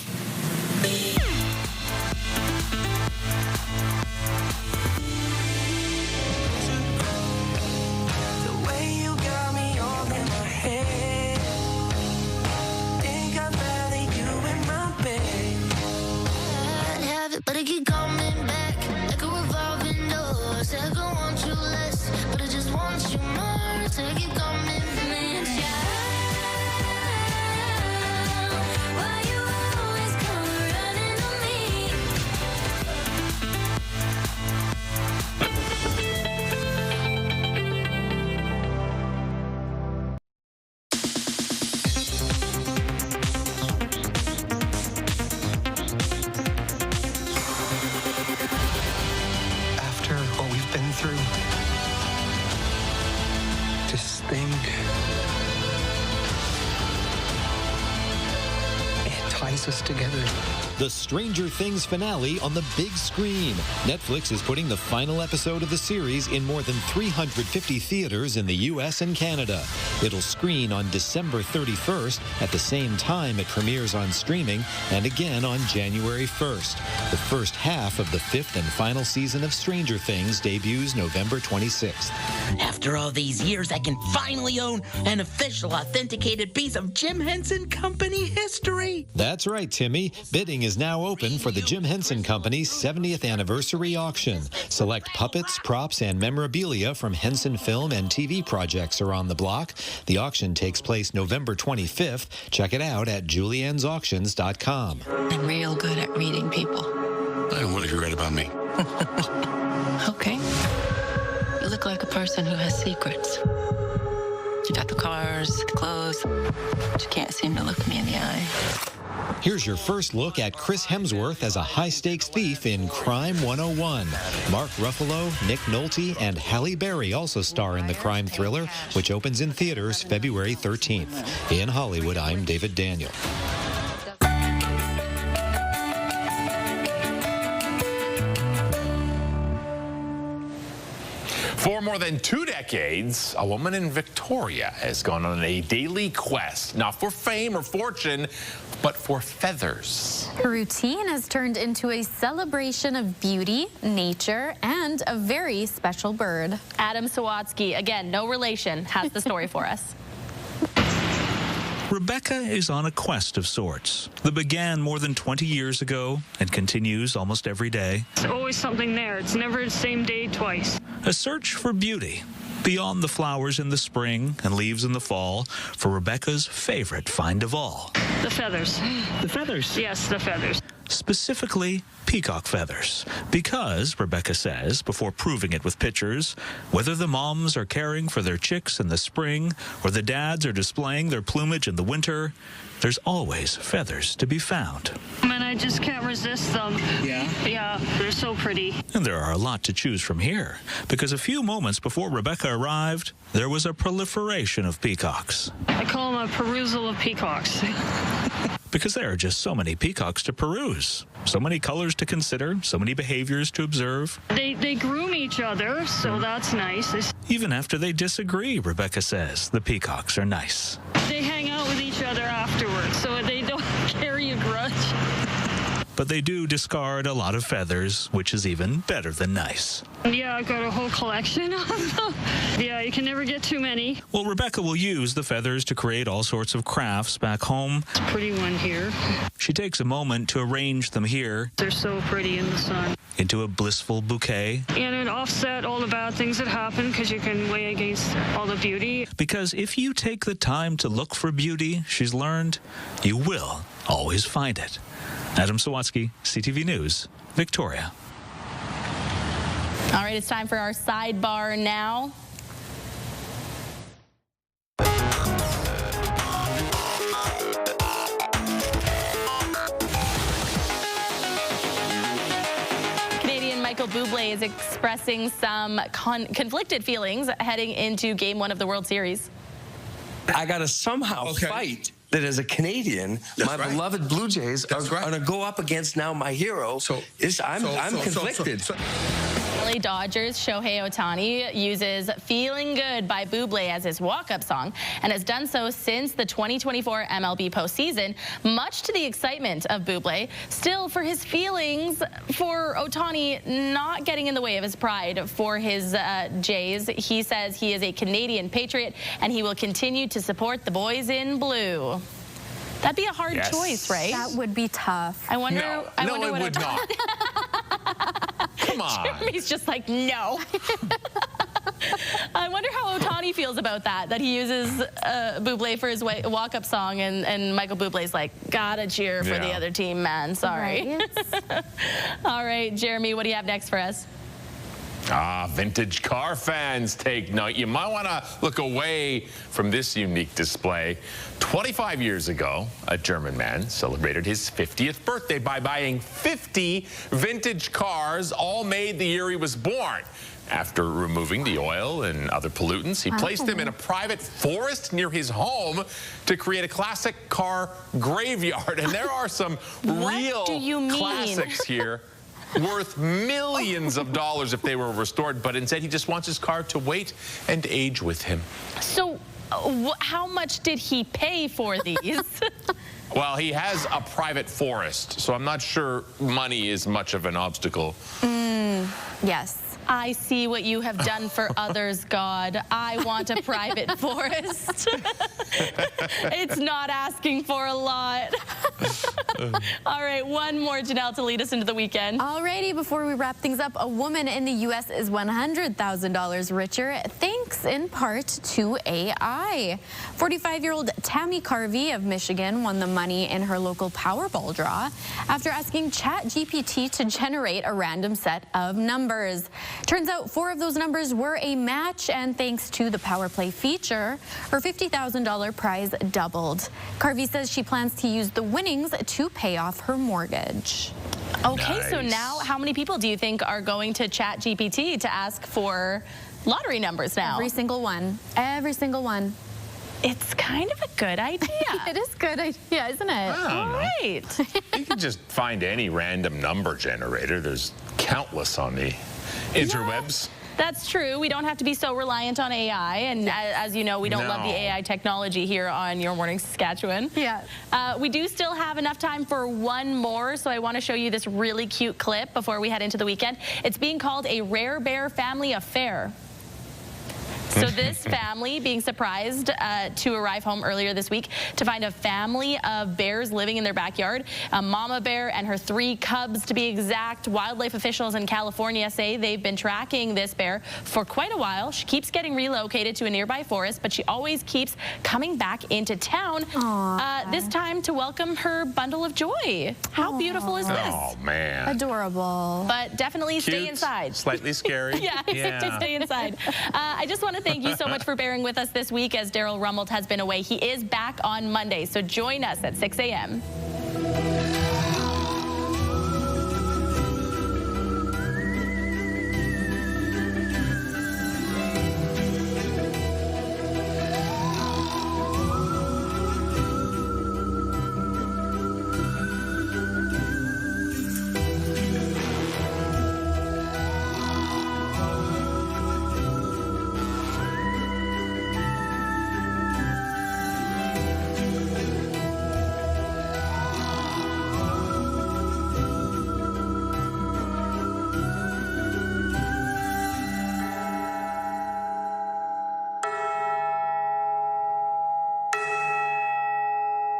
But I keep coming back like a revolving door. Said I want you less, but I just want you more. So I keep coming back. Why you always come running on me? Us together. The Stranger Things finale on the big screen. Netflix is putting the final episode of the series in more than 350 theaters in the U.S. and Canada. It'll screen on December 31st at the same time it premieres on streaming, and again on January 1st. The first half of the 5th and final season of Stranger Things debuts November 26th. After all these years, I can finally own an official authenticated piece of Jim Henson Company history. That's right, Timmy. Bidding is now open for the Jim Henson Company's 70th anniversary auction. Select puppets, props, and memorabilia from Henson film and TV projects are on the block. The auction takes place November 25th. Check it out at juliannesauctions.com. I'm real good at reading people. What have you read about me? Okay. You look like a person who has secrets. You got the cars, the clothes, but you can't seem to look me in the eye. Here's your first look at Chris Hemsworth as a high-stakes thief in Crime 101. Mark Ruffalo, Nick Nolte, and Halle Berry also star in the crime thriller, which opens in theaters February 13th. In Hollywood, I'm David Daniel. For more than 2 decades, a woman in Victoria has gone on a daily quest, not for fame or fortune, but for feathers. Her routine has turned into a celebration of beauty, nature, and a very special bird. Adam Sawatsky, again, no relation, has the story for us. Rebecca is on a quest of sorts that began more than 20 years ago and continues almost every day. There's always something there. It's never the same day twice. A search for beauty beyond the flowers in the spring and leaves in the fall for Rebecca's favorite find of all. The feathers. The feathers? Yes, the feathers. Specifically, peacock feathers. Because, Rebecca says, before proving it with pictures, whether the moms are caring for their chicks in the spring or the dads are displaying their plumage in the winter, there's always feathers to be found. And I just can't resist them. Yeah? Yeah, they're so pretty. And there are a lot to choose from here, because a few moments before Rebecca arrived, there was a proliferation of peacocks. I call them a perusal of peacocks. Because there are just so many peacocks to peruse, so many colors to consider, so many behaviors to observe. They groom each other, so that's nice. Even after they disagree, Rebecca says, the peacocks are nice. They hang out with each other afterwards, so they don't carry a grudge. But they do discard a lot of feathers, which is even better than nice. Yeah, I've got a whole collection of them. Yeah, you can never get too many. Well, Rebecca will use the feathers to create all sorts of crafts back home. It's a pretty one here. She takes a moment to arrange them here. They're so pretty in the sun. Into a blissful bouquet. And it offset all the bad things that happen because you can weigh against all the beauty. Because if you take the time to look for beauty, she's learned, you will always find it. Adam Sawatsky, CTV News, Victoria. All right, it's time for our sidebar now. Canadian Michael Bublé is expressing some conflicted feelings heading into Game 1 of the World Series. I got to somehow fight that as a Canadian, my beloved Blue Jays are going to go up against now my hero. I'm conflicted. LA Dodgers Shohei Ohtani uses Feeling Good by Bublé as his walk-up song and has done so since the 2024 MLB postseason, much to the excitement of Bublé. Still, for his feelings for Ohtani not getting in the way of his pride for his Jays, he says he is a Canadian patriot and he will continue to support the boys in blue. That'd be a hard choice, right? That would be tough. I wonder. No, I wonder it what would not. Come on. Jeremy's just like, no. I wonder how Ohtani feels about that he uses Bublé for his walk-up song, and Michael Bublé's like, gotta cheer for the other team, man. Sorry. Right. All right, Jeremy, what do you have next for us? Vintage car fans take note. You might want to look away from this unique display. 25 years ago, a German man celebrated his 50th birthday by buying 50 vintage cars, all made the year he was born. After removing the oil and other pollutants, he placed them in a private forest near his home to create a classic car graveyard. And there are some real classics here, worth millions of dollars if they were restored, but instead he just wants his car to wait and age with him. So how much did he pay for these? Well, he has a private forest, so I'm not sure money is much of an obstacle. Yes. I see what you have done for others, God. I want a private forest. It's not asking for a lot. All right, one more, Janelle, to lead us into the weekend. Alrighty, before we wrap things up, a woman in the U.S. is $100,000 richer, thanks in part to AI. 45-year-old Tammy Carvey of Michigan won the money in her local Powerball draw after asking ChatGPT to generate a random set of numbers. Turns out 4 of those numbers were a match, and thanks to the Power Play feature, her $50,000 prize doubled. Carvey says she plans to use the winnings to pay off her mortgage. Okay, so now how many people do you think are going to ChatGPT to ask for lottery numbers now? Every single one. Every single one. It's kind of a good idea. It is a good idea, isn't it? All right. You can just find any random number generator. There's countless on the interwebs. That's true. We don't have to be so reliant on AI. And as you know, we don't love the AI technology here on Your Morning Saskatchewan. Yeah. We do still have enough time for one more. So I want to show you this really cute clip before we head into the weekend. It's being called a Rare Bear Family Affair. So this family being surprised to arrive home earlier this week to find a family of bears living in their backyard. A mama bear and her 3 cubs, to be exact. Wildlife officials in California say they've been tracking this bear for quite a while. She keeps getting relocated to a nearby forest, but she always keeps coming back into town, this time to welcome her bundle of joy. How beautiful is this? Oh, man. Adorable. But definitely stay Cute, inside. Slightly scary. Yeah, stay inside. I just want to thank you so much for bearing with us this week as Daryl Rummelt has been away. He is back on Monday, so join us at 6 a.m.